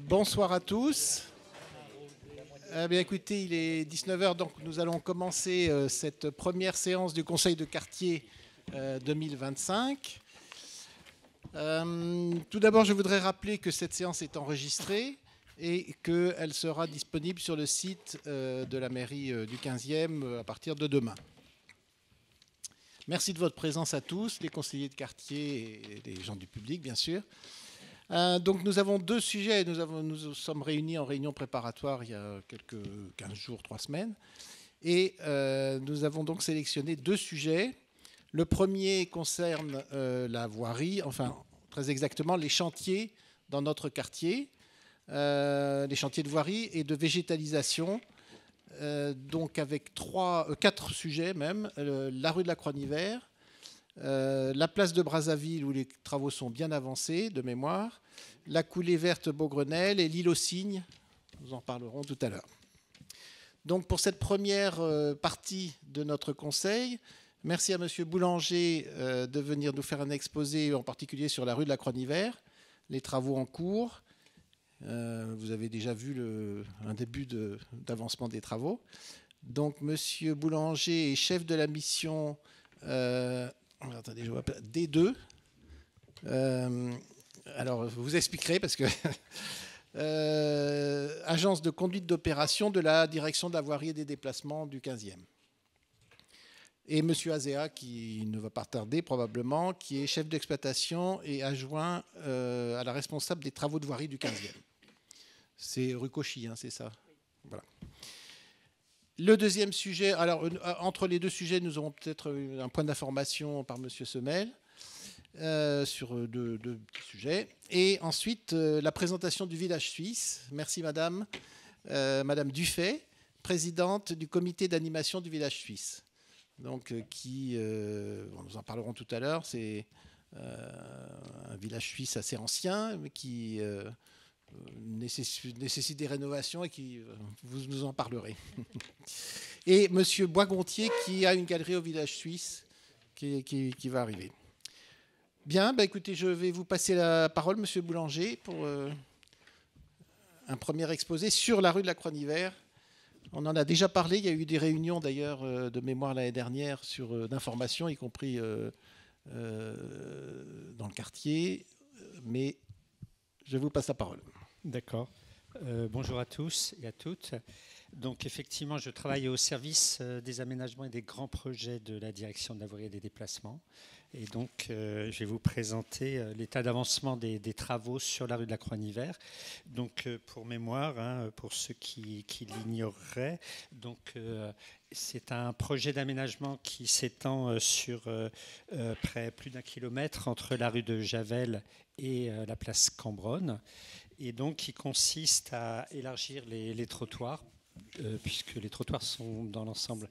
Bonsoir à tous. Bien, écoutez, il est 19 heures, donc nous allons commencer cette première séance du Conseil de quartier 2025. Tout d'abord, je voudrais rappeler que cette séance est enregistrée et qu'elle sera disponible sur le site de la mairie du 15e à partir de demain. Merci de votre présence à tous, les conseillers de quartier et les gens du public, bien sûr. Donc nous avons deux sujets. Nous sommes réunis en réunion préparatoire il y a quelques 15 jours, 3 semaines. Et nous avons donc sélectionné deux sujets. Le premier concerne la voirie, enfin très exactement les chantiers dans notre quartier, les chantiers de voirie et de végétalisation. Donc avec 4 sujets même, la rue de la Croix-Nivert, la place de Brazzaville où les travaux sont bien avancés de mémoire, la coulée verte Beaugrenelle et l'île aux Cygnes, nous en parlerons tout à l'heure. Donc pour cette première partie de notre conseil, merci à Monsieur Boulanger de venir nous faire un exposé en particulier sur la rue de la Croix-Nivert, les travaux en cours. Vous avez déjà vu un début d'avancement des travaux. Donc Monsieur Boulanger est chef de la mission attendez, je vois pas, D2. Alors, vous expliquerez parce que agence de conduite d'opération de la direction de la voirie et des déplacements du 15e. Et M. Azéa, qui ne va pas tarder probablement, qui est chef d'exploitation et adjoint à la responsable des travaux de voirie du 15e. C'est rue Cauchy, hein, c'est ça. Voilà. Le deuxième sujet, alors entre les deux sujets, nous aurons peut-être un point d'information par M. Semel sur deux petits sujets. Et ensuite, la présentation du village suisse. Merci Madame. Madame Dufay, présidente du comité d'animation du village suisse. Donc, nous en parlerons tout à l'heure, c'est un village suisse assez ancien, mais qui nécessite des rénovations et qui vous nous en parlerez. Et Monsieur Boisgontier qui a une galerie au village suisse qui va arriver. Bien, écoutez, je vais vous passer la parole, Monsieur Boulanger, pour un premier exposé sur la rue de la Croix-Nivert. On en a déjà parlé, il y a eu des réunions d'ailleurs de mémoire l'année dernière d'informations, y compris dans le quartier, mais je vous passe la parole. D'accord. Bonjour à tous et à toutes. Donc effectivement, je travaille au service des aménagements et des grands projets de la direction de la voirie et des déplacements. Et donc, je vais vous présenter l'état d'avancement des travaux sur la rue de la Croix-Nivert. Donc, pour mémoire, hein, pour ceux qui l'ignoreraient, donc c'est un projet d'aménagement qui s'étend sur plus d'1 kilomètre entre la rue de Javel et la place Cambronne. Et donc, qui consiste à élargir les trottoirs, puisque les trottoirs sont dans l'ensemble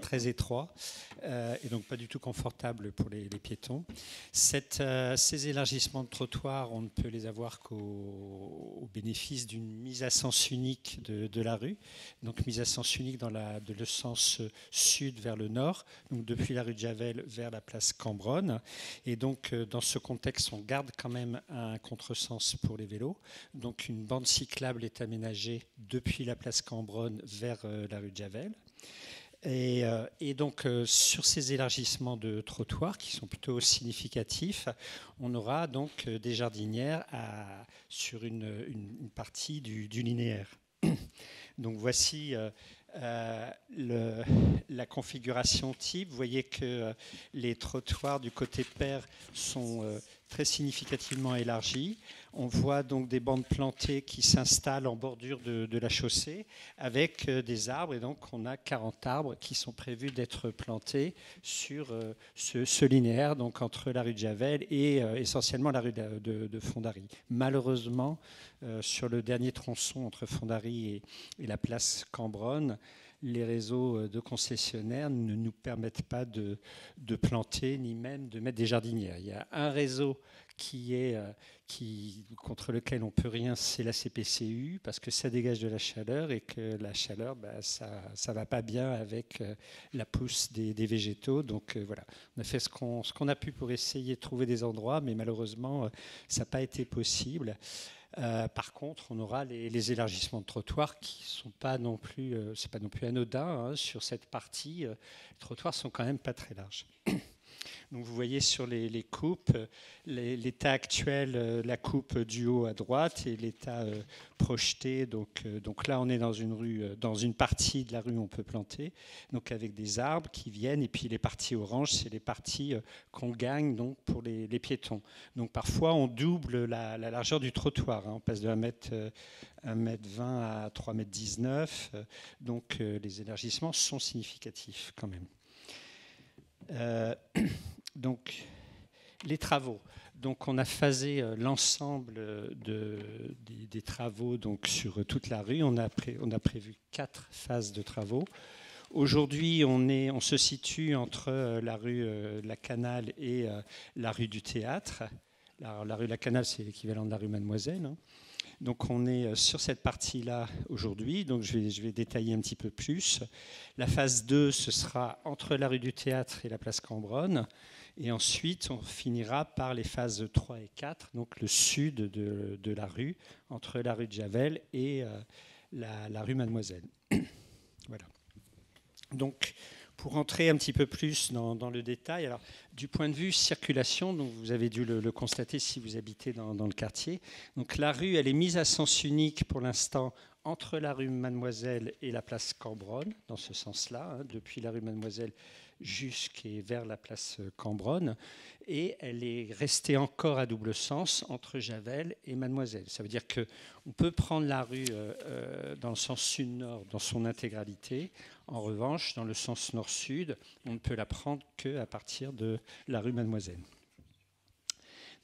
très étroits et donc pas du tout confortables pour les piétons. Ces élargissements de trottoirs, on ne peut les avoir qu'au bénéfice d'une mise à sens unique de la rue. Donc mise à sens unique dans le sens sud vers le nord, donc depuis la rue de Javel vers la place Cambronne. Et donc dans ce contexte, on garde quand même un contresens pour les vélos. Donc une bande cyclable est aménagée depuis la place Cambronne vers la rue de Javel. Et donc, sur ces élargissements de trottoirs, qui sont plutôt significatifs, on aura donc des jardinières sur une partie du linéaire. Donc, voici la configuration type. Vous voyez que les trottoirs du côté pair sont très significativement élargis. On voit donc des bandes plantées qui s'installent en bordure de la chaussée avec des arbres. Et donc, on a 40 arbres qui sont prévus d'être plantés sur ce linéaire, donc entre la rue de Javel et essentiellement la rue de Fondary. Malheureusement, sur le dernier tronçon entre Fondary et la place Cambronne, les réseaux de concessionnaires ne nous permettent pas de planter ni même de mettre des jardinières. Il y a un réseau contre lequel on ne peut rien, c'est la CPCU, parce que ça dégage de la chaleur et que la chaleur, ça ne va pas bien avec la pousse des végétaux. Donc voilà, on a fait ce qu'on a pu pour essayer de trouver des endroits, mais malheureusement, ça n'a pas été possible. Par contre, on aura les élargissements de trottoirs qui sont pas non plus, c'est pas non plus anodin, hein, sur cette partie. Les trottoirs sont quand même pas très larges. Donc vous voyez sur les coupes, l'état actuel, la coupe du haut à droite et l'état projeté. Donc là, on est dans une rue, dans une partie de la rue où on peut planter, donc avec des arbres qui viennent. Et puis les parties oranges, c'est les parties qu'on gagne donc pour les piétons. Donc parfois, on double la largeur du trottoir. Hein. On passe de 1,20 m à 3,19 m. Donc les élargissements sont significatifs quand même. Donc, les travaux. Donc, on a phasé l'ensemble des travaux donc, sur toute la rue. On a prévu 4 phases de travaux. Aujourd'hui, on se situe entre la rue La Canale et la rue du Théâtre. Alors, la rue La Canale, c'est l'équivalent de la rue Mademoiselle. Hein. Donc on est sur cette partie-là aujourd'hui, donc je vais détailler un petit peu plus. La phase 2, ce sera entre la rue du Théâtre et la place Cambronne. Et ensuite, on finira par les phases 3 et 4, donc le sud de la rue, entre la rue de Javel et la rue Mademoiselle. Voilà. Donc, pour rentrer un petit peu plus dans le détail, alors, du point de vue circulation, donc vous avez dû le constater si vous habitez dans le quartier. Donc la rue, elle est mise à sens unique pour l'instant entre la rue Mademoiselle et la place Cambronne, dans ce sens-là, hein, depuis la rue Mademoiselle jusqu'à vers la place Cambronne. Et elle est restée encore à double sens entre Javel et Mademoiselle. Ça veut dire qu'on peut prendre la rue dans le sens sud-nord dans son intégralité. En revanche, dans le sens nord-sud, on ne peut la prendre qu'à partir de la rue Mademoiselle.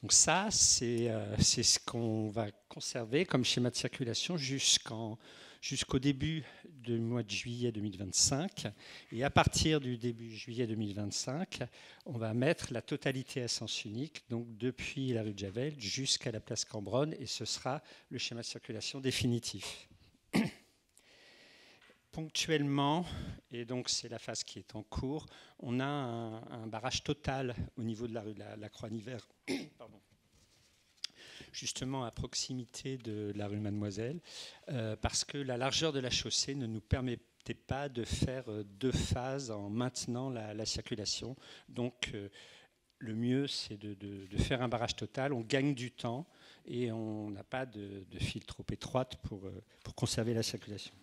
Donc ça, c'est ce qu'on va conserver comme schéma de circulation jusqu'au début du mois de juillet 2025. Et à partir du début juillet 2025, on va mettre la totalité à sens unique, donc depuis la rue de Javel jusqu'à la place Cambronne, et ce sera le schéma de circulation définitif. Ponctuellement, et donc c'est la phase qui est en cours, on a un barrage total au niveau de la rue de la Croix-Nivert, justement à proximité de la rue Mademoiselle, parce que la largeur de la chaussée ne nous permettait pas de faire 2 phases en maintenant la circulation. Donc le mieux, c'est de faire un barrage total. On gagne du temps et on n'a pas de file trop étroite pour conserver la circulation.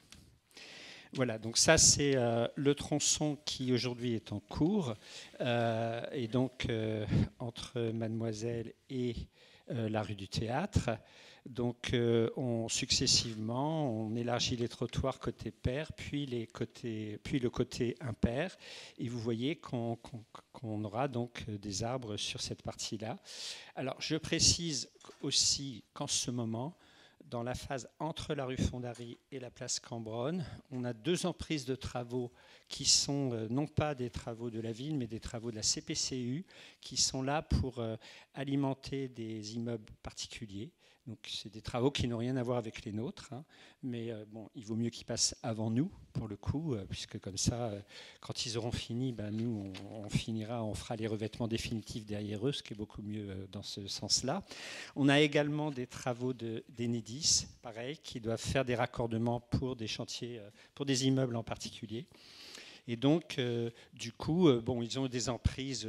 Voilà, donc ça c'est le tronçon qui aujourd'hui est en cours, et donc entre Mademoiselle et la rue du Théâtre. Donc successivement, on élargit les trottoirs côté pair, puis le côté impair, et vous voyez qu'on aura donc des arbres sur cette partie-là. Alors je précise aussi qu'en ce moment, dans la phase entre la rue Fondary et la place Cambronne, on a 2 emprises de travaux qui sont non pas des travaux de la ville, mais des travaux de la CPCU, qui sont là pour alimenter des immeubles particuliers. Donc c'est des travaux qui n'ont rien à voir avec les nôtres, hein, mais bon, il vaut mieux qu'ils passent avant nous, pour le coup, puisque comme ça, quand ils auront fini, nous, on fera les revêtements définitifs derrière eux, ce qui est beaucoup mieux dans ce sens-là. On a également des travaux d'Enedis, pareil, qui doivent faire des raccordements pour des chantiers, pour des immeubles en particulier. Et donc, du coup, ils ont des emprises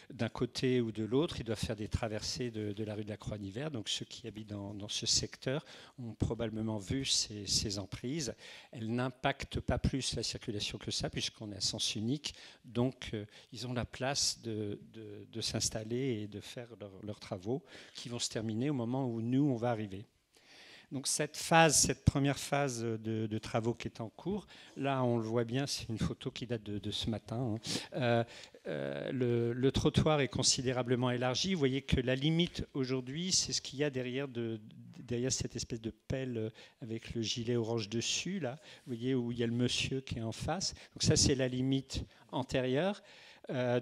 d'un côté ou de l'autre. Ils doivent faire des traversées de la rue de la Croix-Nivert. Donc, ceux qui habitent dans ce secteur ont probablement vu ces emprises. Elles n'impactent pas plus la circulation que ça, puisqu'on est à sens unique. Donc, ils ont la place de s'installer et de faire leurs travaux qui vont se terminer au moment où nous, on va arriver. Donc cette première phase de travaux qui est en cours, là on le voit bien, c'est une photo qui date de ce matin. Hein. Le trottoir est considérablement élargi. Vous voyez que la limite aujourd'hui, c'est ce qu'il y a derrière cette espèce de pelle avec le gilet orange dessus. Là, vous voyez où il y a le monsieur qui est en face. Donc ça c'est la limite antérieure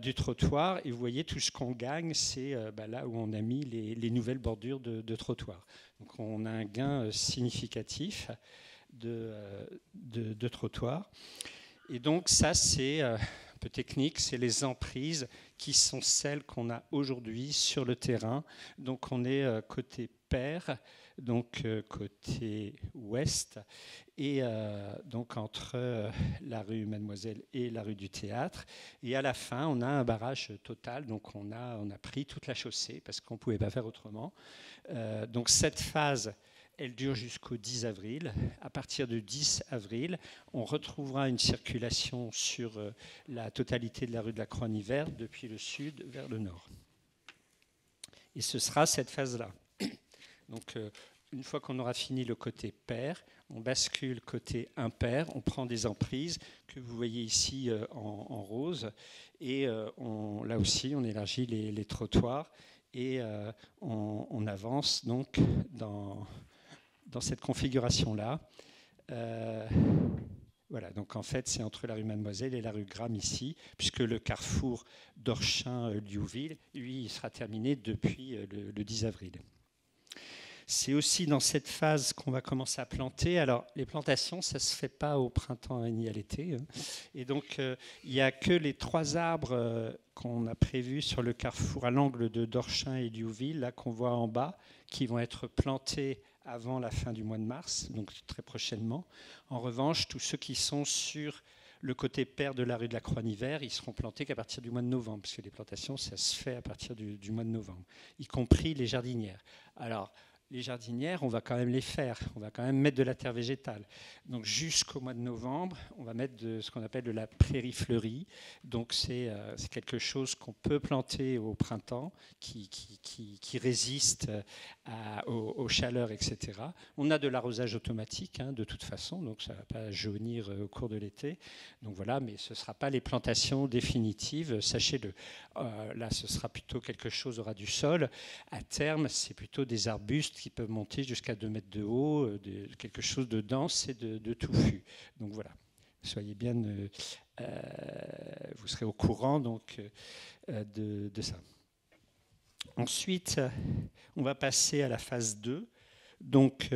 du trottoir. Et vous voyez tout ce qu'on gagne, c'est là où on a mis les nouvelles bordures de trottoir. Donc on a un gain significatif de trottoir. Et donc ça, c'est un peu technique, c'est les emprises qui sont celles qu'on a aujourd'hui sur le terrain. Donc on est côté Père, donc côté ouest, et donc entre la rue Mademoiselle et la rue du Théâtre. Et à la fin, on a un barrage total, donc on a pris toute la chaussée parce qu'on ne pouvait pas faire autrement. Donc cette phase, elle dure jusqu'au 10 avril. À partir du 10 avril, on retrouvera une circulation sur la totalité de la rue de la Croix-Nivert, depuis le sud vers le nord. Et ce sera cette phase-là. Donc, une fois qu'on aura fini le côté pair, on bascule côté impair, on prend des emprises que vous voyez ici en rose, et là aussi, on élargit les trottoirs, et on avance donc dans cette configuration-là. Voilà, donc en fait, c'est entre la rue Mademoiselle et la rue Gramme ici, puisque le carrefour d'Orchin-Liouville, lui, il sera terminé depuis le 10 avril. C'est aussi dans cette phase qu'on va commencer à planter. Alors, les plantations, ça ne se fait pas au printemps ni à l'été. Et donc, il n'y a que les 3 arbres qu'on a prévus sur le carrefour à l'angle de Dorchin et Liouville, là qu'on voit en bas, qui vont être plantés avant la fin du mois de mars, donc très prochainement. En revanche, tous ceux qui sont sur le côté pair de la rue de la Croix-Nivert, ils seront plantés qu'à partir du mois de novembre, parce que les plantations, ça se fait à partir du mois de novembre, y compris les jardinières. Alors, les jardinières, on va quand même les faire, on va quand même mettre de la terre végétale. Donc jusqu'au mois de novembre, on va mettre ce qu'on appelle de la prairie fleurie. Donc c'est quelque chose qu'on peut planter au printemps, qui résiste aux chaleurs, etc. On a de l'arrosage automatique, de toute façon, donc ça ne va pas jaunir au cours de l'été. Donc voilà, mais ce ne sera pas les plantations définitives, sachez-le. Là, ce sera plutôt quelque chose au ras du sol. À terme, c'est plutôt des arbustes qui peuvent monter jusqu'à 2 mètres de haut, quelque chose de dense et de touffu. Donc voilà, soyez bien, vous serez au courant donc, de ça. Ensuite, on va passer à la phase 2. Donc,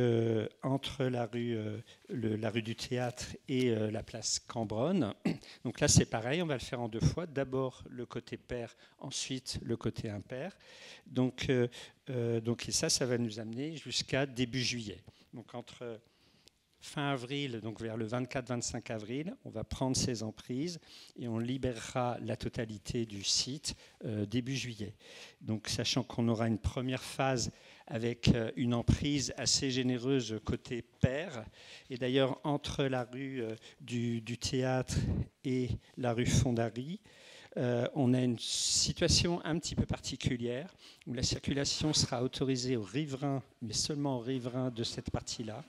entre la rue du Théâtre et la place Cambronne. Donc là, c'est pareil, on va le faire en 2 fois. D'abord le côté pair, ensuite le côté impair. Donc, et ça va nous amener jusqu'à début juillet. Donc, entre fin avril, donc vers le 24-25 avril, on va prendre ces emprises et on libérera la totalité du site début juillet. Donc, sachant qu'on aura une première phase avec une emprise assez généreuse côté pair. Et d'ailleurs, entre la rue du Théâtre et la rue Fondary, on a une situation un petit peu particulière où la circulation sera autorisée aux riverains, mais seulement aux riverains de cette partie-là.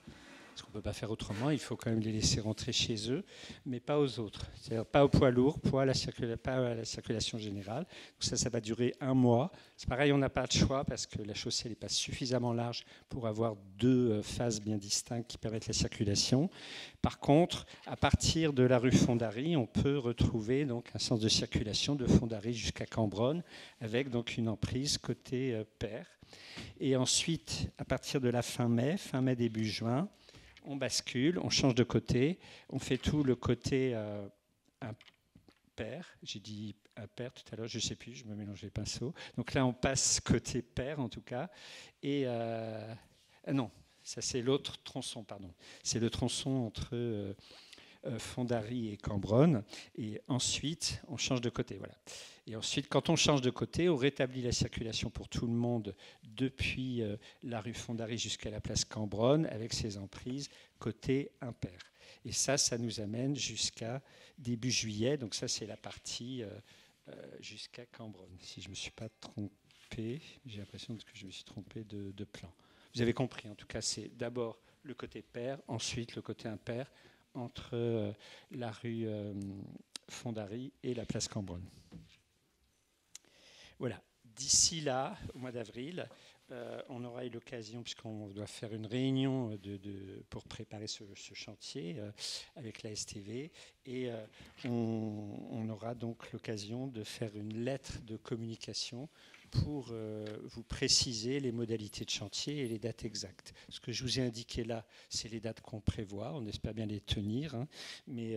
Parce qu'on ne peut pas faire autrement, il faut quand même les laisser rentrer chez eux, mais pas aux autres. C'est-à-dire pas aux poids lourds, pas à la circulation générale. Donc ça va durer 1 mois. C'est pareil, on n'a pas de choix parce que la chaussée n'est pas suffisamment large pour avoir 2 phases bien distinctes qui permettent la circulation. Par contre, à partir de la rue Fondary, on peut retrouver donc un sens de circulation de Fondary jusqu'à Cambronne, avec donc une emprise côté pair. Et ensuite, à partir de la fin mai, début juin, on bascule, on change de côté, on fait tout le côté impair. J'ai dit impair tout à l'heure, je ne sais plus, je me mélange les pinceaux. Donc là, on passe côté pair en tout cas. Et non, ça c'est l'autre tronçon, pardon. C'est le tronçon entre Fondary et Cambronne. Et ensuite, on change de côté. Voilà. Et ensuite, quand on change de côté, on rétablit la circulation pour tout le monde depuis la rue Fondary jusqu'à la place Cambronne avec ses emprises côté impair. Et ça nous amène jusqu'à début juillet. Donc ça, c'est la partie jusqu'à Cambronne. Si je ne me suis pas trompé, j'ai l'impression que je me suis trompé de plan. Vous avez compris, en tout cas, c'est d'abord le côté pair, ensuite le côté impair entre la rue Fondary et la place Cambronne. Voilà, d'ici là, au mois d'avril, on aura eu l'occasion, puisqu'on doit faire une réunion pour préparer ce chantier avec la STV, et on aura donc l'occasion de faire une lettre de communication pour vous préciser les modalités de chantier et les dates exactes. Ce que je vous ai indiqué là, c'est les dates qu'on prévoit. On espère bien les tenir, mais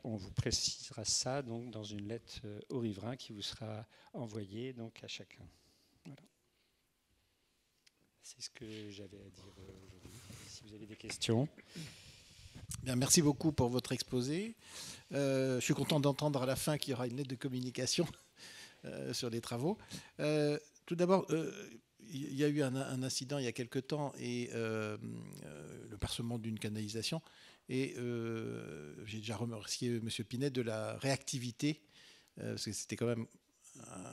on vous précisera ça donc, dans une lettre aux riverains qui vous sera envoyée donc, à chacun. Voilà. C'est ce que j'avais à dire aujourd'hui. Si vous avez des questions. Bien, merci beaucoup pour votre exposé. Je suis content d'entendre à la fin qu'il y aura une lettre de communication sur les travaux. Tout d'abord, il y a eu un incident il y a quelque temps et le percement d'une canalisation. Et j'ai déjà remercié M. Pinet de la réactivité, parce que c'était quand même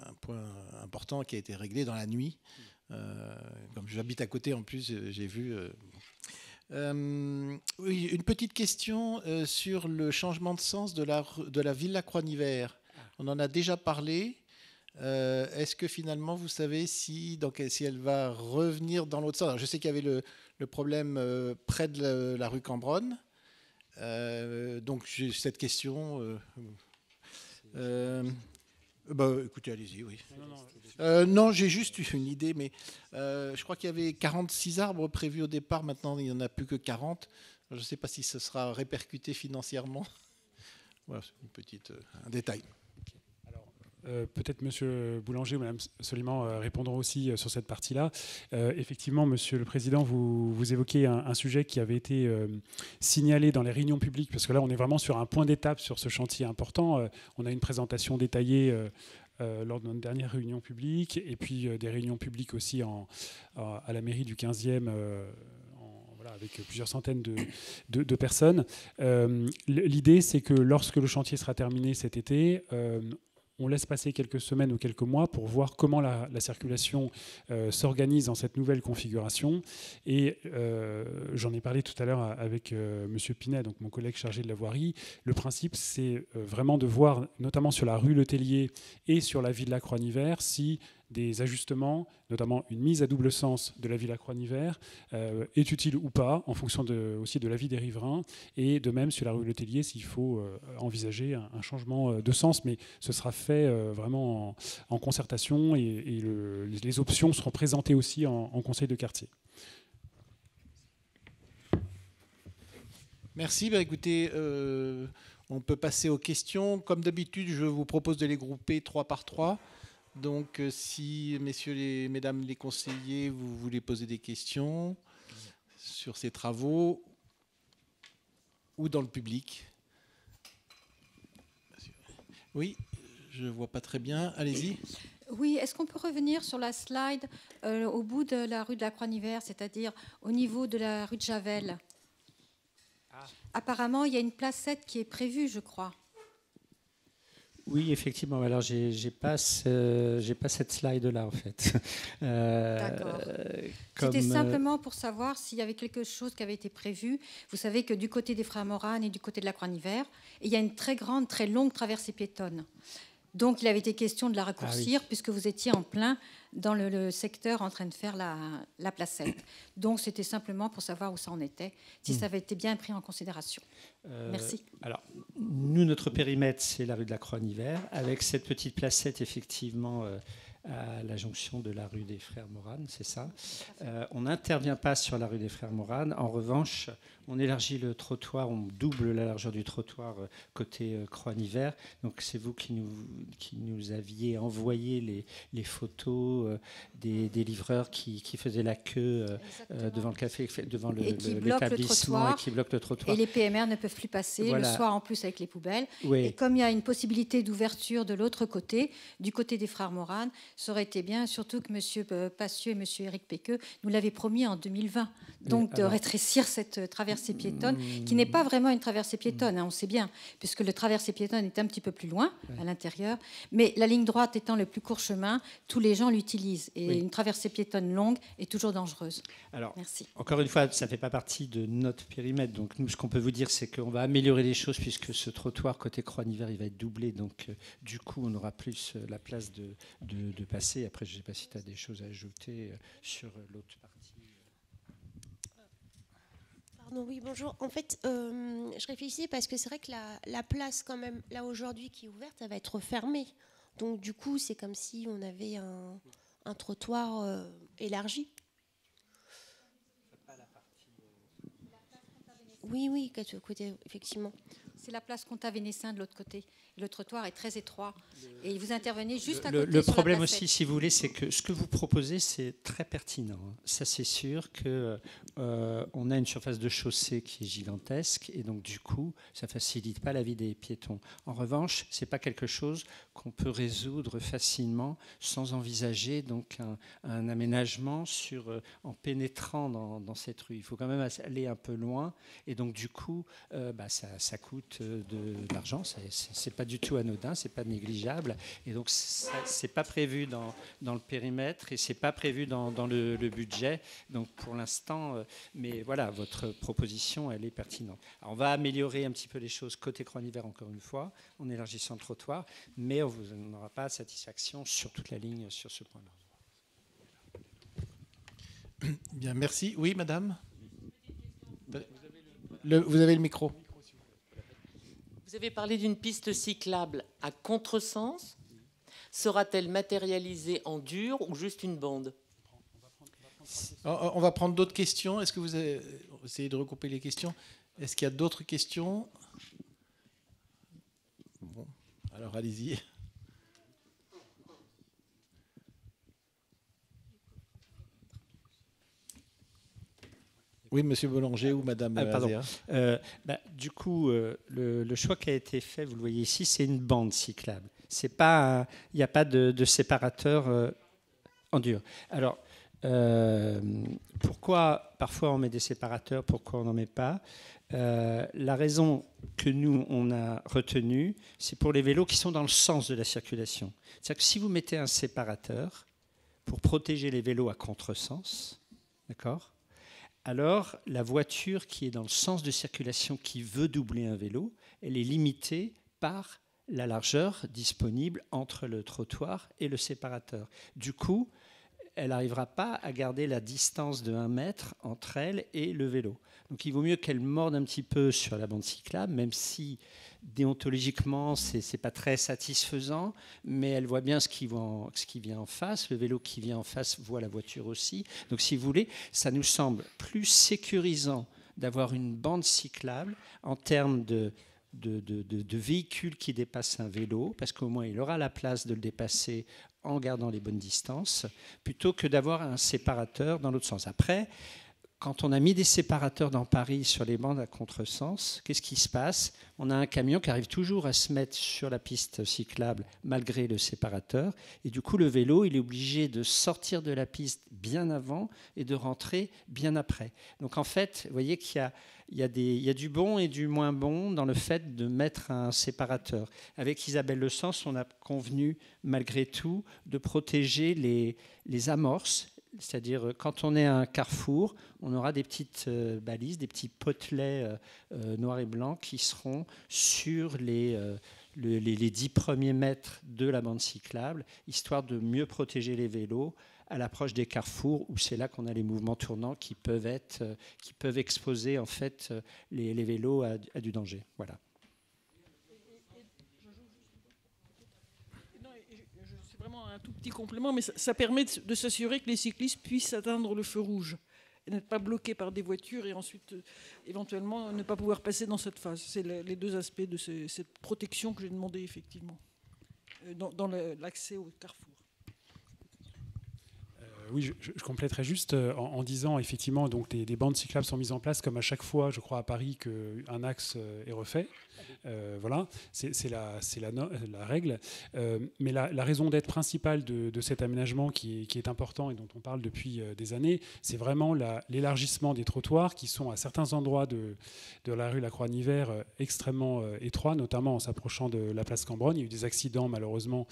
un point important qui a été réglé dans la nuit. Comme j'habite à côté, en plus, j'ai vu. Oui, une petite question sur le changement de sens de la Villa Croix-Niver. On en a déjà parlé. Est-ce que finalement, vous savez si elle va revenir dans l'autre sens? Alors, je sais qu'il y avait le problème près de la rue Cambronne. Donc, j'ai cette question. Écoutez, allez-y, oui. Non, j'ai juste une idée, mais je crois qu'il y avait 46 arbres prévus au départ. Maintenant, il n'y en a plus que 40. Je ne sais pas si ce sera répercuté financièrement. Voilà, c'est un détail. Peut-être Monsieur Boulanger ou Madame Soliman répondront aussi sur cette partie-là. Effectivement, Monsieur le Président, vous évoquez un sujet qui avait été signalé dans les réunions publiques, parce que là, on est vraiment sur un point d'étape sur ce chantier important. On a une présentation détaillée lors de notre dernière réunion publique, et puis des réunions publiques aussi à la mairie du 15e, avec plusieurs centaines de personnes. L'idée, c'est que lorsque le chantier sera terminé cet été, on laisse passer quelques semaines ou quelques mois pour voir comment la circulation s'organise dans cette nouvelle configuration. Et j'en ai parlé tout à l'heure avec M. Pinet, donc mon collègue chargé de la voirie. Le principe, c'est vraiment de voir, notamment sur la rue Le Tellier et sur la Villa Croix-Niver, si des ajustements, notamment une mise à double sens de la Villa Croix-Niver, est utile ou pas, en fonction aussi de l'avis des riverains, et de même sur la rue Le Tellier, s'il faut envisager un changement de sens, mais ce sera fait vraiment en concertation, et les options seront présentées aussi en conseil de quartier. Merci. Écoutez, on peut passer aux questions. Comme d'habitude, je vous propose de les grouper 3 par 3. Donc, si mesdames les conseillers, vous voulez poser des questions sur ces travaux ou dans le public. Oui, je ne vois pas très bien. Allez-y. Oui, est-ce qu'on peut revenir sur la slide au bout de la rue de la Croix-Niver, c'est-à-dire au niveau de la rue de Javel? Apparemment, il y a une placette qui est prévue, je crois. Oui, effectivement. Alors, j'ai pas cette slide-là, en fait. D'accord. C'était simplement pour savoir s'il y avait quelque chose qui avait été prévu. Vous savez que du côté des Frères Morane et du côté de la Croix-Niver, il y a une très grande, très longue traversée piétonne. Donc, il avait été question de la raccourcir, puisque vous étiez en plein dans le secteur en train de faire la placette. Donc, c'était simplement pour savoir où ça en était, si ça avait été bien pris en considération. Merci. Alors, nous, notre périmètre, c'est la rue de la Croix-Niver, avec cette petite placette, effectivement, à la jonction de la rue des Frères Morane, c'est ça. On n'intervient pas sur la rue des Frères Morane. En revanche, on élargit le trottoir, on double la largeur du trottoir côté Croix-Niver. Donc, c'est vous qui nous aviez envoyé les photos des livreurs qui faisaient la queue devant le café, devant l'établissement, et qui bloquent le trottoir. Et les PMR ne peuvent plus passer, voilà. Le soir en plus avec les poubelles. Oui. Et comme il y a une possibilité d'ouverture de l'autre côté, du côté des Frères Morane, ça aurait été bien, surtout que M. Passieux et M. Éric Péqueux nous l'avaient promis en 2020. Donc, de rétrécir cette traversée piétonne, qui n'est pas vraiment une traversée piétonne, on sait bien, puisque le traversée piétonne est un petit peu plus loin, à l'intérieur. Mais la ligne droite étant le plus court chemin, tous les gens l'utilisent. Et une traversée piétonne longue est toujours dangereuse. Alors, merci. Encore une fois, ça ne fait pas partie de notre périmètre. Donc, nous, ce qu'on peut vous dire, c'est qu'on va améliorer les choses, puisque ce trottoir côté Croix-Niver, il va être doublé. Donc, du coup, on aura plus la place de passer. Après, je ne sais pas si tu as des choses à ajouter sur l'autre partie. Pardon, oui, bonjour. En fait, je réfléchissais parce que c'est vrai que la place, quand même, là aujourd'hui, qui est ouverte, elle va être fermée. Donc, du coup, c'est comme si on avait un trottoir élargi. Oui, côté, effectivement. C'est la place Comtat-Vénessin de l'autre côté. Le trottoir est très étroit. Et vous intervenez juste à côté. Le problème aussi, si vous voulez, c'est que ce que vous proposez, c'est très pertinent. Ça, c'est sûr qu'on a une surface de chaussée qui est gigantesque. Et donc, du coup, ça ne facilite pas la vie des piétons. En revanche, ce n'est pas quelque chose qu'on peut résoudre facilement sans envisager donc, un aménagement en pénétrant dans cette rue. Il faut quand même aller un peu loin. Et donc, du coup, ça coûte de l'argent. C'est pas du tout anodin, c'est pas négligeable, et donc c'est pas prévu dans le périmètre et c'est pas prévu dans le budget. Donc pour l'instant, mais voilà, votre proposition, elle est pertinente. Alors, on va améliorer un petit peu les choses côté Croix-en-Hiver encore une fois, en élargissant le trottoir, mais on n'aura pas satisfaction sur toute la ligne sur ce point-là. Bien, merci. Oui, madame. Vous avez le micro. Vous avez parlé d'une piste cyclable à contresens. Sera-t-elle matérialisée en dur ou juste une bande? On va prendre d'autres questions. Est-ce que vous avez essayé de regrouper les questions? Est-ce qu'il y a d'autres questions? Bon, alors allez-y. Oui, monsieur Boulanger ou madame pardon. Du coup, le choix qui a été fait, vous le voyez ici, c'est une bande cyclable. Il n'y a pas de séparateur en dur. Alors, pourquoi parfois on met des séparateurs, pourquoi on n'en met pas? La raison que nous, on a retenue, c'est pour les vélos qui sont dans le sens de la circulation. C'est-à-dire que si vous mettez un séparateur pour protéger les vélos à contresens, d'accord ? Alors, la voiture qui est dans le sens de circulation, qui veut doubler un vélo, elle est limitée par la largeur disponible entre le trottoir et le séparateur. Du coup, elle n'arrivera pas à garder la distance de 1 mètre entre elle et le vélo. Donc il vaut mieux qu'elle morde un petit peu sur la bande cyclable, même si déontologiquement, ce n'est pas très satisfaisant, mais elle voit bien ce qui vient en face. Le vélo qui vient en face voit la voiture aussi. Donc si vous voulez, ça nous semble plus sécurisant d'avoir une bande cyclable en termes de véhicules qui dépassent un vélo, parce qu'au moins il aura la place de le dépasser en gardant les bonnes distances, plutôt que d'avoir un séparateur dans l'autre sens. Après, quand on a mis des séparateurs dans Paris sur les bandes à contresens, qu'est-ce qui se passe? On a un camion qui arrive toujours à se mettre sur la piste cyclable malgré le séparateur. Et du coup, le vélo, il est obligé de sortir de la piste bien avant et de rentrer bien après. Donc en fait, vous voyez qu'il y a du bon et du moins bon dans le fait de mettre un séparateur. Avec Isabelle Le Sens, on a convenu malgré tout de protéger les amorces. C'est-à-dire, quand on est à un carrefour, on aura des petites balises, des petits potelets noirs et blancs qui seront sur les 10 premiers mètres de la bande cyclable, histoire de mieux protéger les vélos à l'approche des carrefours, où c'est là qu'on a les mouvements tournants qui peuvent exposer en fait, les vélos à du danger. Voilà. Un tout petit complément, mais ça permet de s'assurer que les cyclistes puissent atteindre le feu rouge et n'être pas bloqués par des voitures et ensuite éventuellement ne pas pouvoir passer dans cette phase. C'est les deux aspects de cette protection que j'ai demandé effectivement dans l'accès au carrefour. Oui, je compléterai juste en disant effectivement donc des bandes cyclables sont mises en place comme à chaque fois, je crois à Paris, qu'un axe est refait. Voilà, c'est la règle. Mais la raison d'être principale de cet aménagement qui est important et dont on parle depuis des années, c'est vraiment l'élargissement des trottoirs qui sont à certains endroits de la rue La Croix-en-Hiver extrêmement étroits, notamment en s'approchant de la place Cambronne. Il y a eu des accidents malheureusement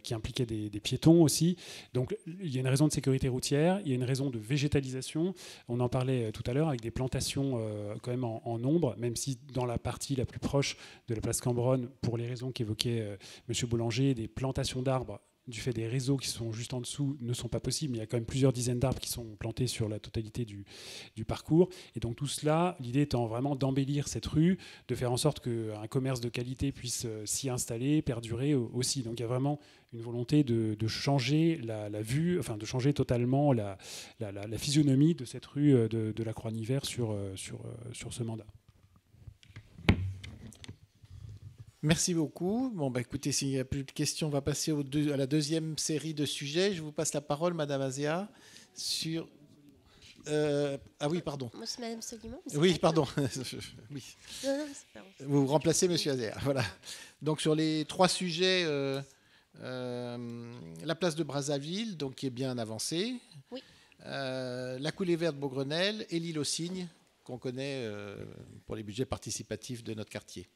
qui impliquaient des piétons aussi. Donc il y a une raison de sécurité routière, il y a une raison de végétalisation. On en parlait tout à l'heure avec des plantations quand même en nombre, même si dans la partie la plus proche de la place Cambronne, pour les raisons qu'évoquait M. Boulanger, des plantations d'arbres du fait des réseaux qui sont juste en dessous ne sont pas possibles. Il y a quand même plusieurs dizaines d'arbres qui sont plantés sur la totalité du parcours. Et donc tout cela, l'idée étant vraiment d'embellir cette rue, de faire en sorte qu'un commerce de qualité puisse s'y installer, perdurer aussi. Donc il y a vraiment une volonté de changer la vue, enfin de changer totalement la physionomie de cette rue de la Croix-en-Hiver sur ce mandat. Merci beaucoup. Bon, écoutez, s'il n'y a plus de questions, on va passer à la deuxième série de sujets. Je vous passe la parole, Madame Azéa, sur... ah oui, pardon. Moi, c'est Madame Soliman. Oui, pardon. Oui. Non, c'est pas bon. Vous remplacez Monsieur Azéa. Voilà. Donc, sur les 3 sujets, la place de Brazzaville, donc, qui est bien avancée. Oui. La coulée verte Beaugrenelle et l'île aux Cygnes, qu'on connaît pour les budgets participatifs de notre quartier.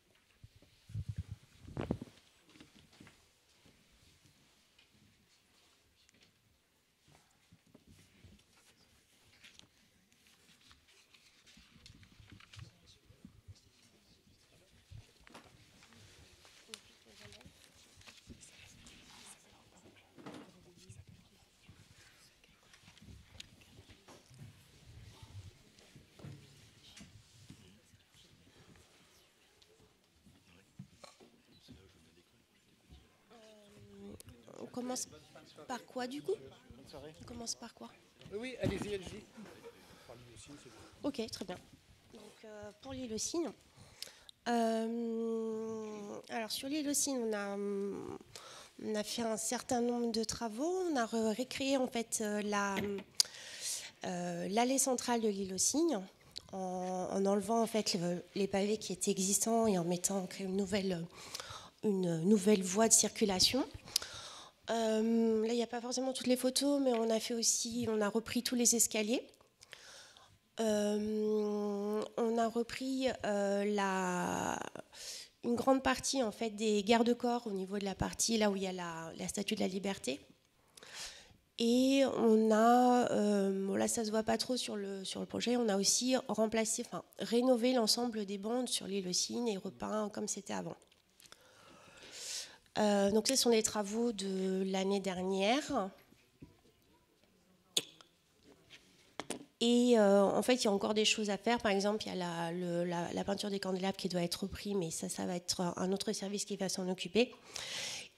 On commence par quoi, du coup? On commence par quoi? Oui, allez-y, allez-y. Ok, très bien. Donc, pour l'île aux Cygnes, alors sur l'île aux Cygnes, on a fait un certain nombre de travaux. On a récréé en fait l'allée centrale de l'île aux Cygnes en enlevant en fait les pavés qui étaient existants et en mettant une nouvelle voie de circulation. Là, il n'y a pas forcément toutes les photos, mais on a repris tous les escaliers. On a repris une grande partie en fait des garde-corps au niveau de la partie là où il y a la Statue de la Liberté. Et on a, là ça se voit pas trop sur le projet, on a aussi rénové l'ensemble des bandes sur l'île aux Cygnes et repeint comme c'était avant. Donc ce sont les travaux de l'année dernière. Et en fait, il y a encore des choses à faire. Par exemple, il y a la peinture des candélabres qui doit être reprise, mais ça va être un autre service qui va s'en occuper.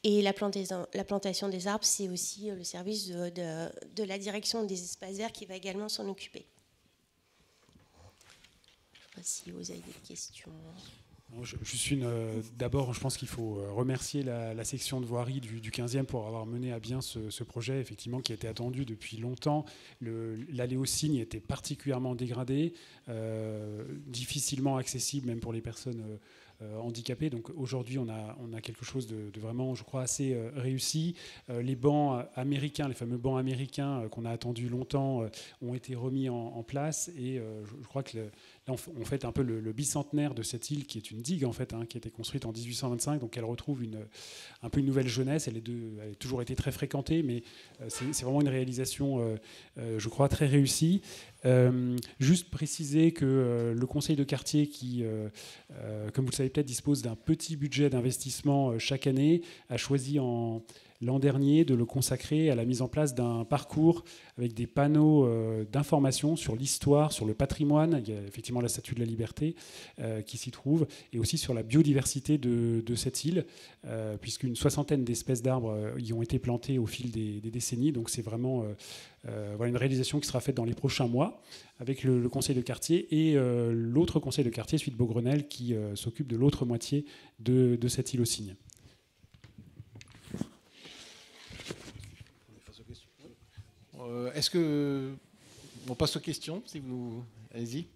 Et la plantation des arbres, c'est aussi le service de la direction des espaces verts qui va également s'en occuper. Je ne sais pas si vous avez des questions. D'abord, je pense qu'il faut remercier la section de voirie du 15e pour avoir mené à bien ce projet, effectivement, qui était attendu depuis longtemps. L'allée aux Cygnes était particulièrement dégradée, difficilement accessible même pour les personnes handicapés. Donc aujourd'hui, on a quelque chose de vraiment, je crois, assez réussi. Les bancs américains, les fameux bancs américains qu'on a attendus longtemps, ont été remis en place. Et je crois que là, on fête un peu le bicentenaire de cette île, qui est une digue, en fait, qui a été construite en 1825. Donc elle retrouve un peu une nouvelle jeunesse. Elle a toujours été très fréquentée, mais c'est vraiment une réalisation, je crois, très réussie. Juste préciser que le conseil de quartier, qui, comme vous le savez peut-être, dispose d'un petit budget d'investissement chaque année, a choisi l'an dernier de le consacrer à la mise en place d'un parcours avec des panneaux d'information sur l'histoire, sur le patrimoine. Il y a effectivement la Statue de la Liberté qui s'y trouve, et aussi sur la biodiversité de cette île, puisqu'une 60aine d'espèces d'arbres y ont été plantées au fil des décennies. Donc c'est vraiment une réalisation qui sera faite dans les prochains mois avec le conseil de quartier et l'autre conseil de quartier, celui de Beaugrenelle, qui s'occupe de l'autre moitié de cette île aux Cygnes. Est-ce que on passe aux questions, si vous... Allez-y.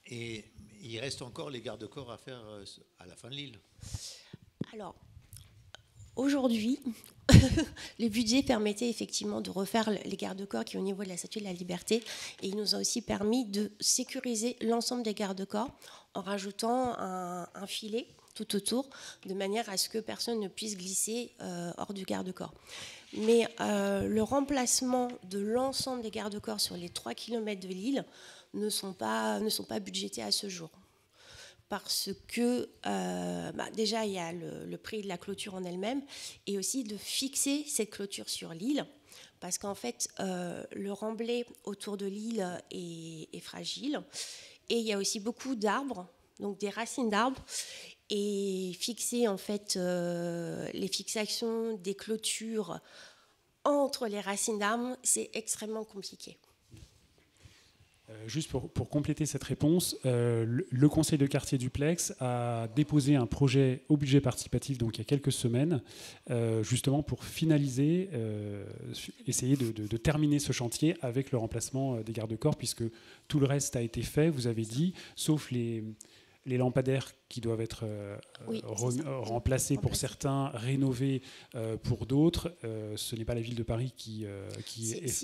Et il reste encore les garde-corps à faire à la fin de l'île. Alors, aujourd'hui, le budget permettait effectivement de refaire les garde-corps qui est au niveau de la Statue de la Liberté, et il nous a aussi permis de sécuriser l'ensemble des garde-corps en rajoutant un filet tout autour, de manière à ce que personne ne puisse glisser hors du garde-corps. Mais le remplacement de l'ensemble des garde-corps sur les 3 km de l'île ne sont pas budgétés à ce jour. Parce que déjà, il y a le prix de la clôture en elle-même, et aussi de fixer cette clôture sur l'île. Parce qu'en fait, le remblai autour de l'île est fragile. Et il y a aussi beaucoup d'arbres, donc des racines d'arbres. Et fixer en fait les fixations des clôtures entre les racines d'arbres, c'est extrêmement compliqué. Juste pour compléter cette réponse, le conseil de quartier Duplex a déposé un projet au budget participatif donc il y a quelques semaines, justement pour finaliser, essayer de terminer ce chantier avec le remplacement des garde-corps, puisque tout le reste a été fait, vous avez dit, sauf les lampadaires qui doivent être remplacés pour certains, rénovés pour d'autres. Ce n'est pas la ville de Paris qui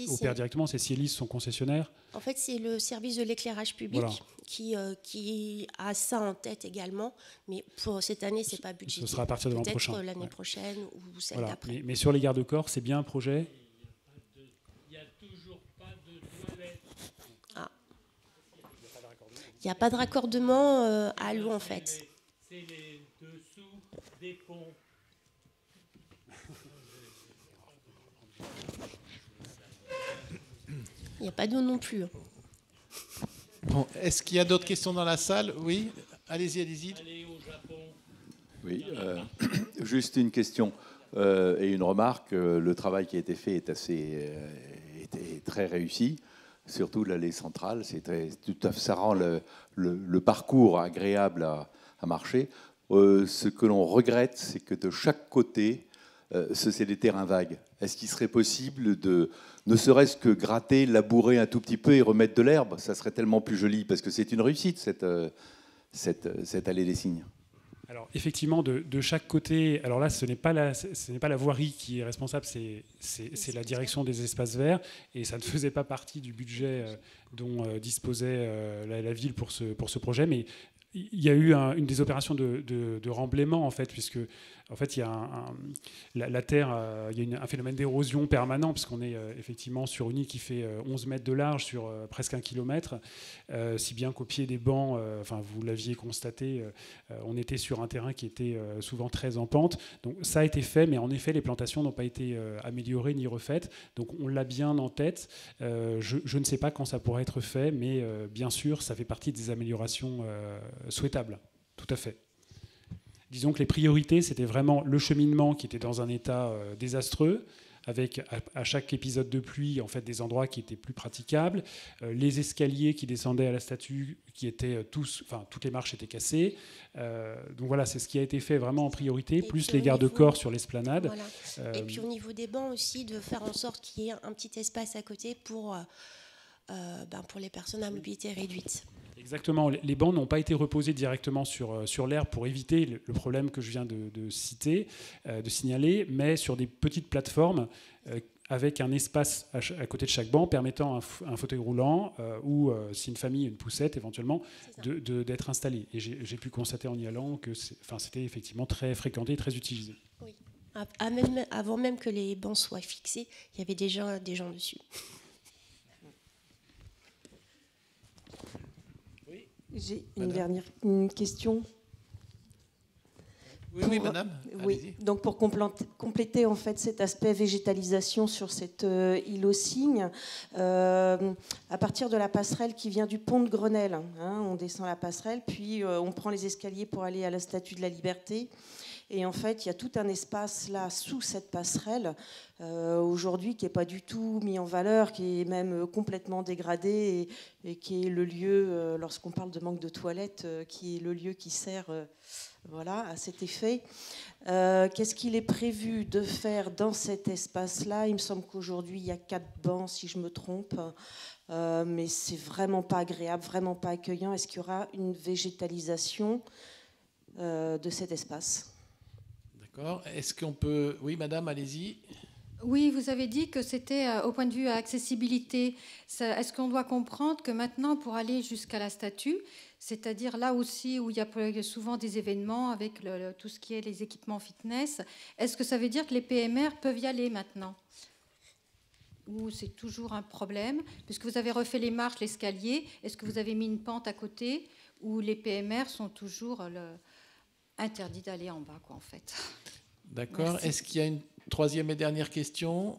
opère directement, c'est Cielis, son concessionnaire. En fait, c'est le service de l'éclairage public qui a ça en tête également. Mais pour cette année, ce n'est pas budgété. Ce sera à partir de l'an prochain. Peut-être l'année prochaine ou celle d'après. Mais sur les garde-corps, c'est bien un projet. Il n'y a toujours pas de toilette. Il n'y a pas de raccordement à l'eau, en fait. C'est les dessous des ponts. Il n'y a pas d'eau non plus. Bon, est-ce qu'il y a d'autres questions dans la salle? Oui, allez-y. Allez au Japon. Oui, juste une question et une remarque. Le travail qui a été fait est très réussi. Surtout l'allée centrale, ça rend le parcours agréable à marcher. Ce que l'on regrette, c'est que de chaque côté, c'est des terrains vagues. Est-ce qu'il serait possible de, ne serait-ce que gratter, labourer un tout petit peu et remettre de l'herbe? Ça serait tellement plus joli, parce que c'est une réussite, cette allée des Cygnes. Alors effectivement, de chaque côté, alors là, ce n'est pas la voirie qui est responsable, c'est la direction des espaces verts, et ça ne faisait pas partie du budget dont disposait la ville pour ce projet, mais il y a eu une des opérations de remblaiement, en fait, puisque en fait, il y a la terre, il y a un phénomène d'érosion permanent, puisqu'on est effectivement sur une île qui fait 11 mètres de large sur presque 1 kilomètre, si bien qu'au pied des bancs, enfin, vous l'aviez constaté, on était sur un terrain qui était souvent très en pente. Donc ça a été fait, mais en effet, les plantations n'ont pas été améliorées ni refaites. Donc on l'a bien en tête. Je ne sais pas quand ça pourra être fait, mais bien sûr, ça fait partie des améliorations souhaitables. Tout à fait. Disons que les priorités, c'était vraiment le cheminement qui était dans un état désastreux, avec à chaque épisode de pluie en fait, des endroits qui étaient plus praticables, les escaliers qui descendaient à la statue, qui étaient toutes les marches étaient cassées. Donc voilà, c'est ce qui a été fait vraiment en priorité, plus les garde-corps sur l'esplanade. Voilà. Et puis au niveau des bancs aussi, de faire en sorte qu'il y ait un petit espace à côté pour les personnes à mobilité réduite. Exactement, les bancs n'ont pas été reposés directement sur l'herbe pour éviter le problème que je viens de citer, de signaler, mais sur des petites plateformes avec un espace à côté de chaque banc permettant un fauteuil roulant ou, si une famille a une poussette éventuellement, d'être installé. Et j'ai pu constater en y allant que c'était effectivement très fréquenté et très utilisé. Oui. Avant même que les bancs soient fixés, il y avait déjà des gens dessus. J'ai une question. Oui, madame. Oui. Donc pour compléter en fait cet aspect végétalisation sur cette île aux Cygnes, à partir de la passerelle qui vient du pont de Grenelle, on descend la passerelle, puis on prend les escaliers pour aller à la Statue de la Liberté. Et en fait, il y a tout un espace là sous cette passerelle aujourd'hui qui n'est pas du tout mis en valeur, qui est même complètement dégradé et qui est le lieu, lorsqu'on parle de manque de toilettes, qui est le lieu qui sert à cet effet. Qu'est-ce qu'il est prévu de faire dans cet espace-là? Il me semble qu'aujourd'hui, il y a 4 bancs, si je me trompe. Mais c'est vraiment pas agréable, vraiment pas accueillant. Est-ce qu'il y aura une végétalisation de cet espace? D'accord. Est-ce qu'on peut... Oui, madame, allez-y. Oui, vous avez dit que c'était au point de vue accessibilité. Est-ce qu'on doit comprendre que maintenant, pour aller jusqu'à la statue, c'est-à-dire là aussi où il y a souvent des événements avec tout ce qui est les équipements fitness, est-ce que ça veut dire que les PMR peuvent y aller maintenant? Ou c'est toujours un problème? Puisque vous avez refait les marches, l'escalier, est-ce que vous avez mis une pente à côté où les PMR sont toujours interdits d'aller en bas, quoi, en fait? D'accord. Merci. Est-ce qu'il y a une troisième et dernière question?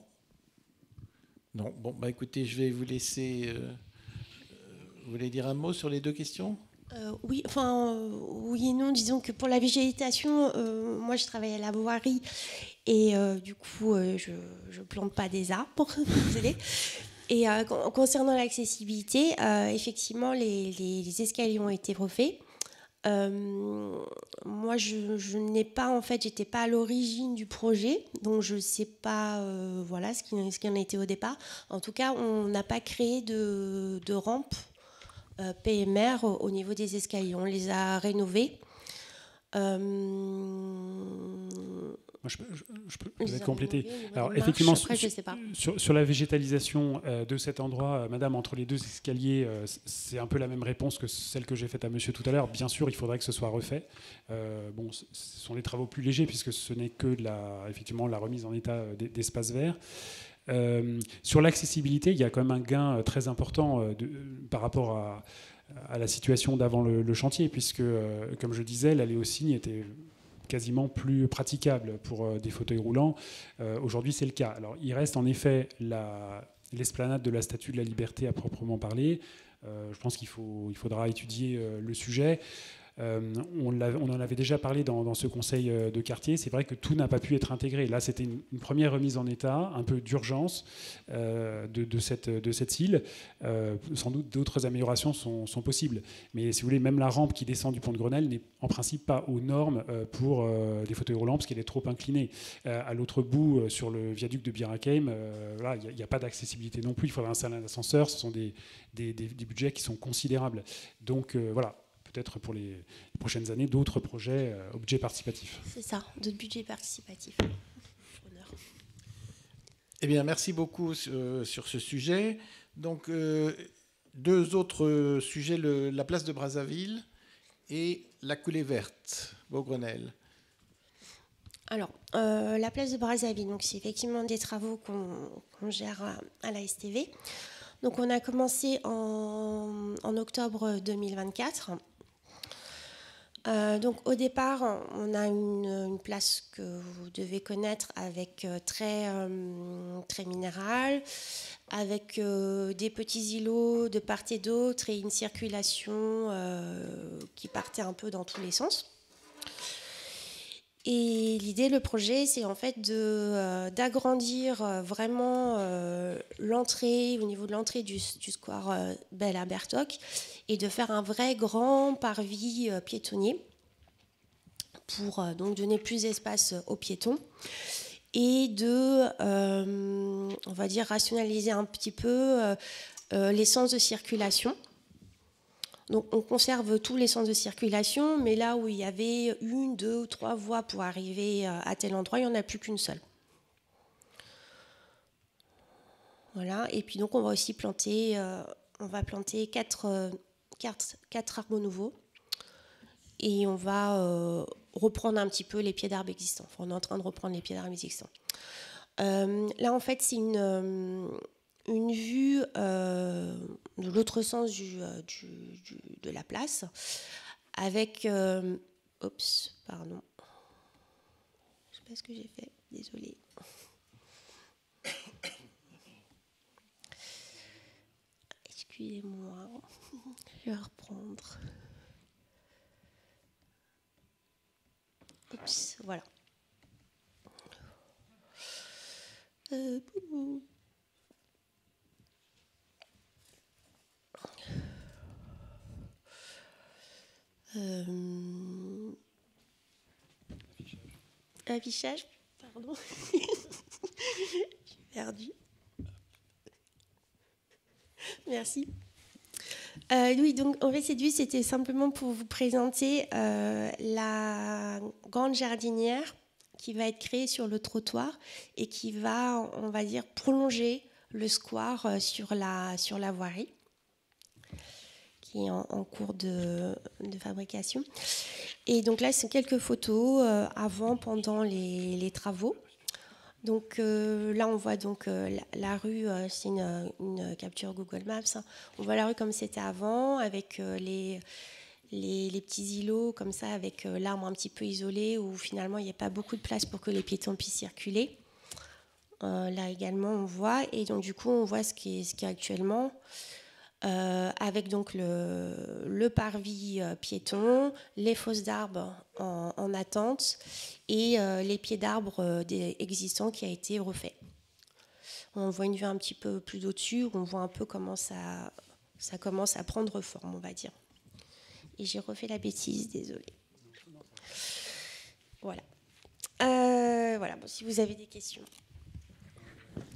Non. Bon, écoutez, je vais vous laisser... vous voulez dire un mot sur les 2 questions? Oui et non. Disons que pour la végétation, moi je travaille à la voirie et du coup je plante pas des arbres pour vous aider. Et concernant l'accessibilité, effectivement, les escaliers ont été refaits. Moi, je n'ai pas, en fait, j'étais pas à l'origine du projet, donc je ne sais pas voilà, ce qui en a été au départ. En tout cas, on n'a pas créé de rampe PMR au niveau des escaliers. On les a rénovés. Moi, je peux peut-être compléter. Alors, effectivement, sur la végétalisation de cet endroit, madame, entre les deux escaliers, c'est un peu la même réponse que celle que j'ai faite à monsieur tout à l'heure. Bien sûr, il faudrait que ce soit refait. Bon, ce sont des travaux plus légers puisque ce n'est que effectivement, la remise en état d'espaces verts. Sur l'accessibilité, il y a quand même un gain très important par rapport à la situation d'avant le chantier, puisque, comme je disais, l'allée aux cygnes était quasiment plus praticable pour des fauteuils roulants. Aujourd'hui, c'est le cas. Alors, il reste en effet l'esplanade de la Statue de la Liberté à proprement parler. Je pense qu'il faudra étudier le sujet. On en avait déjà parlé dans ce conseil de quartier. C'est vrai que tout n'a pas pu être intégré. Là, c'était une première remise en état, un peu d'urgence de cette île. Sans doute, d'autres améliorations sont possibles. Mais si vous voulez, même la rampe qui descend du pont de Grenelle n'est en principe pas aux normes pour des fauteuils roulants parce qu'elle est trop inclinée. À l'autre bout, sur le viaduc de Bir Hakeim, il n'y a pas d'accessibilité non plus. Il faudra installer un ascenseur. Ce sont des budgets qui sont considérables. Donc, voilà. Peut-être pour les prochaines années, d'autres projets, objets participatifs. C'est ça, d'autres budgets participatifs. Honneur. Eh bien, merci beaucoup sur ce sujet. Donc, deux autres sujets, la place de Brazzaville et la coulée verte, Beaugrenelle. Alors, la place de Brazzaville, donc c'est effectivement des travaux qu'on gère à la STV. Donc, on a commencé en octobre 2024. Donc au départ, on a une place que vous devez connaître avec très minérale, avec des petits îlots de part et d'autre et une circulation qui partait un peu dans tous les sens. Et l'idée, le projet, c'est en fait d'agrandir vraiment l'entrée, au niveau de l'entrée du square Bella Bertoc, et de faire un vrai grand parvis piétonnier pour donc donner plus d'espace aux piétons et de, on va dire, rationaliser un petit peu les sens de circulation. Donc on conserve tous les sens de circulation, mais là où il y avait 1, 2 ou 3 voies pour arriver à tel endroit, il n'y en a plus qu'une seule. Voilà, et puis donc on va aussi planter, quatre arbres nouveaux, et on va reprendre un petit peu les pieds d'arbres existants. Enfin, on est en train de reprendre les pieds d'arbres existants. Là en fait c'est une vue de l'autre sens de la place, avec... oups, pardon. Je ne sais pas ce que j'ai fait, désolée. Excusez-moi, je vais reprendre. Oups, voilà. Affichage, pardon. Je suis perdue. Merci. Oui, donc en fait, cette vue, c'était simplement pour vous présenter la grande jardinière qui va être créée sur le trottoir et qui va, on va dire, prolonger le square sur la voirie, qui est en cours de fabrication. Et donc là, c'est quelques photos avant, pendant les travaux. Donc là, on voit donc la rue, c'est une capture Google Maps. Hein. On voit la rue comme c'était avant, avec les petits îlots comme ça, avec l'arbre un petit peu isolé, où finalement, il n'y a pas beaucoup de place pour que les piétons puissent circuler. Là également, on voit. Et donc, du coup, on voit ce qui est actuellement. Avec donc le parvis piéton, les fosses d'arbres en attente et les pieds d'arbres existants qui a été refait. On voit une vue un petit peu plus d'au-dessus, on voit un peu comment ça commence à prendre forme, on va dire. Et j'ai refait la bêtise, désolée. Voilà. Voilà, bon, si vous avez des questions.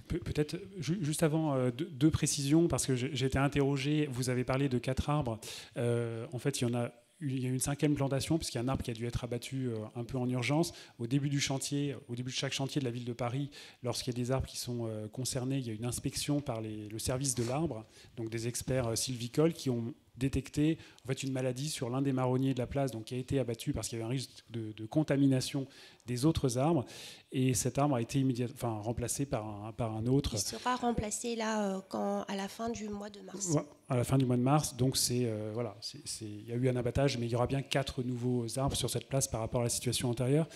Peut-être juste avant, deux précisions, parce que j'ai été interrogé, vous avez parlé de 4 arbres. En fait, il y a une 5e plantation, puisqu'il y a un arbre qui a dû être abattu un peu en urgence. Au début du chantier, au début de chaque chantier de la ville de Paris, lorsqu'il y a des arbres qui sont concernés, il y a une inspection par le service de l'arbre, donc des experts sylvicoles qui ont détecté en fait une maladie sur l'un des marronniers de la place, donc qui a été abattu parce qu'il y avait un risque de contamination des autres arbres, et cet arbre a été remplacé par un autre. Il sera remplacé là à la fin du mois de mars. À la fin du mois de mars, donc il y a eu un abattage, mais il y aura bien 4 nouveaux arbres sur cette place par rapport à la situation antérieure.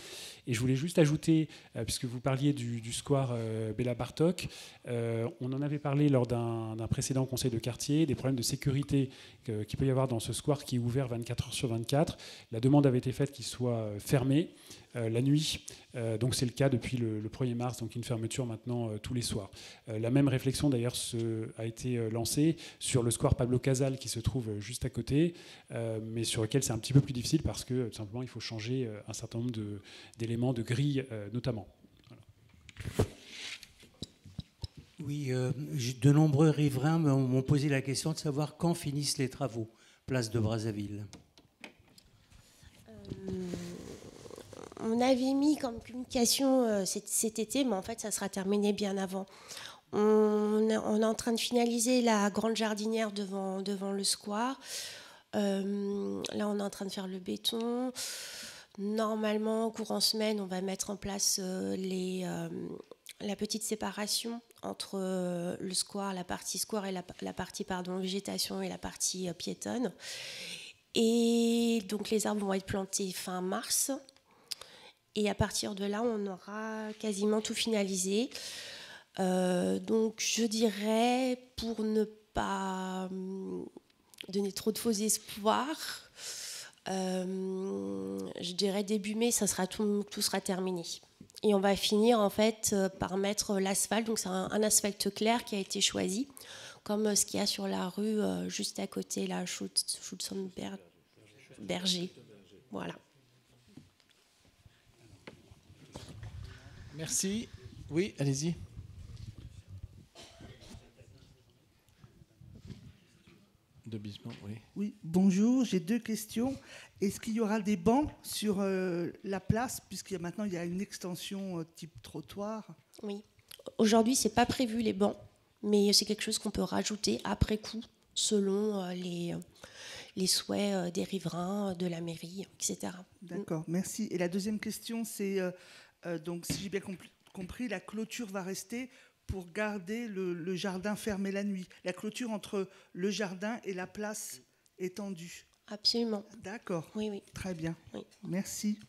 Et je voulais juste ajouter, puisque vous parliez du square Béla Bartók, on en avait parlé lors d'un précédent conseil de quartier, des problèmes de sécurité qu'il peut y avoir dans ce square qui est ouvert 24 heures sur 24. La demande avait été faite qu'il soit fermé la nuit, donc c'est le cas depuis le 1er mars, donc une fermeture maintenant tous les soirs. La même réflexion d'ailleurs a été lancée sur le square Pablo Casals qui se trouve juste à côté, mais sur lequel c'est un petit peu plus difficile parce que tout simplement il faut changer un certain nombre d'éléments de grille notamment. Voilà. Oui, de nombreux riverains m'ont posé la question de savoir quand finissent les travaux, place de Brazzaville. On avait mis comme communication cet été, mais en fait, ça sera terminé bien avant. On est en train de finaliser la grande jardinière devant le square. Là, on est en train de faire le béton. Normalement, courant semaine, on va mettre en place la petite séparation entre le square, la partie square et la partie végétation et la partie piétonne. Et donc, les arbres vont être plantés fin mars. Et à partir de là, on aura quasiment tout finalisé. Donc, je dirais, pour ne pas donner trop de faux espoirs, je dirais début mai, tout sera terminé. Et on va finir en fait par mettre l'asphalte. Donc, c'est un asphalte clair qui a été choisi, comme ce qu'il y a sur la rue juste à côté, là, Schutzenberger. Voilà. Merci. Oui, allez-y. Oui, bonjour, j'ai 2 questions. Est-ce qu'il y aura des bancs sur la place, puisqu'il maintenant il y a une extension type trottoir? Oui. Aujourd'hui, ce n'est pas prévu les bancs, mais c'est quelque chose qu'on peut rajouter après coup, selon les souhaits des riverains, de la mairie, etc. D'accord, merci. Et la deuxième question, c'est, donc, si j'ai bien compris, la clôture va rester pour garder le jardin fermé la nuit. La clôture entre le jardin et la place étendue. Absolument. D'accord. Oui, oui. Très bien. Oui. Merci.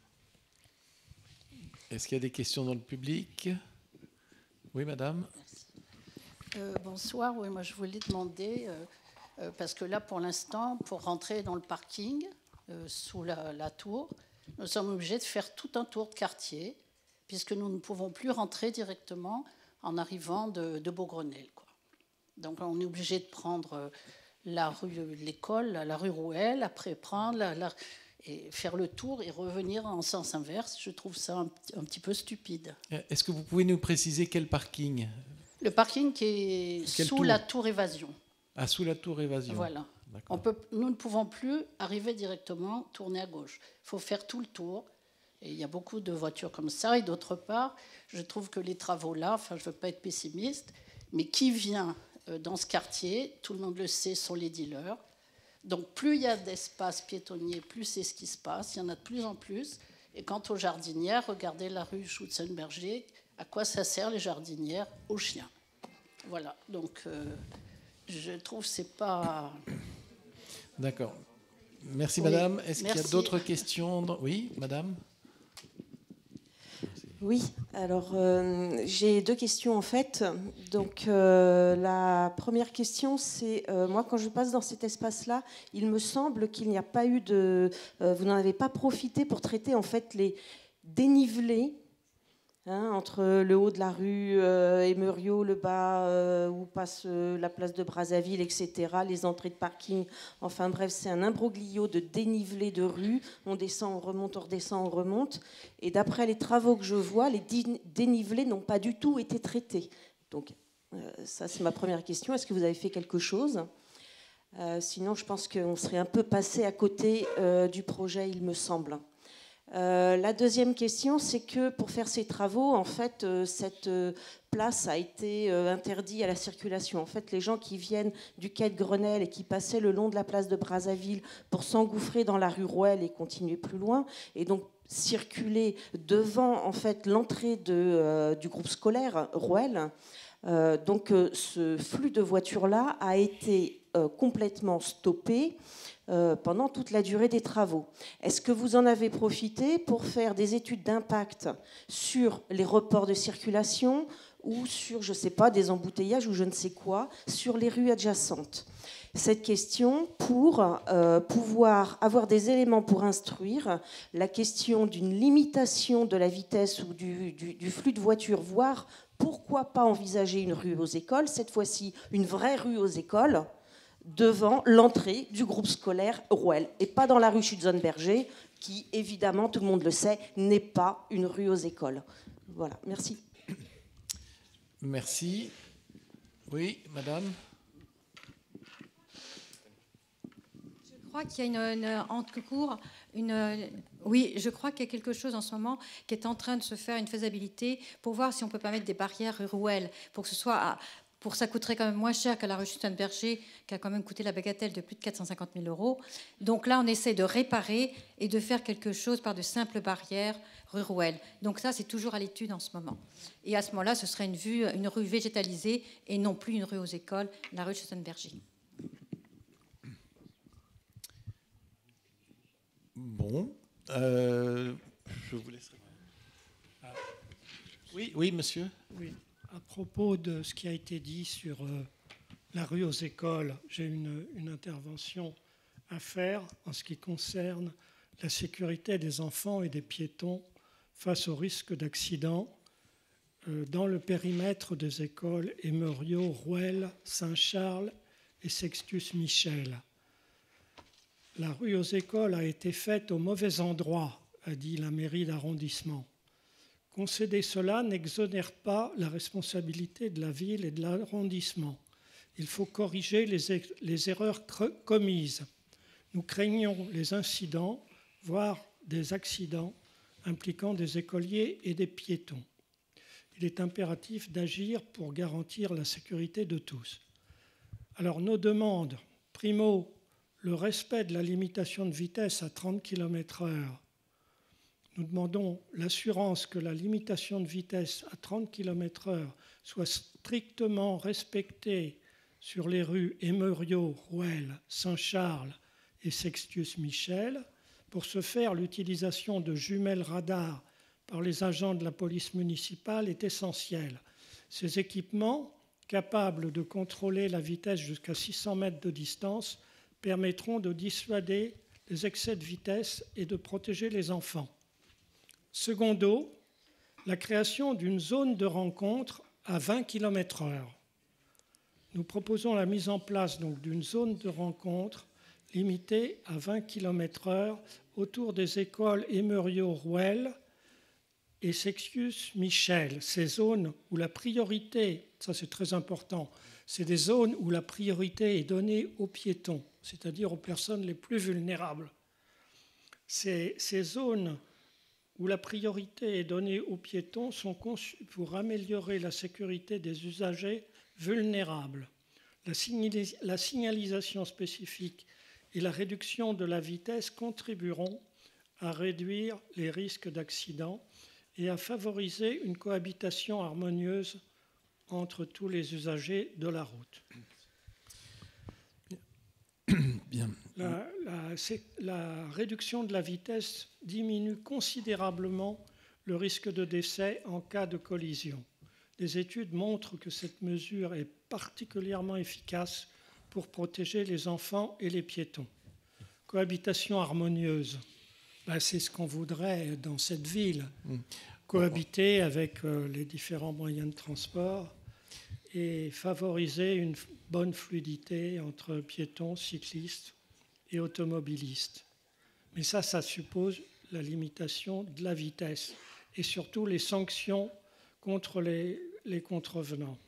Est-ce qu'il y a des questions dans le public? Oui, madame. Bonsoir. Oui, moi, je voulais demander, parce que là, pour l'instant, pour rentrer dans le parking, sous la tour, nous sommes obligés de faire tout un tour de quartier, puisque nous ne pouvons plus rentrer directement en arrivant de Beaugrenelle, quoi. Donc, on est obligé de prendre la rue de l'école, la rue Rouelle, après prendre et faire le tour et revenir en sens inverse. Je trouve ça un petit peu stupide. Est-ce que vous pouvez nous préciser quel parking? Le parking qui est sous la tour Évasion. Ah, sous la tour Évasion. Voilà. Nous ne pouvons plus arriver directement, tourner à gauche. Il faut faire tout le tour. Et il y a beaucoup de voitures comme ça. Et d'autre part, je trouve que les travaux là, enfin, je ne veux pas être pessimiste, mais qui vient dans ce quartier, tout le monde le sait, sont les dealers. Donc plus il y a d'espace piétonnier, plus c'est ce qui se passe. Il y en a de plus en plus. Et quant aux jardinières, regardez la rue Schutzenberger. À quoi ça sert les jardinières? Aux chiens. Voilà. Donc je trouve que c'est pas... D'accord. Merci, oui, madame. Est-ce qu'il y a merci. d'autres questions? Oui, madame. Oui, alors j'ai 2 questions en fait. Donc la première question, c'est moi quand je passe dans cet espace-là, il me semble qu'il n'y a pas eu de... vous n'en avez pas profité pour traiter en fait les dénivelés entre le haut de la rue et Muriot, le bas où passe la place de Brazzaville, etc., les entrées de parking. Enfin bref, c'est un imbroglio de dénivelé de rue. On descend, on remonte, on redescend, on remonte. Et d'après les travaux que je vois, les dénivelés n'ont pas du tout été traités. Donc ça, c'est ma première question. Est-ce que vous avez fait quelque chose ? Sinon, je pense qu'on serait un peu passé à côté du projet, il me semble. La deuxième question, c'est que pour faire ces travaux, en fait, cette place a été interdite à la circulation. En fait, les gens qui viennent du quai de Grenelle et qui passaient le long de la place de Brazzaville pour s'engouffrer dans la rue Rouelle et continuer plus loin, et donc circuler devant en fait l'entrée du groupe scolaire Rouelle. Donc ce flux de voitures-là a été complètement stoppé pendant toute la durée des travaux. Est-ce que vous en avez profité pour faire des études d'impact sur les reports de circulation ou sur, je ne sais pas, des embouteillages ou je ne sais quoi, sur les rues adjacentes ? Cette question pour pouvoir avoir des éléments pour instruire la question d'une limitation de la vitesse ou du flux de voitures, voire pourquoi pas envisager une rue aux écoles, cette fois-ci une vraie rue aux écoles, devant l'entrée du groupe scolaire Rouelle, et pas dans la rue Schützenberger, qui, évidemment, tout le monde le sait, n'est pas une rue aux écoles. Voilà, merci. Merci. Oui, madame. Je crois qu'il y a oui, je crois qu'il y a quelque chose en ce moment qui est en train de se faire, une faisabilité, pour voir si on ne peut pas mettre des barrières rue Rouelle, pour que ce soit... Pour ça coûterait quand même moins cher qu'à la rue Schützenberger, qui a quand même coûté la bagatelle de plus de 450 000 €. Donc là, on essaie de réparer et de faire quelque chose par de simples barrières rue Rouelle. Donc ça, c'est toujours à l'étude en ce moment. Et à ce moment-là, ce serait une rue végétalisée et non plus une rue aux écoles, la rue Schützenberger. Bon. Je vous laisserai. Oui, monsieur. Oui. À propos de ce qui a été dit sur la rue aux écoles, j'ai une intervention à faire en ce qui concerne la sécurité des enfants et des piétons face au risque d'accident dans le périmètre des écoles Emeuriot, Rouelle, Saint-Charles et Sextus-Michel. La rue aux écoles a été faite au mauvais endroit, a dit la mairie d'arrondissement. Concéder cela n'exonère pas la responsabilité de la ville et de l'arrondissement. Il faut corriger les erreurs commises. Nous craignons les incidents, voire des accidents impliquant des écoliers et des piétons. Il est impératif d'agir pour garantir la sécurité de tous. Alors nos demandes, primo, le respect de la limitation de vitesse à 30 km/h. Nous demandons l'assurance que la limitation de vitesse à 30 km/h soit strictement respectée sur les rues Emeuriot, Rouelle, Saint-Charles et Sextus-Michel. Pour ce faire, l'utilisation de jumelles radars par les agents de la police municipale est essentielle. Ces équipements, capables de contrôler la vitesse jusqu'à 600 mètres de distance, permettront de dissuader les excès de vitesse et de protéger les enfants. Secondo, la création d'une zone de rencontre à 20 km/h. Nous proposons la mise en place donc d'une zone de rencontre limitée à 20 km/h autour des écoles Emeuriot-Rouelle et Sextus-Michel. Ces zones où la priorité, ça c'est très important, c'est des zones où la priorité est donnée aux piétons, c'est-à-dire aux personnes les plus vulnérables. Ces zones où la priorité est donnée aux piétons sont conçues pour améliorer la sécurité des usagers vulnérables. La signalisation spécifique et la réduction de la vitesse contribueront à réduire les risques d'accident et à favoriser une cohabitation harmonieuse entre tous les usagers de la route. Bien. La réduction de la vitesse diminue considérablement le risque de décès en cas de collision. Les études montrent que cette mesure est particulièrement efficace pour protéger les enfants et les piétons. Cohabitation harmonieuse, c'est ce qu'on voudrait dans cette ville. cohabiter avec les différents moyens de transport et favoriser une bonne fluidité entre piétons, cyclistes et automobilistes. Mais ça suppose la limitation de la vitesse et surtout les sanctions contre les contrevenants.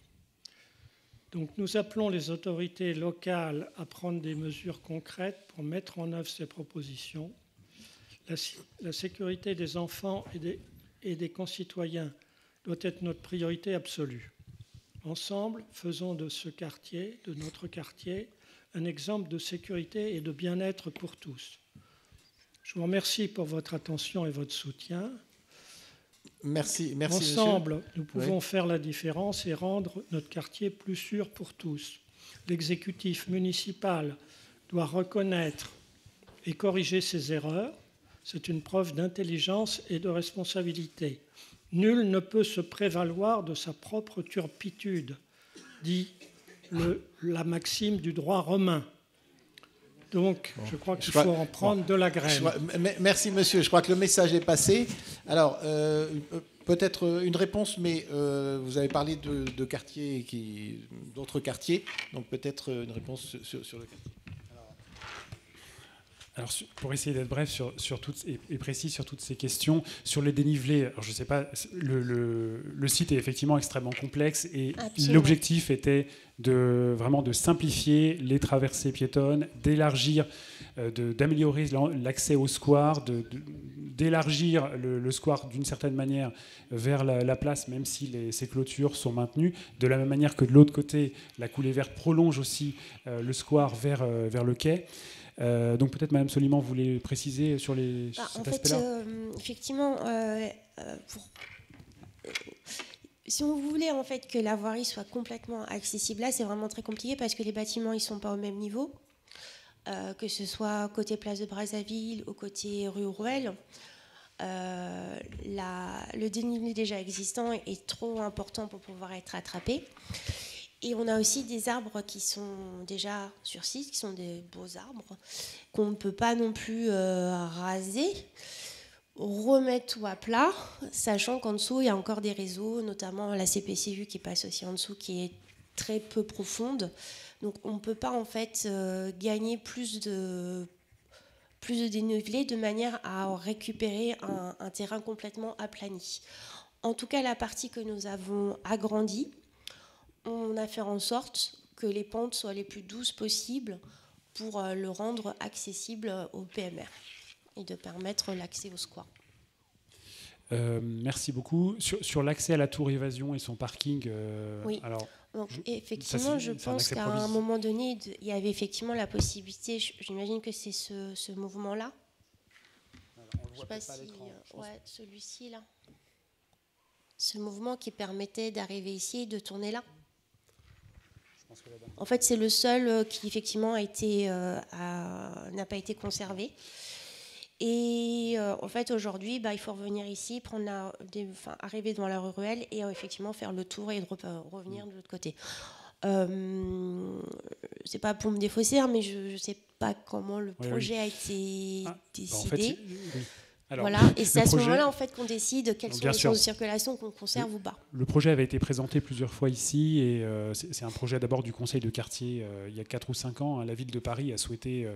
Donc nous appelons les autorités locales à prendre des mesures concrètes pour mettre en œuvre ces propositions. La sécurité des enfants et des concitoyens doit être notre priorité absolue. Ensemble, faisons de ce quartier, de notre quartier, un exemple de sécurité et de bien-être pour tous. Je vous remercie pour votre attention et votre soutien. Merci. Ensemble, monsieur. Nous pouvons faire la différence et rendre notre quartier plus sûr pour tous. L'exécutif municipal doit reconnaître et corriger ses erreurs. C'est une preuve d'intelligence et de responsabilité. Nul ne peut se prévaloir de sa propre turpitude, dit la maxime du droit romain. Donc, je crois qu'il faut en prendre de la graine. Merci, monsieur. Je crois que le message est passé. Alors, peut-être une réponse, mais vous avez parlé de quartiers, d'autres quartiers, donc peut-être une réponse sur le quartier. Alors, pour essayer d'être bref sur toutes, et précis sur toutes ces questions, sur les dénivelés, alors je ne sais pas, le site est effectivement extrêmement complexe et l'objectif était vraiment de simplifier les traversées piétonnes, d'élargir, d'améliorer l'accès au square, d'élargir le square d'une certaine manière vers la place, même si ces clôtures sont maintenues. De la même manière que de l'autre côté, la coulée verte prolonge aussi le square vers le quai. Donc peut-être Madame Soliman voulait préciser sur cet aspect-là. Effectivement, si on voulait en fait que la voirie soit complètement accessible, là c'est vraiment très compliqué parce que les bâtiments ils sont pas au même niveau, que ce soit côté place de Brazzaville ou côté rue Rouelle. Le dénivelé déjà existant est trop important pour pouvoir être rattrapé. Et on a aussi des arbres qui sont déjà sur site, qui sont des beaux arbres, qu'on ne peut pas non plus raser, remettre tout à plat, sachant qu'en dessous, il y a encore des réseaux, notamment la CPCU qui passe aussi en dessous, qui est très peu profonde. Donc on ne peut pas en fait gagner plus de dénivelé de manière à récupérer un terrain complètement aplani. En tout cas, la partie que nous avons agrandie, on a fait en sorte que les pentes soient les plus douces possibles pour le rendre accessible au PMR et de permettre l'accès au square. Merci beaucoup. Sur l'accès à la tour Évasion et son parking, oui. Alors, donc, effectivement, je pense qu'à un moment donné, il y avait effectivement la possibilité, j'imagine que c'est ce mouvement-là. Je ne sais pas si... Ouais, celui-ci, là. Ce mouvement qui permettait d'arriver ici et de tourner là. En fait, c'est le seul qui effectivement n'a pas été conservé. Et en fait, aujourd'hui, il faut revenir ici, arriver dans la rue Ruelle et effectivement faire le tour et revenir de l'autre côté. C'est pas pour me défausser, mais je ne sais pas comment le projet a été décidé. En fait, oui. Alors, voilà, et c'est à ce moment-là en fait qu'on décide quelles sont les zones de circulation qu'on conserve ou pas. Le projet avait été présenté plusieurs fois ici et c'est un projet d'abord du conseil de quartier il y a 4 ou 5 ans. La ville de Paris a souhaité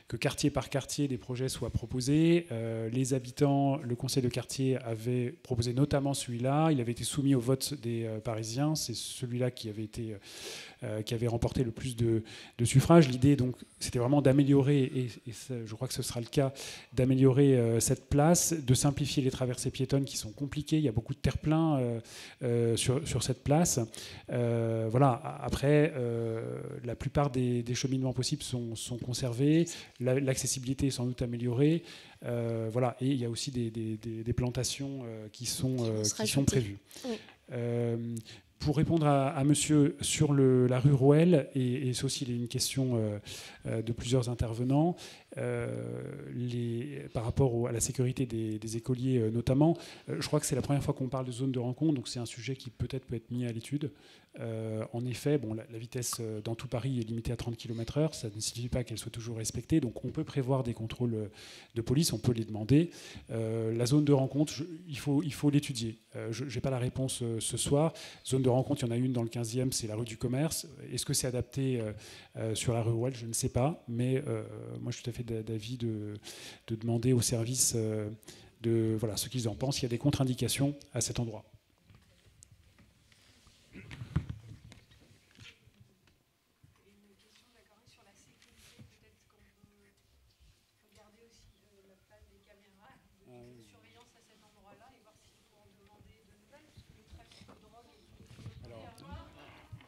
que quartier par quartier des projets soient proposés. Les habitants, le conseil de quartier avait proposé notamment celui-là. Il avait été soumis au vote des Parisiens. C'est celui-là qui avait remporté le plus de suffrages. L'idée, donc, c'était vraiment d'améliorer, et je crois que ce sera le cas, d'améliorer cette place, de simplifier les traversées piétonnes qui sont compliquées. Il y a beaucoup de terre-plein sur cette place. Voilà. Après, la plupart des cheminements possibles sont conservés. L'accessibilité est sans doute améliorée. Voilà. Et il y a aussi des plantations qui sont prévues. Oui. Pour répondre à monsieur sur la rue Rouelle, et c'est aussi une question de plusieurs intervenants, par rapport à la sécurité des écoliers notamment. Je crois que c'est la première fois qu'on parle de zone de rencontre, donc c'est un sujet qui peut-être peut être mis à l'étude. En effet, bon, la vitesse dans tout Paris est limitée à 30 km/h. Ça ne signifie pas qu'elle soit toujours respectée. Donc on peut prévoir des contrôles de police, on peut les demander. La zone de rencontre, il faut l'étudier. Je n'ai pas la réponse ce soir. Zone de rencontre, il y en a une dans le 15e, c'est la rue du Commerce. Est-ce que c'est adapté sur la rue Ouelle? Je ne sais pas. Mais moi, je suis tout à fait d'avis de demander aux services voilà, ce qu'ils en pensent. Il y a des contre-indications à cet endroit.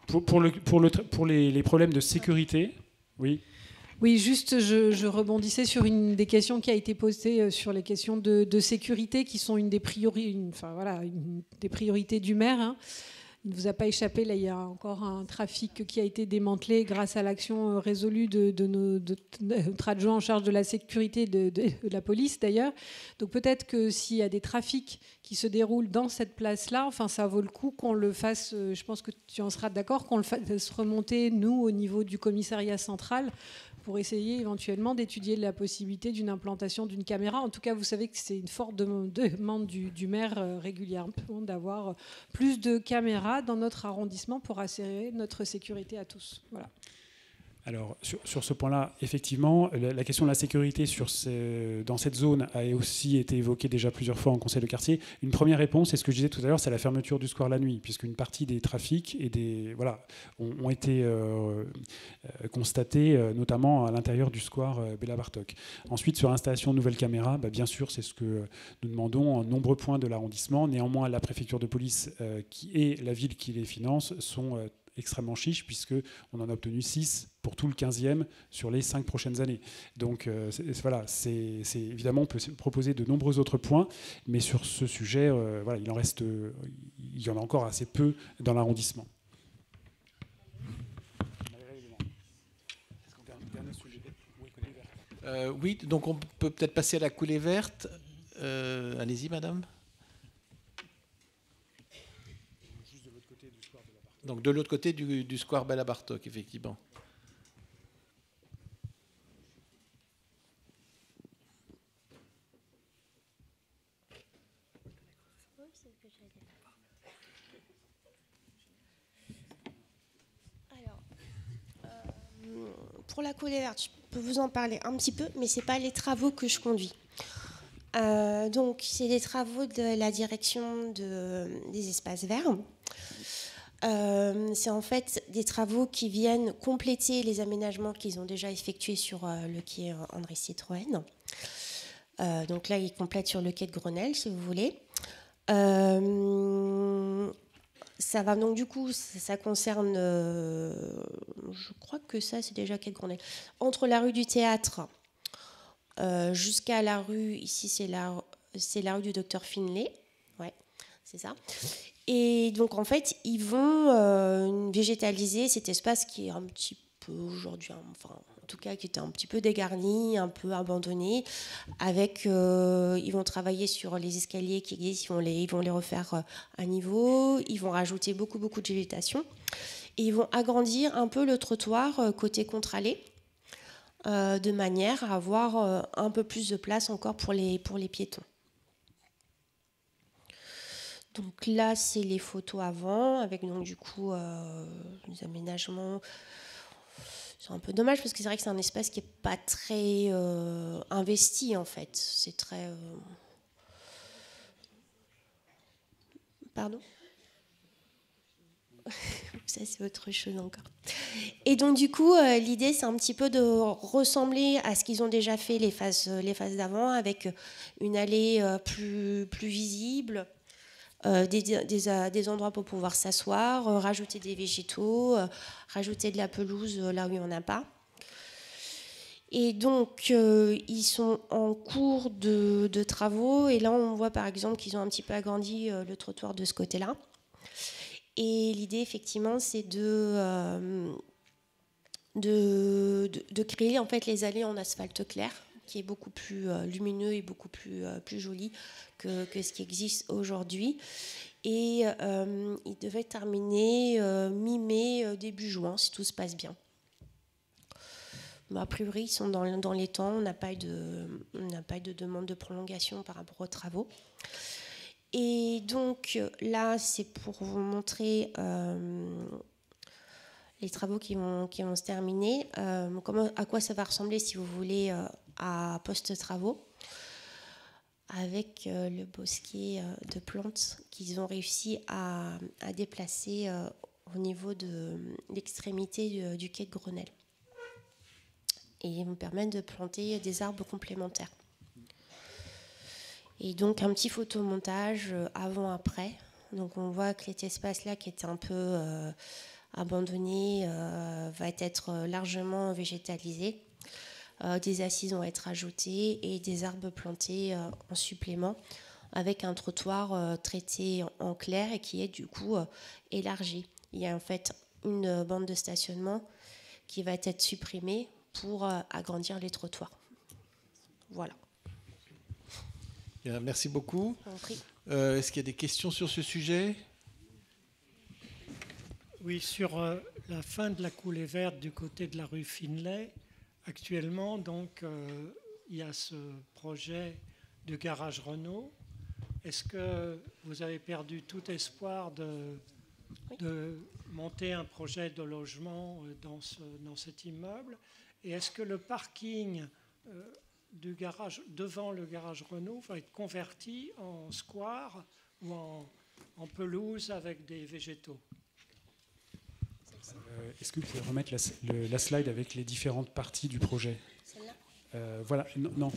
Pour les problèmes de sécurité, oui. Oui, juste, je rebondissais sur une des questions qui a été posée sur les questions de sécurité, qui sont une des priorités du maire. Hein. Il ne vous a pas échappé, là, il y a encore un trafic qui a été démantelé grâce à l'action résolue de notre adjoint en charge de la sécurité de la police, d'ailleurs. Donc peut-être que s'il y a des trafics qui se déroulent dans cette place-là, enfin, ça vaut le coup qu'on le fasse, je pense que tu en seras d'accord, qu'on le fasse remonter, nous, au niveau du commissariat central, pour essayer éventuellement d'étudier la possibilité d'une implantation d'une caméra. En tout cas, vous savez que c'est une forte demande du maire régulièrement d'avoir plus de caméras dans notre arrondissement pour assurer notre sécurité à tous. Voilà. Alors, sur ce point-là, effectivement, la question de la sécurité dans cette zone a aussi été évoquée déjà plusieurs fois en conseil de quartier. Une première réponse, c'est ce que je disais tout à l'heure, c'est la fermeture du square la nuit, puisqu'une partie des trafics ont été constatés, notamment à l'intérieur du square Béla Bartok. Ensuite, sur l'installation de nouvelles caméras, bien sûr, c'est ce que nous demandons en nombreux points de l'arrondissement. Néanmoins, la préfecture de police et la ville qui les finance sont extrêmement chiche, puisqu'on en a obtenu 6 pour tout le 15e sur les 5 prochaines années. Donc voilà, c'est évidemment, on peut proposer de nombreux autres points, mais sur ce sujet, voilà, il y en a encore assez peu dans l'arrondissement. Oui, donc on peut peut-être passer à la coulée verte. Allez-y, madame. Donc de l'autre côté du square Béla Bartok, effectivement. Alors, pour la coulée verte, je peux vous en parler un petit peu, mais ce n'est pas les travaux que je conduis. Donc, c'est des travaux de la direction des espaces verts. C'est en fait des travaux qui viennent compléter les aménagements qu'ils ont déjà effectués sur le quai André Citroën. Donc là, ils complètent sur le quai de Grenelle, si vous voulez. Ça va donc du coup, ça concerne, je crois que ça, c'est déjà quai de Grenelle. Entre la rue du Théâtre jusqu'à la rue, ici c'est la rue du Docteur Finlay, ouais, c'est ça. Et donc, en fait, ils vont végétaliser cet espace qui est un petit peu aujourd'hui, enfin, en tout cas, qui était un petit peu dégarni, un peu abandonné. Ils vont travailler sur les escaliers qui existent, ils vont les refaire à niveau. Ils vont rajouter beaucoup de végétation. Et ils vont agrandir un peu le trottoir côté contre-allée, de manière à avoir un peu plus de place encore pour les piétons. Donc là, c'est les photos avant, avec donc du coup les aménagements. C'est un peu dommage parce que c'est vrai que c'est un espace qui n'est pas très investi en fait. C'est très. Pardon ? Ça, c'est autre chose encore. Et donc du coup, l'idée, c'est un petit peu de ressembler à ce qu'ils ont déjà fait les phases d'avant, avec une allée plus visible. Des endroits pour pouvoir s'asseoir, rajouter des végétaux, rajouter de la pelouse là où il n'y en a pas. Et donc, ils sont en cours de travaux. Et là, on voit par exemple qu'ils ont un petit peu agrandi le trottoir de ce côté-là. Et l'idée, effectivement, c'est de de créer en fait les allées en asphalte clair, qui est beaucoup plus lumineux et beaucoup plus joli que ce qui existe aujourd'hui. Et il devait terminer mi-mai, début juin, si tout se passe bien. A priori, ils sont dans les temps. On n'a pas eu de demande de prolongation par rapport aux travaux. Et donc là, c'est pour vous montrer les travaux qui vont se terminer. À quoi ça va ressembler, si vous voulez, à post-travaux, avec le bosquet de plantes qu'ils ont réussi à déplacer au niveau de l'extrémité du quai de Grenelle. Et ils vont permettre de planter des arbres complémentaires. Et donc un petit photomontage avant-après. Donc on voit que cet espace-là, qui était un peu abandonné, va être largement végétalisé. Des assises vont être ajoutées et des arbres plantés en supplément, avec un trottoir traité en clair et qui est du coup élargi. Il y a en fait une bande de stationnement qui va être supprimée pour agrandir les trottoirs. Voilà. Bien, merci beaucoup. Est-ce qu'il y a des questions sur ce sujet? Oui, sur la fin de la coulée verte du côté de la rue Finlay, actuellement, donc, il y a ce projet de garage Renault. Est-ce que vous avez perdu tout espoir de monter un projet de logement dans cet immeuble? Et est-ce que le parking du garage, devant le garage Renault, va être converti en square ou en pelouse avec des végétaux? Est-ce que vous pouvez remettre la slide avec les différentes parties du projet? Celle-là Voilà, non.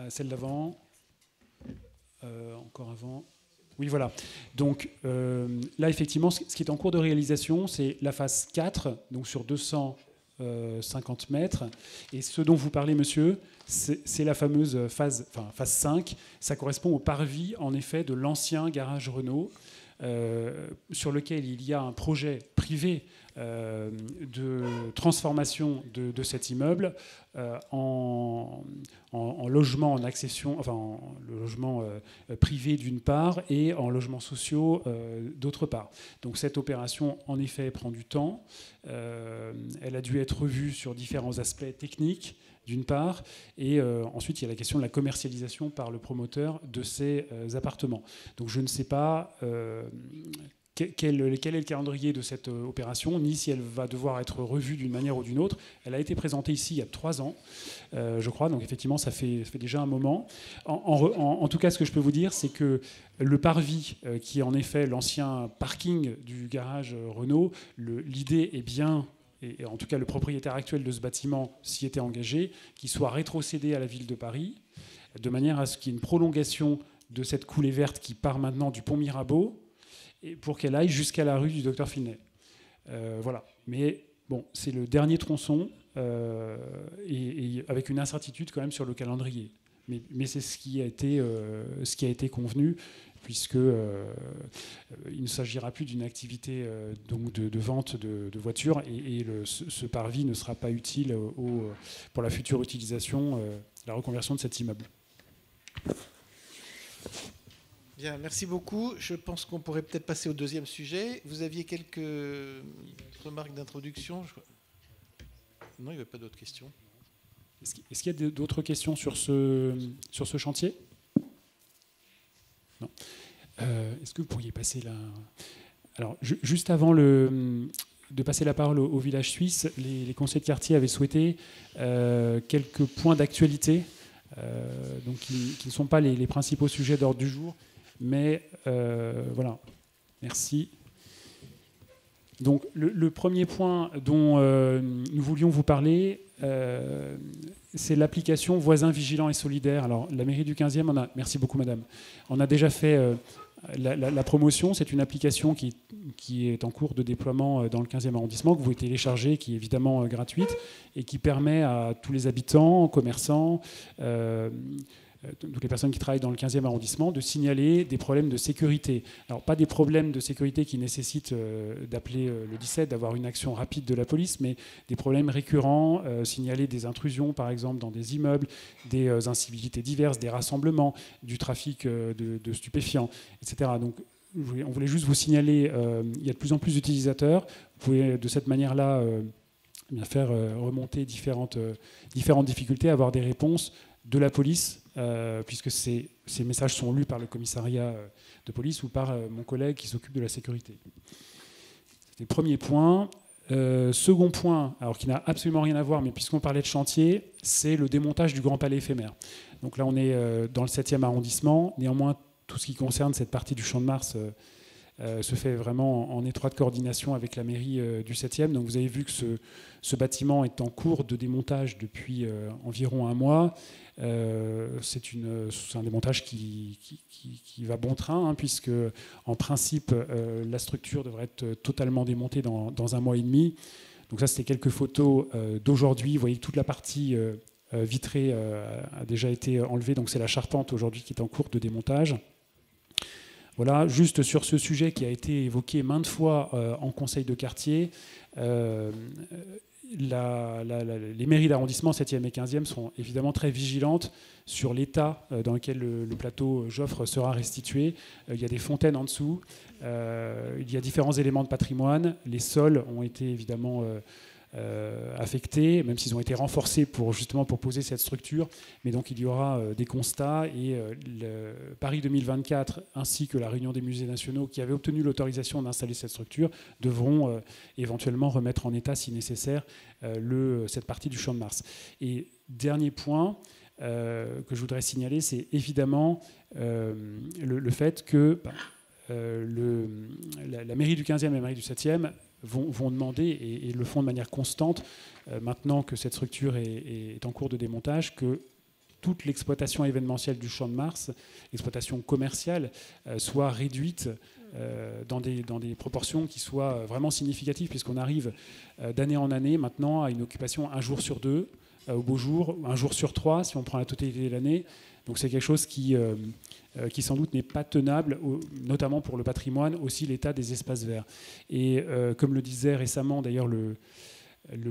Celle d'avant. Encore avant. Oui, voilà. Donc là, effectivement, ce qui est en cours de réalisation, c'est la phase 4, donc sur 250 mètres. Et ce dont vous parlez, monsieur, c'est la fameuse phase 5. Ça correspond au parvis, en effet, de l'ancien garage Renault, sur lequel il y a un projet privé de transformation de cet immeuble en logement en accession, enfin en logement privé d'une part et en logements sociaux d'autre part. Donc cette opération en effet prend du temps. Elle a dû être revue sur différents aspects techniques d'une part, et ensuite il y a la question de la commercialisation par le promoteur de ces appartements. Donc je ne sais pas quel est le calendrier de cette opération, ni si elle va devoir être revue d'une manière ou d'une autre. Elle a été présentée ici il y a 3 ans, je crois, donc effectivement ça fait déjà un moment. En tout cas, ce que je peux vous dire, c'est que le parvis, qui est en effet l'ancien parking du garage Renault, l'idée est bien, et en tout cas le propriétaire actuel de ce bâtiment s'y était engagé, qu'il soit rétrocédé à la ville de Paris, de manière à ce qu'il y ait une prolongation de cette coulée verte qui part maintenant du pont Mirabeau, et pour qu'elle aille jusqu'à la rue du Docteur Finlay. Voilà. Mais bon, c'est le dernier tronçon, et avec une incertitude quand même sur le calendrier. Mais c'est ce qui a été convenu, puisque il ne s'agira plus d'une activité donc de vente de voitures, et ce parvis ne sera pas utile pour la future utilisation, la reconversion de cet immeuble. Bien, merci beaucoup. Je pense qu'on pourrait peut-être passer au deuxième sujet. Vous aviez quelques remarques d'introduction? Non, il n'y avait pas d'autres questions. Est-ce qu'il y a d'autres questions sur ce chantier? Non. Est-ce que vous pourriez passer là? Alors, juste avant de passer la parole au village suisse, les conseillers de quartier avaient souhaité quelques points d'actualité, donc qui ne sont pas les principaux sujets d'ordre du jour, mais voilà. Merci. Donc, le premier point dont nous voulions vous parler, c'est l'application Voisins vigilants et solidaires. Alors, la mairie du 15e, merci beaucoup, madame. On a déjà fait la promotion. C'est une application qui est en cours de déploiement dans le 15e arrondissement, que vous pouvez télécharger, qui est évidemment gratuite et qui permet à tous les habitants, commerçants, toutes les personnes qui travaillent dans le 15e arrondissement, de signaler des problèmes de sécurité. Alors, pas des problèmes de sécurité qui nécessitent d'appeler le 17, d'avoir une action rapide de la police, mais des problèmes récurrents, signaler des intrusions, par exemple, dans des immeubles, des incivilités diverses, des rassemblements, du trafic de stupéfiants, etc. Donc, on voulait juste vous signaler, il y a de plus en plus d'utilisateurs. Vous pouvez, de cette manière-là, faire remonter différentes difficultés, avoir des réponses de la police, puisque ces messages sont lus par le commissariat de police ou par mon collègue qui s'occupe de la sécurité. C'était le premier point. Second point, alors qui n'a absolument rien à voir, mais puisqu'on parlait de chantier, c'est le démontage du Grand Palais éphémère. Donc là, on est dans le 7e arrondissement. Néanmoins, tout ce qui concerne cette partie du Champ de Mars se fait vraiment en étroite coordination avec la mairie du 7e. Donc vous avez vu que ce bâtiment est en cours de démontage depuis environ un mois. C'est un démontage qui va bon train, puisque en principe, la structure devrait être totalement démontée dans un mois et demi. Donc ça, c'était quelques photos d'aujourd'hui. Vous voyez que toute la partie vitrée a déjà été enlevée. Donc c'est la charpente aujourd'hui qui est en cours de démontage. Voilà, juste sur ce sujet qui a été évoqué maintes fois en conseil de quartier, les mairies d'arrondissement 7e et 15e sont évidemment très vigilantes sur l'état dans lequel le plateau Joffre sera restitué. Il y a des fontaines en dessous, il y a différents éléments de patrimoine. Les sols ont été évidemment affectés, même s'ils ont été renforcés justement pour poser cette structure. Mais donc il y aura des constats, et le Paris 2024 ainsi que la Réunion des musées nationaux qui avaient obtenu l'autorisation d'installer cette structure devront éventuellement remettre en état, si nécessaire, cette partie du Champ de Mars. Et dernier point que je voudrais signaler, c'est évidemment le fait que la mairie du 15e et la mairie du 7e vont demander, et le font de manière constante, maintenant que cette structure est en cours de démontage, que toute l'exploitation événementielle du Champ de Mars, l'exploitation commerciale, soit réduite dans des proportions qui soient vraiment significatives, puisqu'on arrive d'année en année maintenant à une occupation un jour sur deux, au beau jour, un jour sur trois si on prend la totalité de l'année. Donc c'est quelque chose qui sans doute n'est pas tenable, notamment pour le patrimoine, aussi l'état des espaces verts. Et comme le disait récemment d'ailleurs le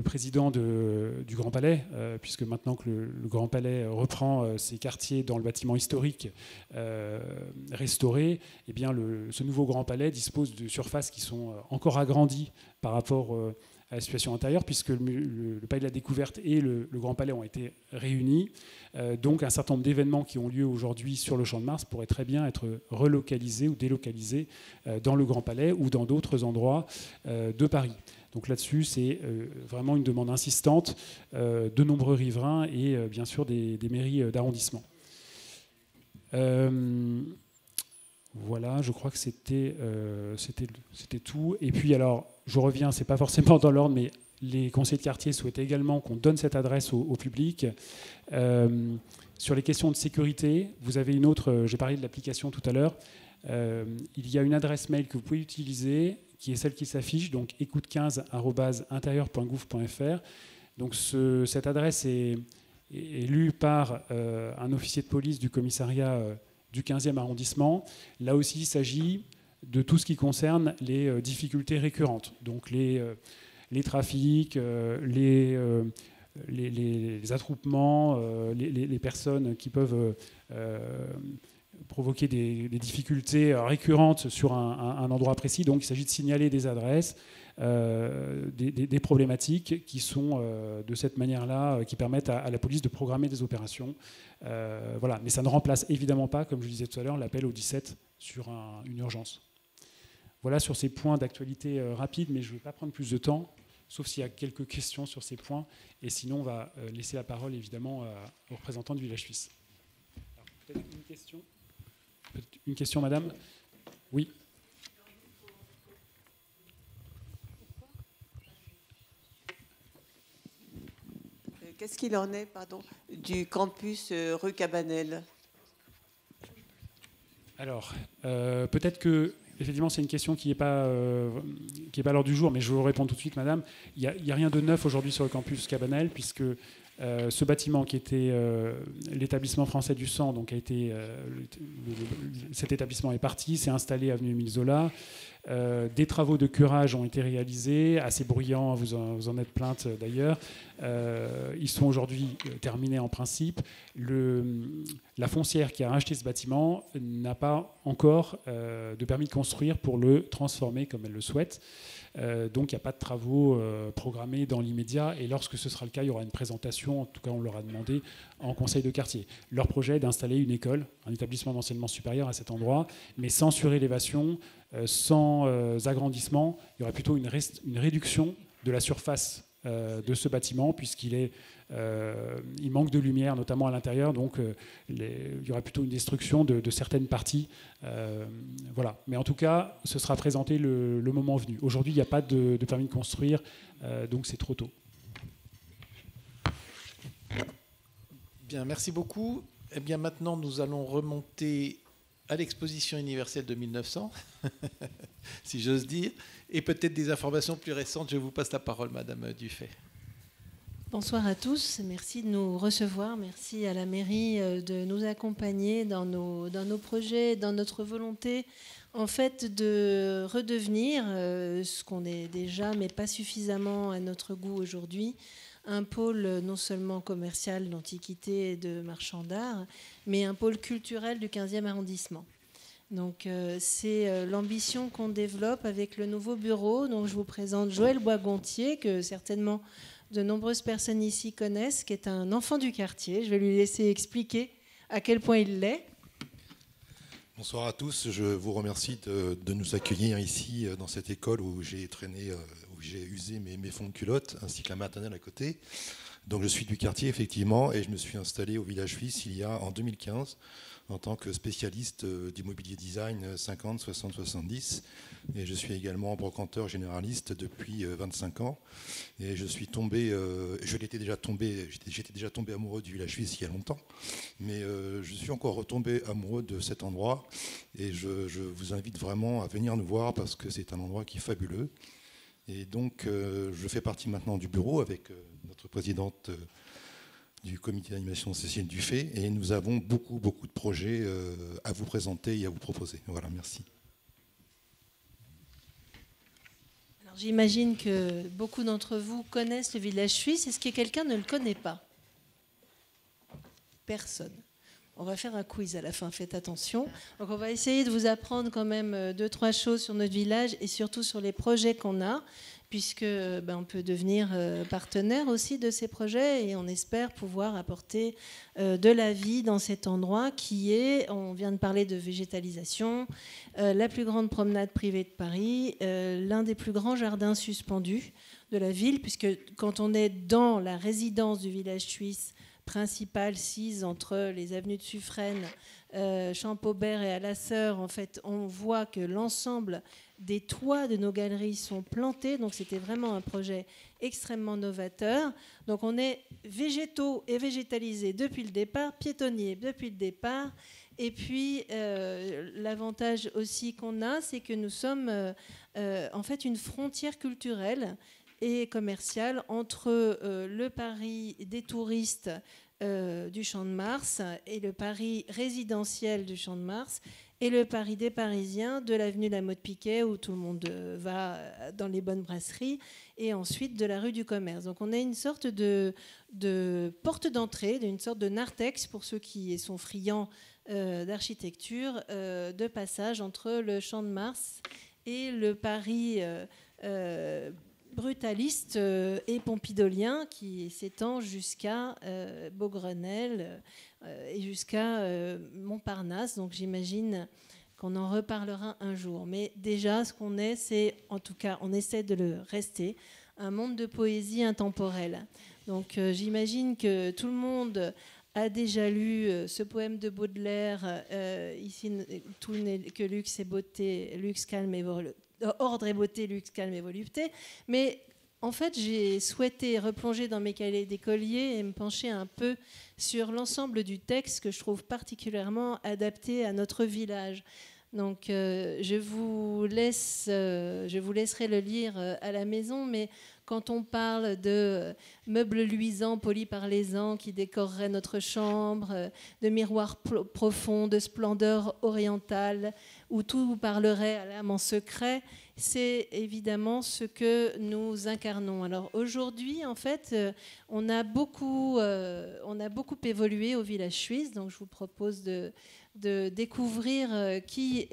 président du Grand Palais, puisque maintenant que le Grand Palais reprend ses quartiers dans le bâtiment historique restauré, eh bien ce nouveau Grand Palais dispose de surfaces qui sont encore agrandies par rapport à la situation intérieure, puisque le Palais de la Découverte et le Grand Palais ont été réunis. Donc un certain nombre d'événements qui ont lieu aujourd'hui sur le Champ de Mars pourraient très bien être relocalisés ou délocalisés dans le Grand Palais ou dans d'autres endroits de Paris. Donc là-dessus, c'est vraiment une demande insistante de nombreux riverains et bien sûr des mairies d'arrondissement. Voilà, je crois que c'était tout. Et puis alors, je reviens, c'est pas forcément dans l'ordre, mais les conseillers de quartier souhaitent également qu'on donne cette adresse au public. Sur les questions de sécurité, vous avez une autre, j'ai parlé de l'application tout à l'heure, il y a une adresse mail que vous pouvez utiliser, qui est celle qui s'affiche, donc écoute15@intérieur.gouv.fr. Donc cette adresse est lue par un officier de police du commissariat du 15e arrondissement. Là aussi, il s'agit de tout ce qui concerne les difficultés récurrentes, donc les trafics, les attroupements, les personnes qui peuvent provoquer des difficultés récurrentes sur un endroit précis. Donc il s'agit de signaler des adresses, des problématiques qui sont de cette manière-là, qui permettent à la police de programmer des opérations. Voilà. Mais ça ne remplace évidemment pas, comme je disais tout à l'heure, l'appel au 17 sur une urgence. Voilà sur ces points d'actualité rapides, mais je ne vais pas prendre plus de temps, sauf s'il y a quelques questions sur ces points. Et sinon, on va laisser la parole évidemment aux représentants du Village Suisse. Alors, peut-être une question ? Une question, madame ? Oui. Qu'est-ce qu'il en est, du campus rue Cabanel ? Alors, peut-être que, effectivement, c'est une question qui n'est pas à l'ordre du jour, mais je vais vous répondre tout de suite, madame. Il n'y a rien de neuf aujourd'hui sur le campus Cabanel, puisque Ce bâtiment qui était l'établissement français du sang, donc cet établissement est parti, s'est installé avenue Émile Zola. Des travaux de curage ont été réalisés, assez bruyants, vous en êtes plainte d'ailleurs. Ils sont aujourd'hui terminés en principe. La foncière qui a acheté ce bâtiment n'a pas encore de permis de construire pour le transformer comme elle le souhaite. Donc il n'y a pas de travaux programmés dans l'immédiat, et lorsque ce sera le cas, il y aura une présentation, en tout cas on leur a demandé, en conseil de quartier. Leur projet est d'installer une école, un établissement d'enseignement supérieur à cet endroit, mais sans surélévation, sans agrandissement. Il y aura plutôt une réduction de la surface de ce bâtiment, puisqu'il manque de lumière, notamment à l'intérieur, donc il y aura plutôt une destruction de certaines parties. Voilà. Mais en tout cas, ce sera présenté le moment venu. Aujourd'hui, il n'y a pas de permis de construire, donc c'est trop tôt. Bien, merci beaucoup. Eh bien, maintenant, nous allons remonter à l'exposition universelle de 1900, si j'ose dire, et peut-être des informations plus récentes. Je vous passe la parole, Madame Dufay. Bonsoir à tous, merci de nous recevoir, merci à la mairie de nous accompagner dans nos projets, dans notre volonté en fait de redevenir ce qu'on est déjà, mais pas suffisamment à notre goût aujourd'hui, un pôle non seulement commercial d'antiquités et de marchands d'art, mais un pôle culturel du 15e arrondissement. Donc c'est l'ambition qu'on développe avec le nouveau bureau. Donc je vous présente Joël Boisgontier, que certainement de nombreuses personnes ici connaissent, qui est un enfant du quartier. Je vais lui laisser expliquer à quel point il l'est. Bonsoir à tous, je vous remercie de nous accueillir ici dans cette école où j'ai traîné, où j'ai usé mes fonds de culotte, ainsi que la maternelle à côté. Donc je suis du quartier effectivement, et je me suis installé au Village Suisse en 2015 en tant que spécialiste du mobilier design 50, 60, 70. Et je suis également brocanteur généraliste depuis 25 ans. Et je suis tombé, j'étais déjà tombé amoureux du Village Suisse il y a longtemps, mais je suis encore retombé amoureux de cet endroit. Et je vous invite vraiment à venir nous voir parce que c'est un endroit qui est fabuleux. Et donc je fais partie maintenant du bureau avec notre présidente du comité d'animation Cécile Dufay, et nous avons beaucoup de projets à vous présenter et à vous proposer. Voilà, merci. Alors j'imagine que beaucoup d'entre vous connaissent le Village Suisse. Est-ce que quelqu'un ne le connaît pas? Personne. On va faire un quiz à la fin, faites attention. Donc on va essayer de vous apprendre quand même 2-3 choses sur notre village et surtout sur les projets qu'on a, puisque on peut devenir partenaire aussi de ces projets, et on espère pouvoir apporter de la vie dans cet endroit qui est, on vient de parler de végétalisation, la plus grande promenade privée de Paris, l'un des plus grands jardins suspendus de la ville, puisque quand on est dans la résidence du Village Suisse principale, sise entre les avenues de Suffren, Champaubert et à la Sœur, en fait, on voit que l'ensemble des toits de nos galeries sont plantés. Donc c'était vraiment un projet extrêmement novateur. Donc on est végétaux et végétalisés depuis le départ, piétonniers depuis le départ. Et puis l'avantage aussi qu'on a, c'est que nous sommes en fait une frontière culturelle et commerciale entre le Paris des touristes du Champ de Mars et le Paris résidentiel du Champ de Mars et le Paris des Parisiens de l'avenue Lamotte-Piquet où tout le monde va dans les bonnes brasseries, et ensuite de la rue du Commerce. Donc on a une sorte de porte d'entrée, une sorte de narthex pour ceux qui sont friands d'architecture, de passage entre le Champ de Mars et le Paris brutaliste et pompidolien qui s'étend jusqu'à Beaugrenelle et jusqu'à Montparnasse. Donc j'imagine qu'on en reparlera un jour. Mais déjà, ce qu'on est, c'est, en tout cas, on essaie de le rester, un monde de poésie intemporelle. Donc j'imagine que tout le monde a déjà lu ce poème de Baudelaire, ici, tout n'est que luxe et beauté, luxe, calme et ordre et beauté, luxe, calme et volupté. Mais en fait, j'ai souhaité replonger dans mes cahiers d'écolier et me pencher un peu sur l'ensemble du texte que je trouve particulièrement adapté à notre village. Donc je vous laisserai le lire à la maison, mais quand on parle de meubles luisants polis par les ans qui décoreraient notre chambre, de miroirs profonds, de splendeur orientale, où tout parlerait à l'âme en secret, c'est évidemment ce que nous incarnons. Alors aujourd'hui, en fait, on a beaucoup évolué au village suisse, donc je vous propose de découvrir qui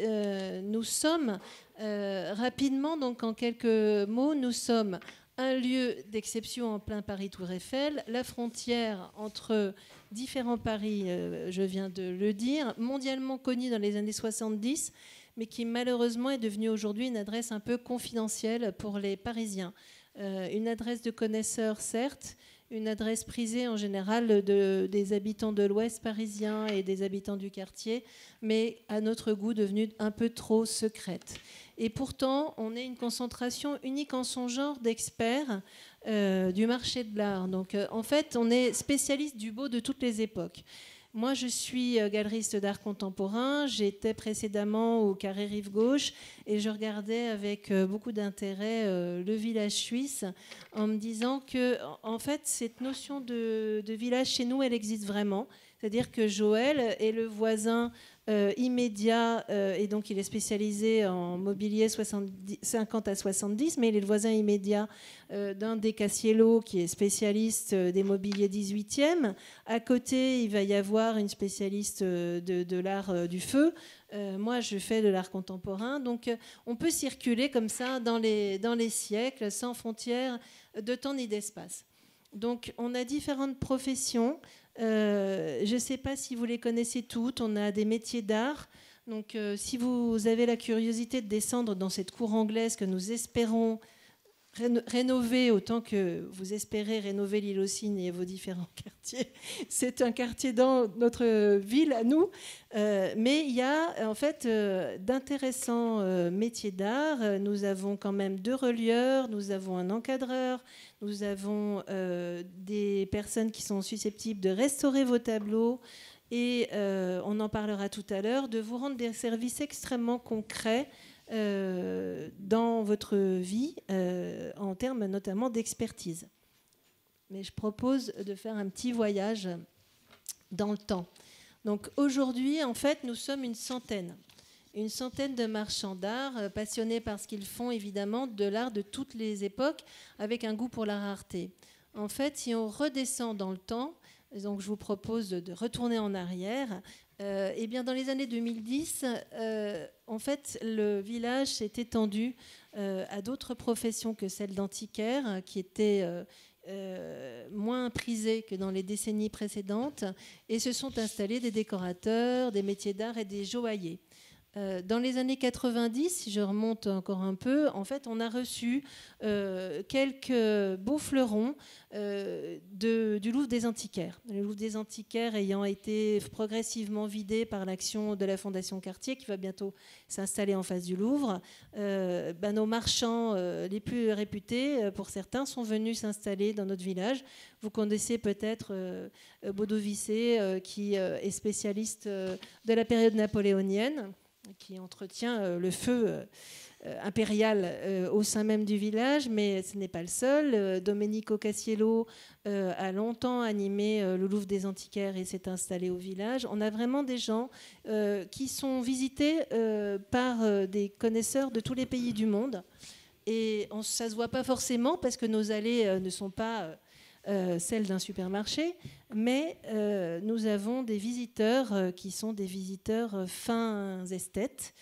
nous sommes rapidement. Donc en quelques mots, nous sommes un lieu d'exception en plein Paris Tour Eiffel, la frontière entre différents Paris, je viens de le dire, mondialement connu dans les années 70, mais qui malheureusement est devenue aujourd'hui une adresse un peu confidentielle pour les Parisiens. Une adresse de connaisseurs, certes, une adresse prisée en général des habitants de l'Ouest parisien et des habitants du quartier, mais à notre goût devenue un peu trop secrète. Et pourtant, on est une concentration unique en son genre d'experts du marché de l'art. Donc, en fait, on est spécialiste du beau de toutes les époques. Moi, je suis galeriste d'art contemporain. J'étais précédemment au Carré Rive Gauche et je regardais avec beaucoup d'intérêt le village suisse en me disant que, en fait, cette notion de village chez nous, elle existe vraiment. C'est-à-dire que Joël est le voisin immédiat, et donc il est spécialisé en mobilier 50 à 70, mais il est le voisin immédiat d'un des Cassiello qui est spécialiste des mobiliers 18e. À côté, il va y avoir une spécialiste de l'art du feu. Moi, je fais de l'art contemporain. Donc, on peut circuler comme ça dans les siècles, sans frontières de temps ni d'espace. Donc, on a différentes professions. Je ne sais pas si vous les connaissez toutes. On a des métiers d'art. Donc, si vous avez la curiosité de descendre dans cette cour anglaise que nous espérons rénover autant que vous espérez rénover l'île aux Cygnes et vos différents quartiers, c'est un quartier dans notre ville à nous. Mais il y a en fait d'intéressants métiers d'art. Nous avons quand même 2 relieurs, nous avons un encadreur, nous avons des personnes qui sont susceptibles de restaurer vos tableaux et on en parlera tout à l'heure, de vous rendre des services extrêmement concrets dans votre vie, en termes notamment d'expertise. Mais je propose de faire un petit voyage dans le temps. Donc aujourd'hui, en fait, nous sommes une centaine de marchands d'art passionnés par ce qu'ils font, évidemment, de l'art de toutes les époques, avec un goût pour la rareté. En fait, si on redescend dans le temps, donc je vous propose de retourner en arrière. Eh bien, dans les années 2010, en fait, le village s'est étendu à d'autres professions que celle d'antiquaire, qui étaient moins prisées que dans les décennies précédentes, et se sont installés des décorateurs, des métiers d'art et des joailliers. Dans les années 90, si je remonte encore un peu, en fait, on a reçu quelques beaux fleurons du Louvre des Antiquaires. Le Louvre des Antiquaires ayant été progressivement vidé par l'action de la Fondation Cartier, qui va bientôt s'installer en face du Louvre. Nos marchands les plus réputés, pour certains, sont venus s'installer dans notre village. Vous connaissez peut-être Baudovicé, qui est spécialiste de la période napoléonienne, qui entretient le feu impérial au sein même du village, mais ce n'est pas le seul. Domenico Cassiello a longtemps animé le Louvre des Antiquaires et s'est installé au village. On a vraiment des gens qui sont visités par des connaisseurs de tous les pays du monde. Et ça ne se voit pas forcément parce que nos allées ne sont pas celle d'un supermarché, mais nous avons des visiteurs qui sont des visiteurs fins esthètes.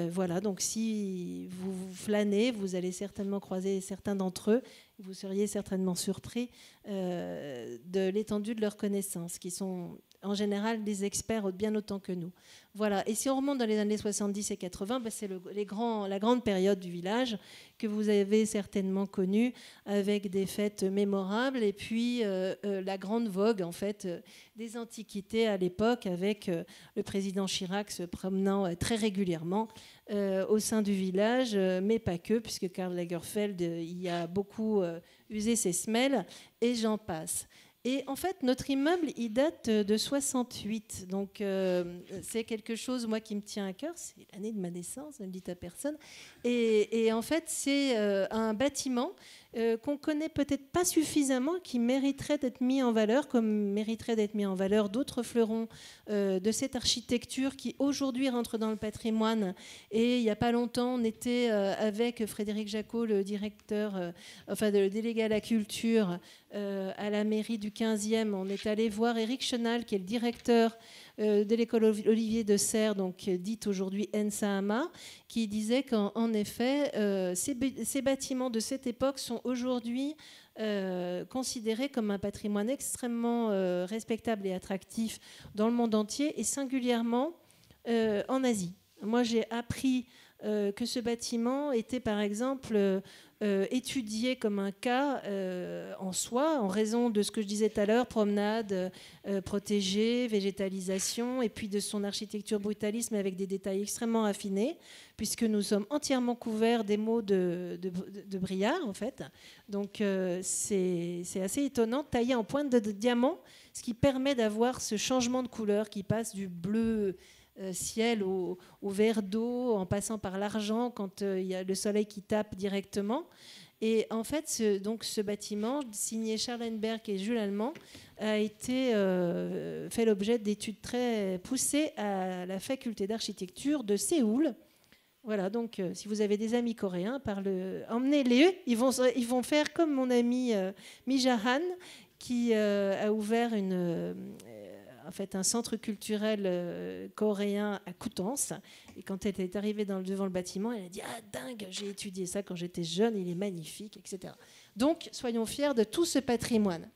Voilà, donc si vous flânez, vous allez certainement croiser certains d'entre eux. Vous seriez certainement surpris de l'étendue de leurs connaissances, qui sont en général des experts bien autant que nous. Voilà. Et si on remonte dans les années 70 et 80, c'est la grande période du village que vous avez certainement connue, avec des fêtes mémorables et puis la grande vogue en fait des antiquités à l'époque, avec le président Chirac se promenant très régulièrement au sein du village, mais pas que, puisque Karl Lagerfeld y a beaucoup usé ses semelles, et j'en passe. Et en fait, notre immeuble, il date de 68. Donc, c'est quelque chose, moi, qui me tient à cœur. C'est l'année de ma naissance, ne le dites à personne. Et en fait, c'est un bâtiment qu'on connaît peut-être pas suffisamment, qui mériterait d'être mis en valeur, comme mériterait d'être mis en valeur d'autres fleurons de cette architecture qui, aujourd'hui, rentre dans le patrimoine. Et il n'y a pas longtemps, on était avec Frédéric Jacot, le directeur, le délégué à la culture, à la mairie du 15e. On est allé voir Éric Chenal, qui est le directeur de l'école Olivier de Serres, donc dite aujourd'hui Ensahama, qui disait qu'en effet, ces bâtiments de cette époque sont aujourd'hui considérés comme un patrimoine extrêmement respectable et attractif dans le monde entier, et singulièrement en Asie. Moi, j'ai appris que ce bâtiment était, par exemple, étudié comme un cas en soi, en raison de ce que je disais tout à l'heure, promenade protégée, végétalisation, et puis de son architecture brutalisme avec des détails extrêmement raffinés, puisque nous sommes entièrement couverts des mots de Briard, en fait. Donc c'est assez étonnant, taillé en pointe de diamant, ce qui permet d'avoir ce changement de couleur qui passe du bleu ciel au vert d'eau, en passant par l'argent quand il y a le soleil qui tape directement. Et en fait, ce bâtiment, signé Charles Lindbergh et Jules Allemand, a été fait l'objet d'études très poussées à la faculté d'architecture de Séoul. Voilà, donc si vous avez des amis coréens, emmenez-les. Ils vont faire comme mon ami Mija Han, qui a ouvert un centre culturel coréen à Coutances. Et quand elle est arrivée devant le bâtiment, elle a dit « Ah, dingue, j'ai étudié ça quand j'étais jeune, il est magnifique, etc. » Donc, soyons fiers de tout ce patrimoine.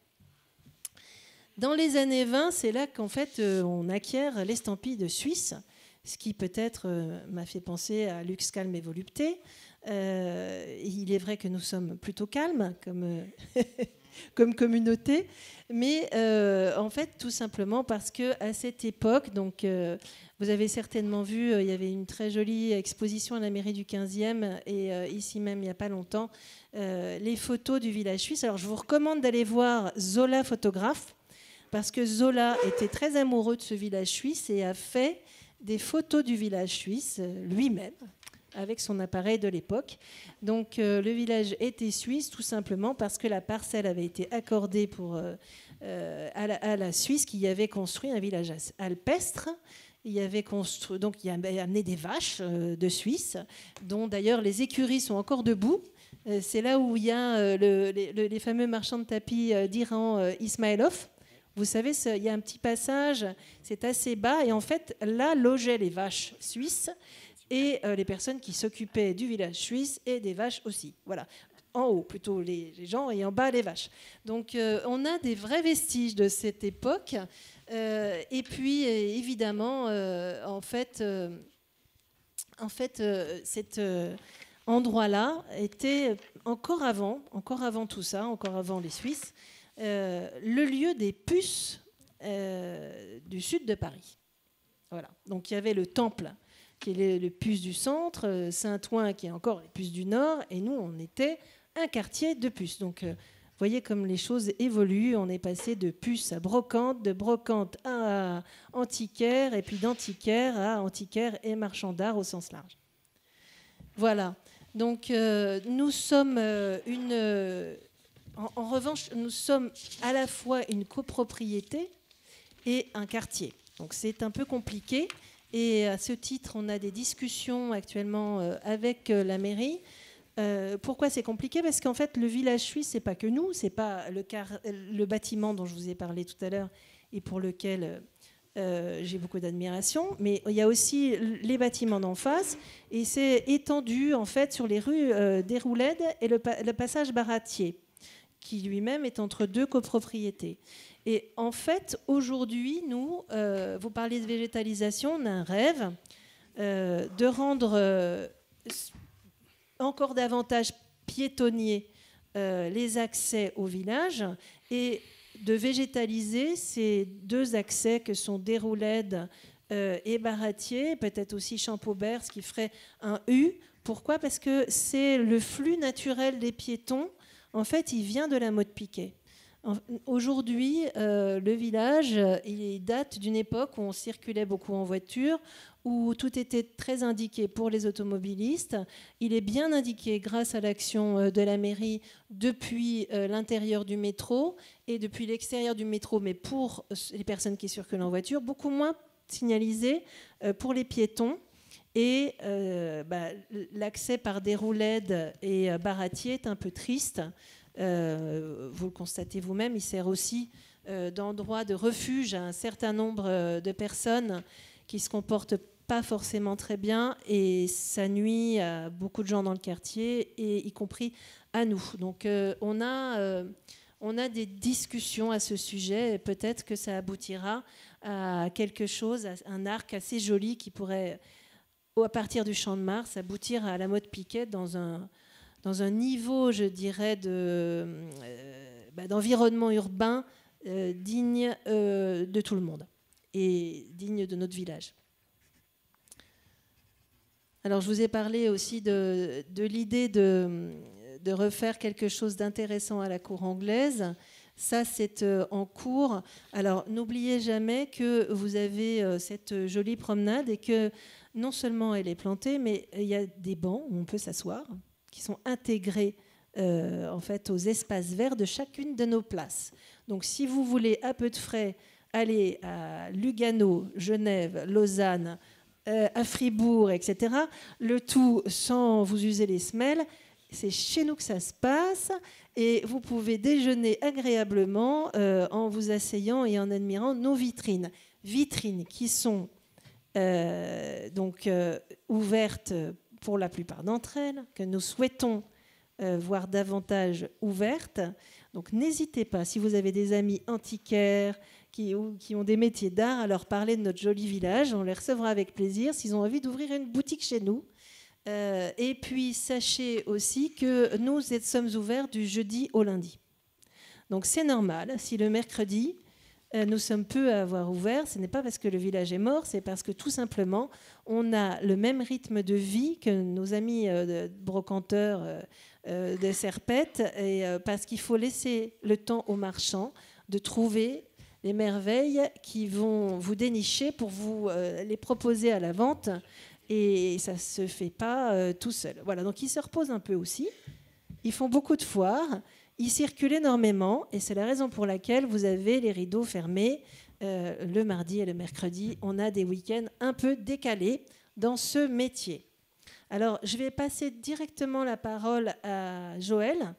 Dans les années 20, c'est là qu'en fait, on acquiert l'estampille de Suisse, ce qui peut-être m'a fait penser à Lux calme et volupté. Il est vrai que nous sommes plutôt calmes, comme communauté, mais en fait tout simplement parce qu'à cette époque, donc vous avez certainement vu, il y avait une très jolie exposition à la mairie du 15e et ici même il n'y a pas longtemps, les photos du village suisse. Alors je vous recommande d'aller voir Zola photographe, parce que Zola était très amoureux de ce village suisse et a fait des photos du village suisse lui-même, avec son appareil de l'époque. Donc le village était suisse tout simplement parce que la parcelle avait été accordée à la Suisse, qui y avait construit un village alpestre. Il avait construit, donc il avait amené des vaches de Suisse, dont d'ailleurs les écuries sont encore debout. C'est là où il y a les fameux marchands de tapis d'Iran, Ismailov. Vous savez, il y a un petit passage, c'est assez bas, et en fait là logeaient les vaches suisses et les personnes qui s'occupaient du village suisse et des vaches aussi. Voilà. En haut, plutôt les gens, et en bas, les vaches. Donc, on a des vrais vestiges de cette époque. Et puis, évidemment, cet endroit-là était, encore avant tout ça, encore avant les Suisses, le lieu des puces du sud de Paris. Voilà. Donc, il y avait le temple, qui est le puce du centre, Saint-Ouen qui est encore les puces du nord, et nous, on était un quartier de puces. Donc, vous voyez comme les choses évoluent. On est passé de puces à brocante, de brocante à antiquaire, et puis d'antiquaire à antiquaire et marchand d'art au sens large. Voilà. Donc, nous sommes en revanche, nous sommes à la fois une copropriété et un quartier. Donc, c'est un peu compliqué. Et à ce titre, on a des discussions actuellement avec la mairie. Pourquoi c'est compliqué ? Parce qu'en fait, le village suisse, c'est pas que nous, c'est pas le bâtiment dont je vous ai parlé tout à l'heure et pour lequel j'ai beaucoup d'admiration, mais il y a aussi les bâtiments d'en face, et c'est étendu en fait sur les rues des Roulèdes et le passage Baratier, qui lui-même est entre deux copropriétés. Et en fait, aujourd'hui, nous, vous parlez de végétalisation, on a un rêve de rendre encore davantage piétonniers les accès au village et de végétaliser ces deux accès que sont Déroulède et Baratier, peut-être aussi Champaubert, ce qui ferait un U. Pourquoi ? Parce que c'est le flux naturel des piétons. En fait, il vient de la Motte-Piquet. Aujourd'hui, le village, il date d'une époque où on circulait beaucoup en voiture, où tout était très indiqué pour les automobilistes. Il est bien indiqué grâce à l'action de la mairie depuis l'intérieur du métro et depuis l'extérieur du métro, mais pour les personnes qui circulent en voiture, beaucoup moins signalisé pour les piétons. Et l'accès par des roulettes et baratiers est un peu triste. Vous le constatez vous-même, il sert aussi d'endroit de refuge à un certain nombre de personnes qui se comportent pas forcément très bien, et ça nuit à beaucoup de gens dans le quartier, et y compris à nous. Donc on a des discussions à ce sujet, et peut-être que ça aboutira à quelque chose, à un arc assez joli qui pourrait, à partir du Champ de Mars, aboutir à la Motte Piquet dans un niveau, je dirais, d'environnement urbain digne de tout le monde et digne de notre village. Alors, je vous ai parlé aussi de l'idée de refaire quelque chose d'intéressant à la cour anglaise. Ça, c'est en cours. Alors, n'oubliez jamais que vous avez cette jolie promenade et que non seulement elle est plantée, mais il y a des bancs où on peut s'asseoir qui sont intégrés en fait aux espaces verts de chacune de nos places. Donc, si vous voulez à peu de frais aller à Lugano, Genève, Lausanne, à Fribourg, etc., le tout sans vous user les semelles, c'est chez nous que ça se passe, et vous pouvez déjeuner agréablement en vous asseyant et en admirant nos vitrines. Vitrines qui sont ouvertes pour la plupart d'entre elles, que nous souhaitons voir davantage ouvertes. Donc n'hésitez pas, si vous avez des amis antiquaires qui ont des métiers d'art, à leur parler de notre joli village. On les recevra avec plaisir s'ils ont envie d'ouvrir une boutique chez nous. Et puis sachez aussi que nous sommes ouverts du jeudi au lundi. Donc c'est normal, si le mercredi, nous sommes peu à avoir ouvert, ce n'est pas parce que le village est mort, c'est parce que tout simplement, on a le même rythme de vie que nos amis brocanteurs de Serpette, et parce qu'il faut laisser le temps aux marchands de trouver les merveilles qui vont vous dénicher pour vous les proposer à la vente, et ça ne se fait pas tout seul. Voilà, donc ils se reposent un peu aussi, ils font beaucoup de foires, ils circulent énormément, et c'est la raison pour laquelle vous avez les rideaux fermés le mardi et le mercredi. On a des week-ends un peu décalés dans ce métier. Alors, je vais passer directement la parole à Joël,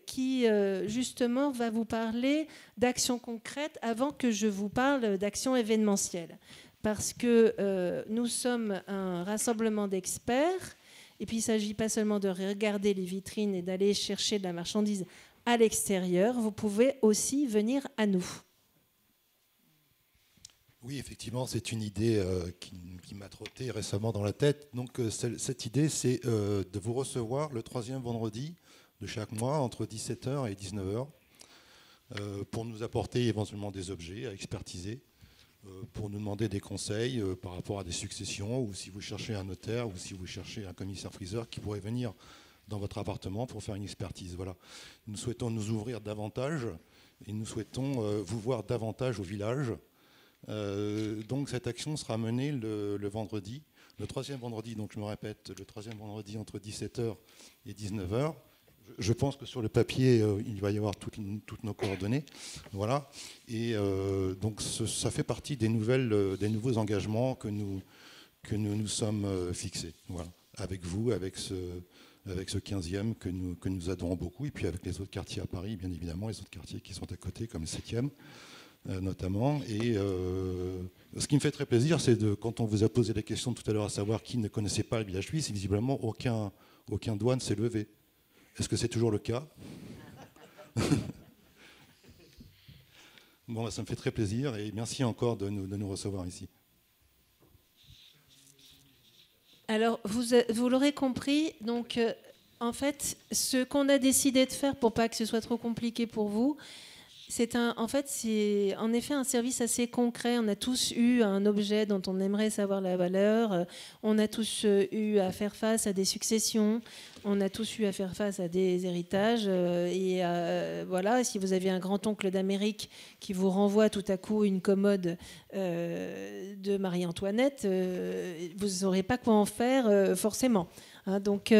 qui justement va vous parler d'actions concrètes avant que je vous parle d'actions événementielles. Parce que nous sommes un rassemblement d'experts, et puis il ne s'agit pas seulement de regarder les vitrines et d'aller chercher de la marchandise à l'extérieur, vous pouvez aussi venir à nous. Oui, effectivement, c'est une idée qui m'a trotté récemment dans la tête. Donc cette idée, c'est de vous recevoir le 3e vendredi de chaque mois entre 17h et 19h pour nous apporter éventuellement des objets à expertiser, pour nous demander des conseils par rapport à des successions, ou si vous cherchez un notaire, ou si vous cherchez un commissaire-priseur qui pourrait venir dans votre appartement pour faire une expertise. Voilà. Nous souhaitons nous ouvrir davantage et nous souhaitons vous voir davantage au village. Donc cette action sera menée le vendredi, le 3e vendredi, donc je me répète, le 3e vendredi entre 17h et 19h. Je pense que sur le papier, il va y avoir toutes nos coordonnées. Voilà. Et donc ça fait partie des nouveaux engagements que nous sommes fixés. Voilà. Avec vous, avec ce 15e que nous adorons beaucoup, et puis avec les autres quartiers à Paris, bien évidemment, les autres quartiers qui sont à côté, comme le 7e. Notamment. Et ce qui me fait très plaisir, c'est quand on vous a posé la question tout à l'heure à savoir qui ne connaissait pas le village suisse, visiblement aucun doigt ne s'est levé. Est-ce que c'est toujours le cas? Bon, ça me fait très plaisir et merci encore de nous recevoir ici. Alors, vous l'aurez compris, donc en fait, ce qu'on a décidé de faire pour pas que ce soit trop compliqué pour vous, En fait, c'est en effet un service assez concret. On a tous eu un objet dont on aimerait savoir la valeur. On a tous eu à faire face à des successions. On a tous eu à faire face à des héritages. Voilà, si vous avez un grand-oncle d'Amérique qui vous renvoie tout à coup une commode de Marie-Antoinette, vous ne saurez pas quoi en faire forcément. Donc,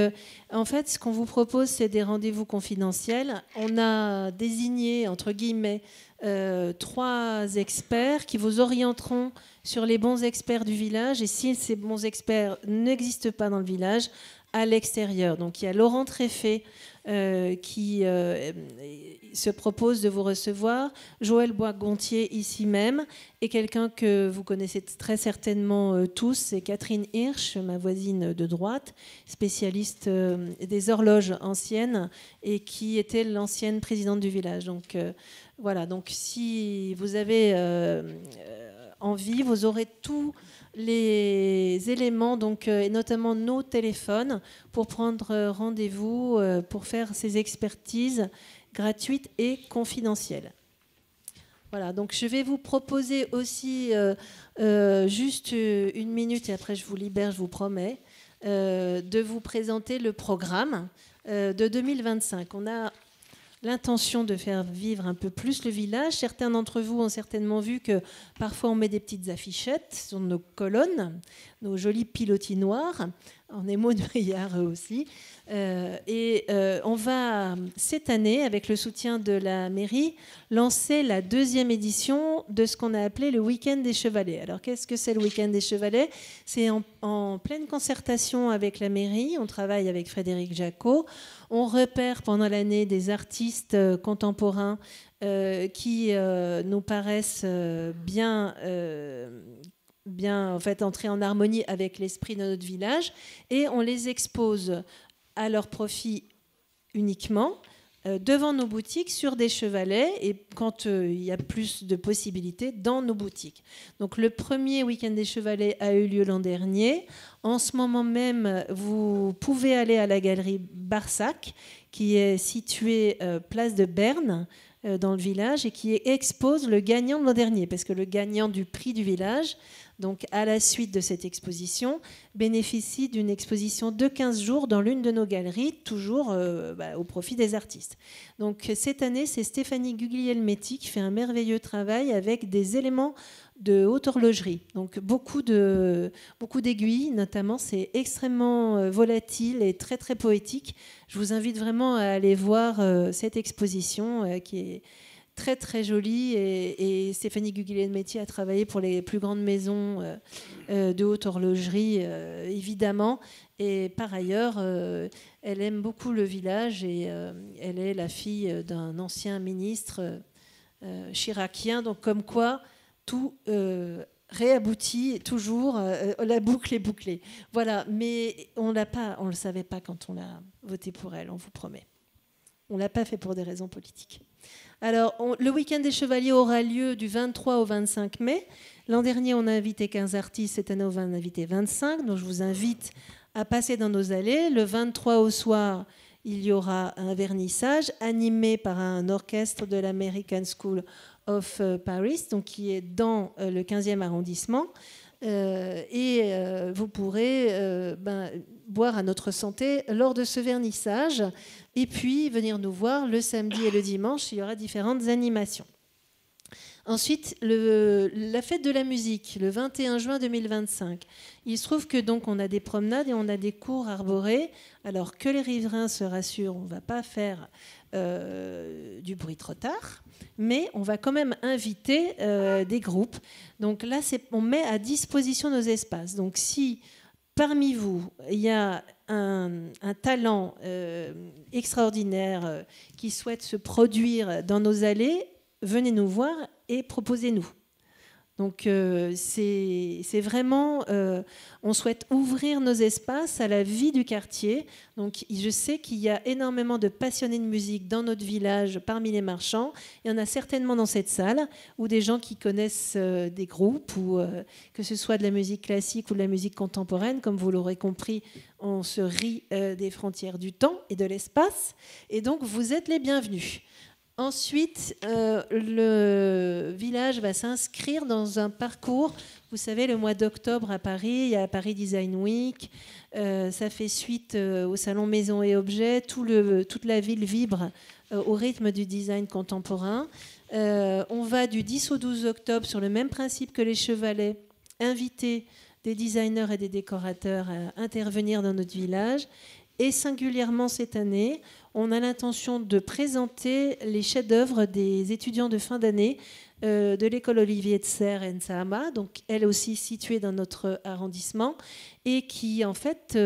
en fait, ce qu'on vous propose, c'est des rendez-vous confidentiels. On a désigné, entre guillemets, 3 experts qui vous orienteront sur les bons experts du village. Et si ces bons experts n'existent pas dans le village, à l'extérieur. Donc, il y a Laurent Tréfet qui se propose de vous recevoir, Joël Bois-Gontier ici même, et quelqu'un que vous connaissez très certainement tous, c'est Catherine Hirsch, ma voisine de droite, spécialiste des horloges anciennes et qui était l'ancienne présidente du village. Donc voilà, donc si vous avez envie, vous aurez tous les éléments, donc, et notamment nos téléphones, pour prendre rendez-vous, pour faire ces expertises gratuites et confidentielles. Voilà, donc je vais vous proposer aussi juste 1 minute, et après je vous libère, je vous promets, de vous présenter le programme de 2025. On a l'intention de faire vivre un peu plus le village. Certains d'entre vous ont certainement vu que parfois on met des petites affichettes sur nos colonnes, nos jolis pilotis noirs, en émo de Maillard aussi. On va, cette année, avec le soutien de la mairie, lancer la 2e édition de ce qu'on a appelé le Week-end des Chevalets. Alors, qu'est-ce que c'est le Week-end des Chevalets? C'est en pleine concertation avec la mairie. On travaille avec Frédéric Jacot. On repère pendant l'année des artistes contemporains qui nous paraissent bien en fait entrer en harmonie avec l'esprit de notre village, et on les expose à leur profit uniquement devant nos boutiques sur des chevalets, et quand il y a plus de possibilités dans nos boutiques. Donc le premier week-end des chevalets a eu lieu l'an dernier. En ce moment même, vous pouvez aller à la galerie Barsac, qui est située place de Berne, dans le village, et qui expose le gagnant de l'an dernier, parce que le gagnant du prix du village, donc à la suite de cette exposition, bénéficie d'une exposition de 15 jours dans l'une de nos galeries, toujours au profit des artistes. Donc cette année, c'est Stéphanie Guglielmetti qui fait un merveilleux travail avec des éléments de haute horlogerie. Donc beaucoup d'aiguilles, notamment. C'est extrêmement volatile et très très poétique. Je vous invite vraiment à aller voir cette exposition qui est très très jolie, et Stéphanie Guglielmetti a travaillé pour les plus grandes maisons de haute horlogerie, évidemment, et par ailleurs elle aime beaucoup le village, et elle est la fille d'un ancien ministre chiracien, donc comme quoi tout réaboutit toujours, la boucle est bouclée. Voilà, mais on le savait pas quand on l'a voté pour elle, on vous promet. On l'a pas fait pour des raisons politiques. Alors, le week-end des Chevaliers aura lieu du 23 au 25 mai. L'an dernier, on a invité 15 artistes. Cette année, on va en inviter 25. Donc, je vous invite à passer dans nos allées. Le 23 au soir, il y aura un vernissage animé par un orchestre de l'American School of Paris, donc qui est dans le 15e arrondissement. Vous pourrez boire à notre santé lors de ce vernissage, et puis venir nous voir le samedi et le dimanche. Il y aura différentes animations. Ensuite, la fête de la musique, le 21 juin 2025. Il se trouve que donc on a des promenades et on a des cours arborés. Alors que les riverains se rassurent, on ne va pas faire du bruit trop tard, mais on va quand même inviter des groupes. Donc là, on met à disposition nos espaces. Donc si parmi vous, il y a un talent extraordinaire qui souhaite se produire dans nos allées, venez nous voir et proposez-nous. Donc c'est vraiment, on souhaite ouvrir nos espaces à la vie du quartier. Donc je sais qu'il y a énormément de passionnés de musique dans notre village parmi les marchands. Il y en a certainement dans cette salle, ou des gens qui connaissent des groupes, ou que ce soit de la musique classique ou de la musique contemporaine. Comme vous l'aurez compris, on se rit des frontières du temps et de l'espace. Et donc vous êtes les bienvenus. Ensuite, le village va s'inscrire dans un parcours. Vous savez, le mois d'octobre à Paris, il y a Paris Design Week. Ça fait suite au salon Maison et Objets. Toute la ville vibre au rythme du design contemporain. On va du 10 au 12 octobre sur le même principe que les Chevalets, inviter des designers et des décorateurs à intervenir dans notre village. Et singulièrement cette année, on a l'intention de présenter les chefs-d'œuvre des étudiants de fin d'année de l'école Olivier de Serres et Nsahama, donc elle aussi située dans notre arrondissement, et qui en fait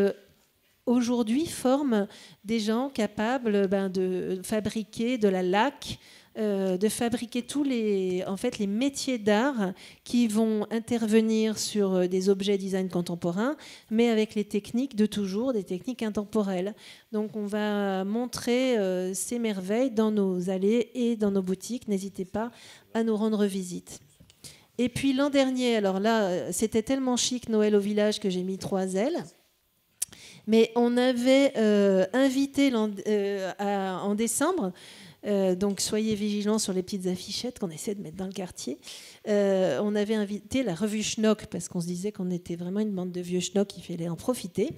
aujourd'hui forme des gens capables de fabriquer de la laque, de fabriquer tous les métiers d'art qui vont intervenir sur des objets design contemporains, mais avec les techniques de toujours, des techniques intemporelles. Donc on va montrer ces merveilles dans nos allées et dans nos boutiques. N'hésitez pas à nous rendre visite. Et puis l'an dernier, alors là, c'était tellement chic Noël au village que j'ai mis 3 ailes. Mais on avait invité en décembre, donc soyez vigilants sur les petites affichettes qu'on essaie de mettre dans le quartier. On avait invité la revue Schnock, parce qu'on se disait qu'on était vraiment une bande de vieux schnock, il fallait en profiter.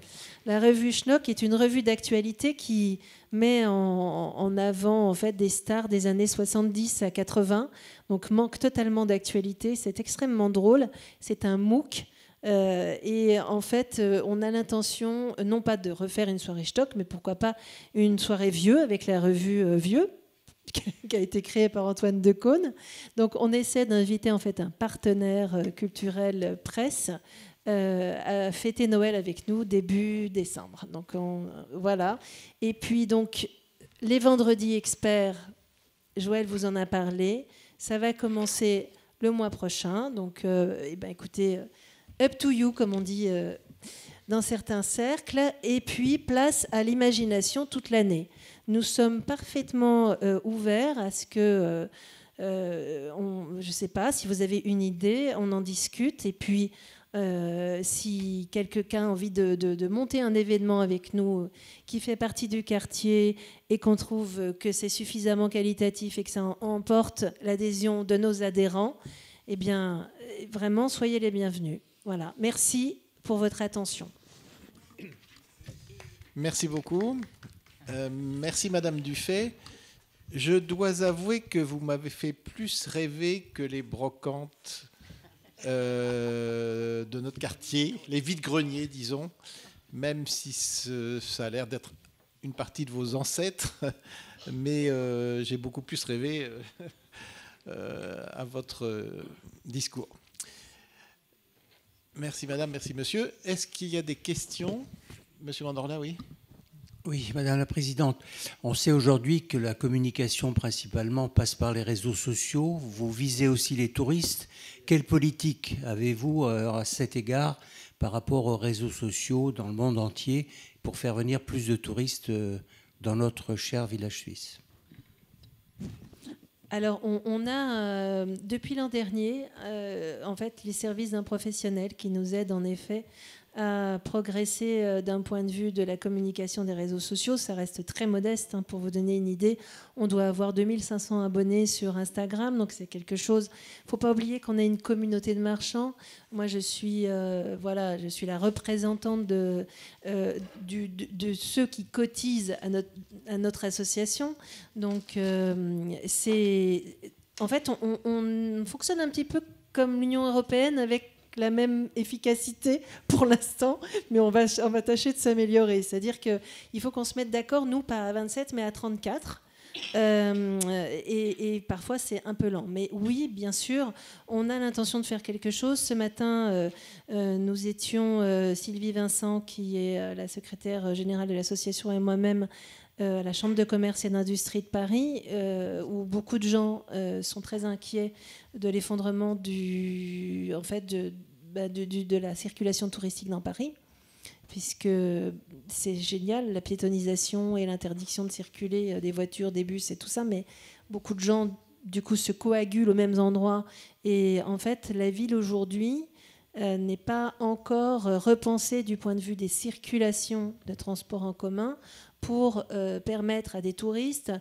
La revue Schnock est une revue d'actualité qui met en avant en fait, des stars des années 70 à 80, donc manque totalement d'actualité. C'est extrêmement drôle, c'est un MOOC. Et en fait, on a l'intention, non pas de refaire une soirée stock, mais pourquoi pas une soirée vieux avec la revue Vieux, qui a été créée par Antoine Decaune. Donc, on essaie d'inviter en fait un partenaire culturel presse à fêter Noël avec nous début décembre. Donc, voilà. Et puis, donc, les vendredis experts, Joël vous en a parlé. Ça va commencer le mois prochain. Donc, écoutez. Up to you, comme on dit dans certains cercles, et puis place à l'imagination toute l'année. Nous sommes parfaitement ouverts à ce que, je ne sais pas, si vous avez une idée, on en discute, et puis si quelqu'un a envie de monter un événement avec nous qui fait partie du quartier et qu'on trouve que c'est suffisamment qualitatif et que ça emporte l'adhésion de nos adhérents, eh bien, vraiment, soyez les bienvenus. Voilà, merci pour votre attention. Merci beaucoup. Merci Madame Dufay. Je dois avouer que vous m'avez fait plus rêver que les brocantes de notre quartier, les vides-greniers, disons, même si ça a l'air d'être une partie de vos ancêtres, mais j'ai beaucoup plus rêvé à votre discours. Merci madame, merci monsieur. Est-ce qu'il y a des questions? Monsieur Mandorla, oui. Oui, madame la présidente. On sait aujourd'hui que la communication principalement passe par les réseaux sociaux. Vous visez aussi les touristes. Quelle politique avez-vous à cet égard par rapport aux réseaux sociaux dans le monde entier pour faire venir plus de touristes dans notre cher village suisse? Alors, on a, depuis l'an dernier, en fait, les services d'un professionnel qui nous aident en effet à progresser d'un point de vue de la communication des réseaux sociaux. Ça reste très modeste, hein, pour vous donner une idée. On doit avoir 2500 abonnés sur Instagram, donc c'est quelque chose. Il ne faut pas oublier qu'on a une communauté de marchands. Moi, je suis la représentante de ceux qui cotisent à notre association. Donc, en fait, on fonctionne un petit peu comme l'Union européenne avec la même efficacité pour l'instant, mais on va tâcher de s'améliorer. C'est-à-dire qu'il faut qu'on se mette d'accord, nous, pas à 27, mais à 34. Et parfois, c'est un peu lent. Mais oui, bien sûr, on a l'intention de faire quelque chose. Ce matin, nous étions, Sylvie Vincent, qui est la secrétaire générale de l'association, et moi-même, à la Chambre de commerce et d'industrie de Paris, où beaucoup de gens sont très inquiets de l'effondrement de la circulation touristique dans Paris, puisque c'est génial, la piétonisation et l'interdiction de circuler des voitures, des bus et tout ça, mais beaucoup de gens, du coup, se coagulent aux mêmes endroits. Et en fait, la ville aujourd'hui n'est pas encore repensée du point de vue des circulations de transport en commun pour permettre à des touristes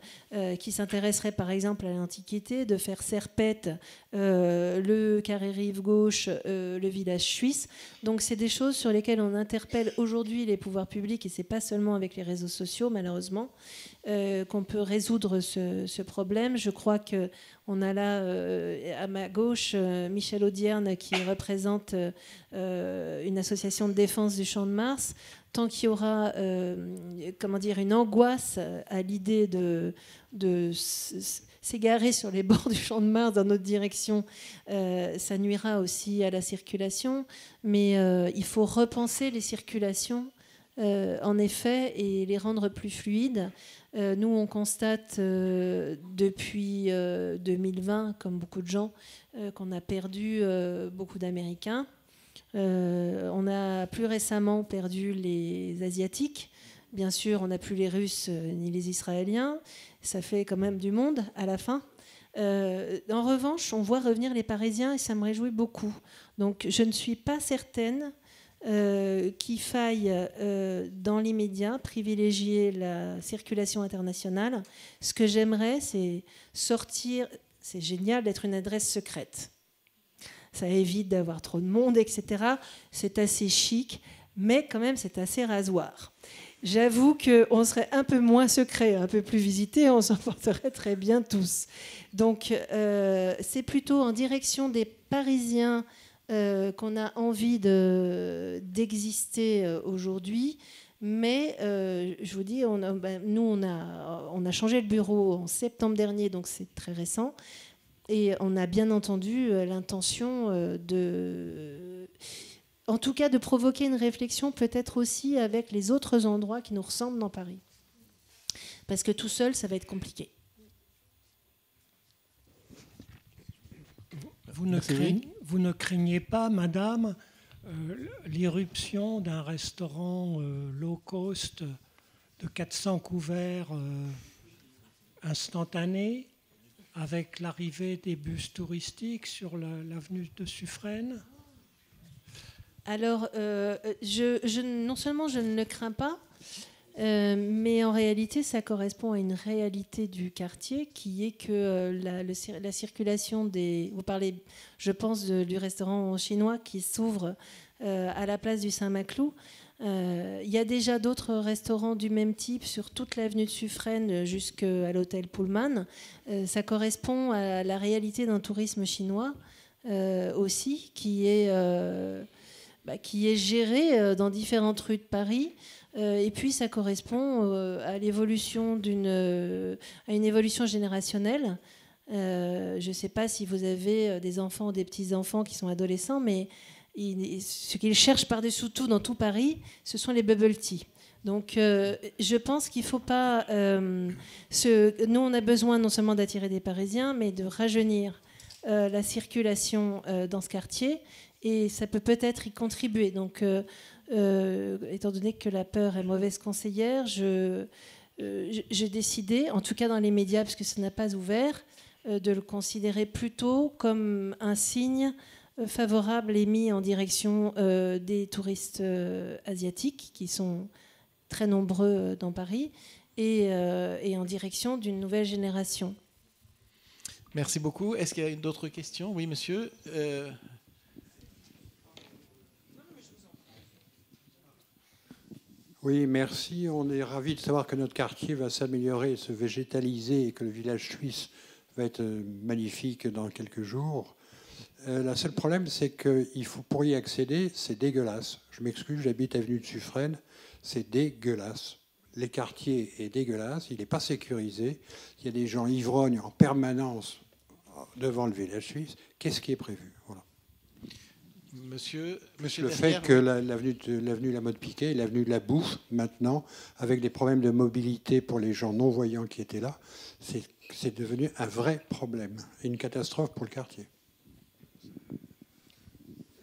qui s'intéresseraient par exemple à l'Antiquité de faire Serpette, le Carré Rive Gauche, le village suisse. Donc c'est des choses sur lesquelles on interpelle aujourd'hui les pouvoirs publics, et c'est pas seulement avec les réseaux sociaux malheureusement qu'on peut résoudre ce problème. Je crois qu'on a là à ma gauche Michel Audierne qui représente une association de défense du Champ de Mars. Tant qu'il y aura une angoisse à l'idée de s'égarer sur les bords du Champ de Mars dans notre direction, ça nuira aussi à la circulation. Mais il faut repenser les circulations, en effet, et les rendre plus fluides. Nous, on constate depuis 2020, comme beaucoup de gens, qu'on a perdu beaucoup d'Américains. On a plus récemment perdu les Asiatiques. Bien sûr, on n'a plus les Russes ni les Israéliens. Ça fait quand même du monde à la fin. En revanche, on voit revenir les Parisiens et ça me réjouit beaucoup. Donc, je ne suis pas certaine qu'il faille, dans l'immédiat, privilégier la circulation internationale. Ce que j'aimerais, c'est sortir... C'est génial d'être une adresse secrète. Ça évite d'avoir trop de monde, etc. C'est assez chic, mais quand même, c'est assez rasoir. J'avoue qu'on serait un peu moins secret, un peu plus visité, on s'en porterait très bien tous. Donc, c'est plutôt en direction des Parisiens qu'on a envie d'exister aujourd'hui. Mais je vous dis, nous, on a changé le bureau en septembre dernier, donc c'est très récent. Et on a bien entendu l'intention en tout cas de provoquer une réflexion peut-être aussi avec les autres endroits qui nous ressemblent dans Paris. Parce que tout seul, ça va être compliqué. Vous ne craignez pas, madame, l'irruption d'un restaurant low cost de 400 couverts instantanés avec l'arrivée des bus touristiques sur l'avenue de Suffren? Alors, non seulement je ne le crains pas, mais en réalité, ça correspond à une réalité du quartier qui est que la circulation des... Vous parlez, je pense, du restaurant chinois qui s'ouvre à la place du Saint-Maclou. Il y a déjà d'autres restaurants du même type sur toute l'avenue de Suffren jusqu'à l'hôtel Pullman. Ça correspond à la réalité d'un tourisme chinois aussi, qui est géré dans différentes rues de Paris. Et puis ça correspond à l'évolution à une évolution générationnelle. Je ne sais pas si vous avez des enfants ou des petits-enfants qui sont adolescents, mais ce qu'ils cherchent par-dessous tout dans tout Paris, ce sont les bubble tea. Donc je pense qu'il ne faut pas... Nous, on a besoin non seulement d'attirer des Parisiens, mais de rajeunir la circulation dans ce quartier. Et ça peut peut-être y contribuer. Donc, étant donné que la peur est mauvaise conseillère, j'ai décidé, en tout cas dans les médias, parce que ça n'a pas ouvert, de le considérer plutôt comme un signe favorable émis en direction des touristes asiatiques, qui sont très nombreux dans Paris, et en direction d'une nouvelle génération. Merci beaucoup. Est-ce qu'il y a d'autres questions? Oui, monsieur. Oui, merci. On est ravis de savoir que notre quartier va s'améliorer et se végétaliser et que le village suisse va être magnifique dans quelques jours. Le seul problème, c'est que pour y accéder, c'est dégueulasse. Je m'excuse, j'habite avenue de Suffren, c'est dégueulasse. Les quartiers est dégueulasse, il n'est pas sécurisé. Il y a des gens ivrognes en permanence devant le village suisse. Qu'est-ce qui est prévu? Voilà. Monsieur le fait que l'avenue Lamotte-Piquet et l'avenue de la Bouffe, maintenant, avec des problèmes de mobilité pour les gens non-voyants qui étaient là, c'est devenu un vrai problème et une catastrophe pour le quartier.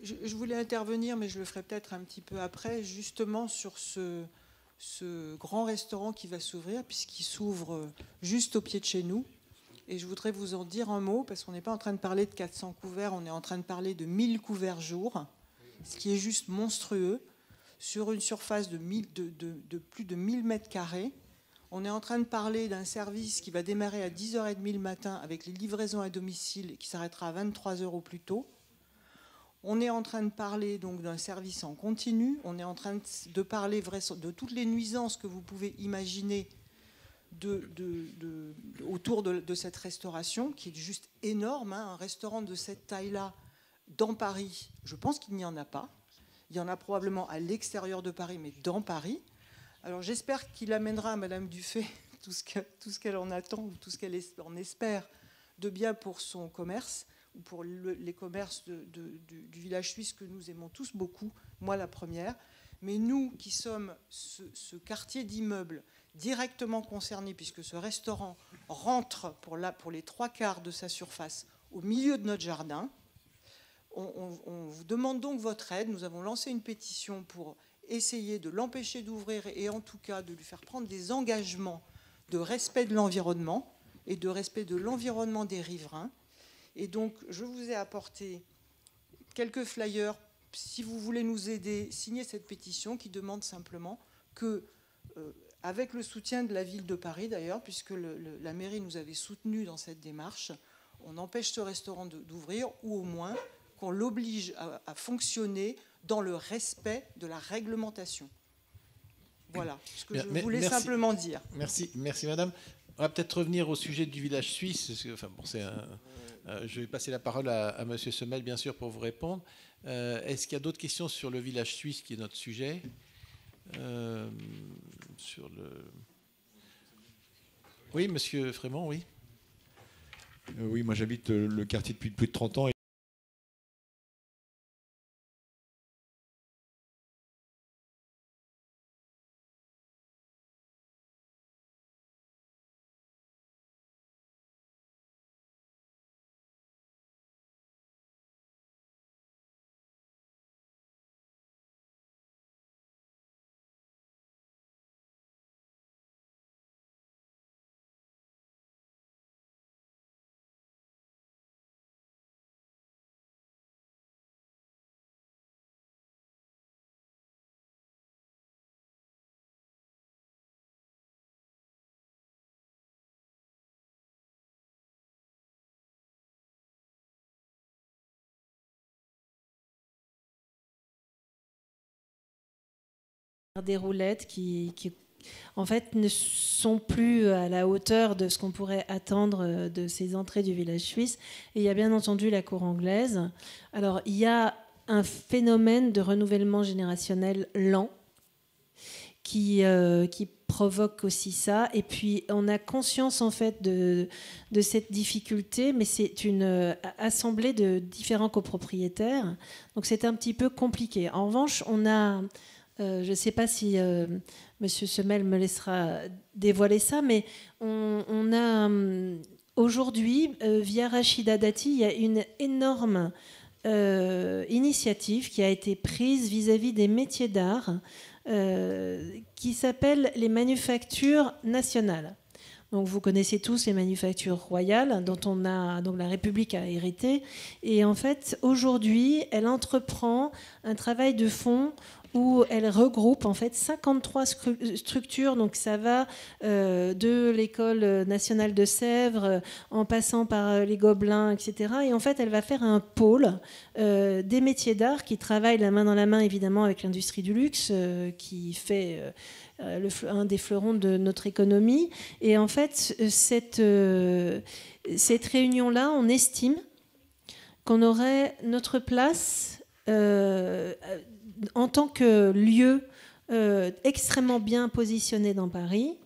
Je voulais intervenir, mais je le ferai peut-être un petit peu après, justement sur ce grand restaurant qui va s'ouvrir, puisqu'il s'ouvre juste au pied de chez nous. Et je voudrais vous en dire un mot, parce qu'on n'est pas en train de parler de 400 couverts, on est en train de parler de 1000 couverts jour, ce qui est juste monstrueux, sur une surface de plus de 1000 mètres carrés. On est en train de parler d'un service qui va démarrer à 10h30 le matin avec les livraisons à domicile et qui s'arrêtera à 23h au plus tôt. On est en train de parler donc d'un service en continu. On est en train de parler de toutes les nuisances que vous pouvez imaginer autour de cette restauration, qui est juste énorme. Un restaurant de cette taille-là dans Paris, je pense qu'il n'y en a pas. Il y en a probablement à l'extérieur de Paris, mais dans Paris. Alors j'espère qu'il amènera à Madame Dufay tout ce qu'elle en attend, ou tout ce qu'elle en espère de bien pour son commerce, ou pour les commerces du village suisse que nous aimons tous beaucoup, moi la première. Mais nous qui sommes ce quartier d'immeubles directement concerné, puisque ce restaurant rentre pour les 3/4 de sa surface au milieu de notre jardin, on vous demande donc votre aide. Nous avons lancé une pétition pour essayer de l'empêcher d'ouvrir et en tout cas de lui faire prendre des engagements de respect de l'environnement et de respect de l'environnement des riverains. Et donc, je vous ai apporté quelques flyers. Si vous voulez nous aider, signez cette pétition qui demande simplement que, avec le soutien de la ville de Paris d'ailleurs, puisque la mairie nous avait soutenus dans cette démarche, on empêche ce restaurant d'ouvrir, ou au moins qu'on l'oblige à fonctionner dans le respect de la réglementation. Voilà ce que je voulais simplement dire. Merci madame. On va peut-être revenir au sujet du village suisse. Je vais passer la parole à monsieur Semel, bien sûr, pour vous répondre. Est-ce qu'il y a d'autres questions sur le village suisse, qui est notre sujet Oui, monsieur Frémont, oui. Oui, moi j'habite le quartier depuis plus de 30 ans. Des roulettes qui, en fait, ne sont plus à la hauteur de ce qu'on pourrait attendre de ces entrées du village suisse. Et il y a bien entendu la cour anglaise. Alors, il y a un phénomène de renouvellement générationnel lent qui provoque aussi ça. Et puis, on a conscience, en fait, de cette difficulté, mais c'est une assemblée de différents copropriétaires. Donc, c'est un petit peu compliqué. En revanche, on a... je ne sais pas si Monsieur Semel me laissera dévoiler ça, mais on a aujourd'hui, via Rachida Dati, il y a une énorme initiative qui a été prise vis-à-vis des métiers d'art qui s'appelle les manufactures nationales. Donc vous connaissez tous les manufactures royales dont la République a hérité. Et en fait, aujourd'hui, elle entreprend un travail de fond où elle regroupe en fait 53 structures. Donc ça va de l'École nationale de Sèvres en passant par les Gobelins, etc. Et en fait, elle va faire un pôle des métiers d'art qui travaillent la main dans la main, évidemment, avec l'industrie du luxe qui fait un des fleurons de notre économie. Et en fait, cette réunion-là, on estime qu'on aurait notre place en tant que lieu extrêmement bien positionné dans Paris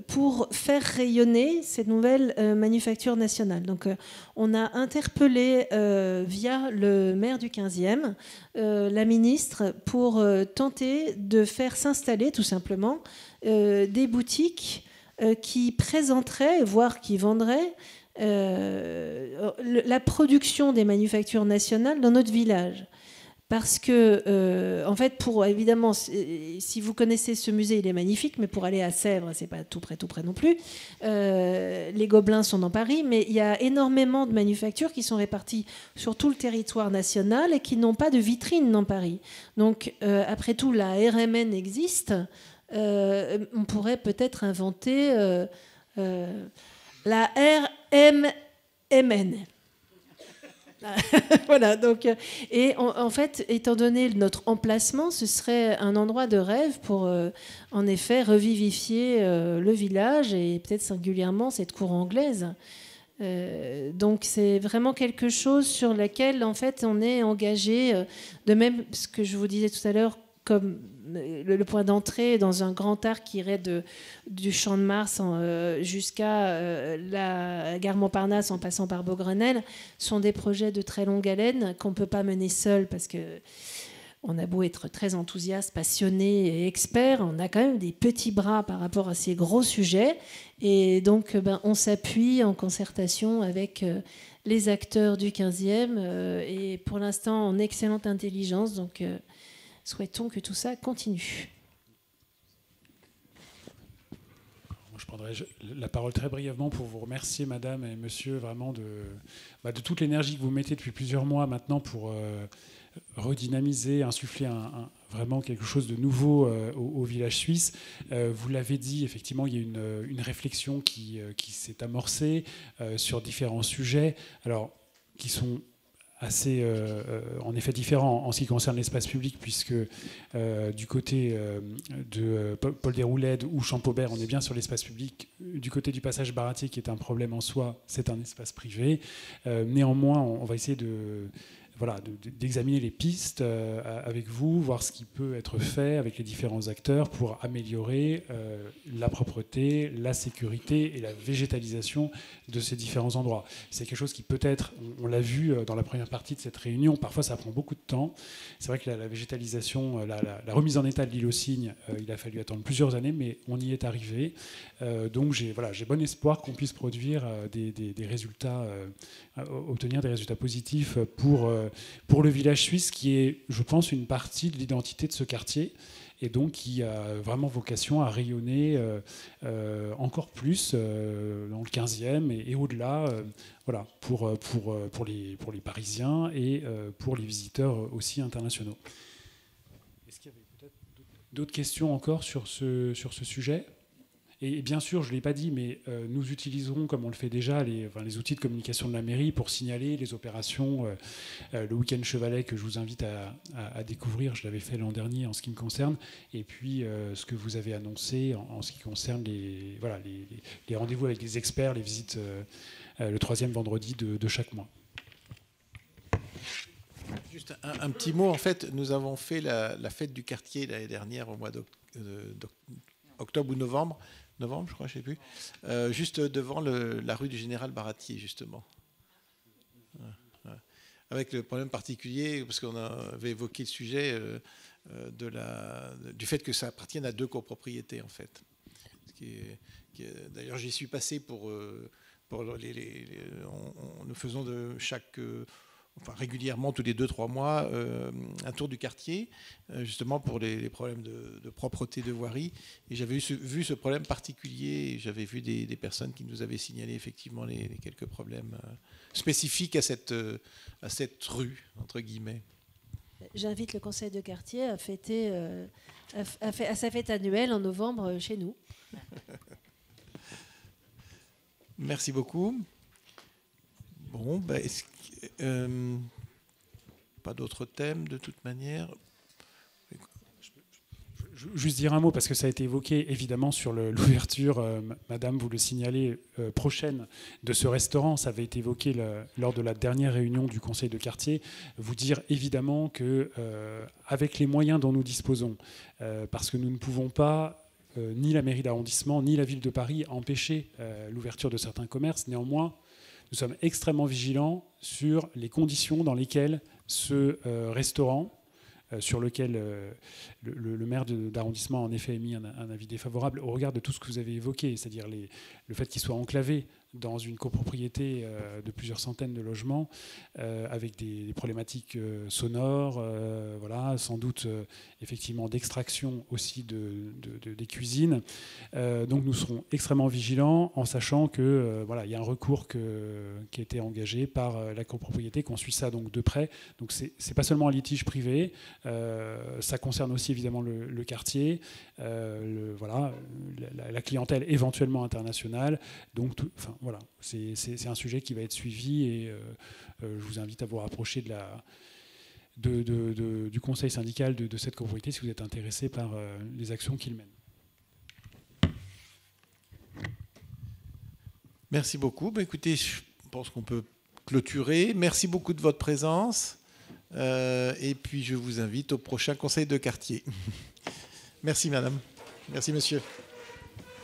pour faire rayonner ces nouvelles manufactures nationales. Donc on a interpellé via le maire du 15e la ministre pour tenter de faire s'installer tout simplement des boutiques qui présenteraient, voire qui vendraient la production des manufactures nationales dans notre village. Parce que, en fait, évidemment, si vous connaissez ce musée, il est magnifique, mais pour aller à Sèvres, c'est pas tout près non plus. Les Gobelins sont dans Paris, mais il y a énormément de manufactures qui sont réparties sur tout le territoire national et qui n'ont pas de vitrine dans Paris. Donc, après tout, la RMN existe. on pourrait peut-être inventer la RMMN. Voilà, donc, et en fait, étant donné notre emplacement, ce serait un endroit de rêve pour, en effet, revivifier le village et peut-être singulièrement cette cour anglaise. Donc c'est vraiment quelque chose sur lequel en fait on est engagé, de même ce que je vous disais tout à l'heure, comme le point d'entrée dans un grand arc qui irait du Champ de Mars jusqu'à la gare Montparnasse en passant par Beaugrenelle, sont des projets de très longue haleine qu'on ne peut pas mener seul parce que on a beau être très enthousiaste, passionné et expert, on a quand même des petits bras par rapport à ces gros sujets. Et donc, on s'appuie en concertation avec les acteurs du 15e et pour l'instant en excellente intelligence. Donc, souhaitons que tout ça continue. Je prendrai la parole très brièvement pour vous remercier, madame et monsieur, vraiment de toute l'énergie que vous mettez depuis plusieurs mois maintenant pour redynamiser, insuffler vraiment quelque chose de nouveau au village suisse. Vous l'avez dit, effectivement, il y a une réflexion qui s'est amorcée sur différents sujets, alors qui sont assez, en effet, différents en ce qui concerne l'espace public, puisque du côté de Paul Déroulède ou Champaubert, on est bien sur l'espace public. Du côté du passage Baratier, qui est un problème en soi, c'est un espace privé. Néanmoins, on va essayer d'examiner les pistes avec vous, voir ce qui peut être fait avec les différents acteurs pour améliorer la propreté, la sécurité et la végétalisation de ces différents endroits. C'est quelque chose qui peut-être, on l'a vu dans la première partie de cette réunion, parfois ça prend beaucoup de temps. C'est vrai que la végétalisation, la remise en état de l'île aux Cygnes, il a fallu attendre plusieurs années, mais on y est arrivé. Donc j'ai bon espoir qu'on puisse produire des résultats, obtenir des résultats positifs pour le village suisse, qui est, je pense, une partie de l'identité de ce quartier, et donc qui a vraiment vocation à rayonner encore plus dans le 15e et au-delà, voilà, pour les Parisiens et pour les visiteurs aussi internationaux. Est-ce qu'il y avait peut-être d'autres questions encore sur ce sujet ? Et bien sûr, je ne l'ai pas dit, mais nous utiliserons, comme on le fait déjà, les outils de communication de la mairie pour signaler les opérations. Le week-end Chevalet que je vous invite à découvrir, je l'avais fait l'an dernier en ce qui me concerne. Et puis ce que vous avez annoncé en ce qui concerne les rendez-vous avec les experts, les visites le 3e vendredi de chaque mois. Juste un petit mot. En fait, nous avons fait la fête du quartier l'année dernière au mois d'octobre ou novembre, je crois, je ne sais plus, juste devant la rue du Général Baratier, justement. Avec le problème particulier, parce qu'on avait évoqué le sujet du fait que ça appartienne à 2 copropriétés, en fait. D'ailleurs, j'y suis passé nous faisons régulièrement, tous les 2-3 mois, un tour du quartier, justement pour les problèmes de propreté de voirie. Et j'avais vu ce problème particulier, et j'avais vu des personnes qui nous avaient signalé effectivement les quelques problèmes spécifiques à cette rue, entre guillemets. J'invite le conseil de quartier à fêter à sa fête annuelle en novembre chez nous. Merci beaucoup. Bon, pas d'autres thèmes de toute manière. Juste dire un mot, parce que ça a été évoqué évidemment sur l'ouverture, madame, vous le signalez, prochaine de ce restaurant. Ça avait été évoqué lors de la dernière réunion du conseil de quartier. Vous dire évidemment que avec les moyens dont nous disposons, parce que nous ne pouvons pas, ni la mairie d'arrondissement, ni la ville de Paris, empêcher l'ouverture de certains commerces. Néanmoins, nous sommes extrêmement vigilants sur les conditions dans lesquelles ce restaurant, sur lequel le maire d'arrondissement a en effet émis un avis défavorable au regard de tout ce que vous avez évoqué, c'est-à-dire le fait qu'il soit enclavé dans une copropriété de plusieurs centaines de logements, avec des problématiques sonores, voilà, sans doute effectivement d'extraction aussi des cuisines. Donc nous serons extrêmement vigilants en sachant que voilà, il y a un recours qui a été engagé par la copropriété, qu'on suit ça donc de près. Donc c'est pas seulement un litige privé, ça concerne aussi évidemment le quartier, voilà, la clientèle éventuellement internationale. Donc enfin, voilà, c'est un sujet qui va être suivi et je vous invite à vous rapprocher du conseil syndical de cette copropriété si vous êtes intéressé par les actions qu'il mène. Merci beaucoup. Écoutez, je pense qu'on peut clôturer. Merci beaucoup de votre présence. Et puis je vous invite au prochain conseil de quartier. Merci madame. Merci monsieur.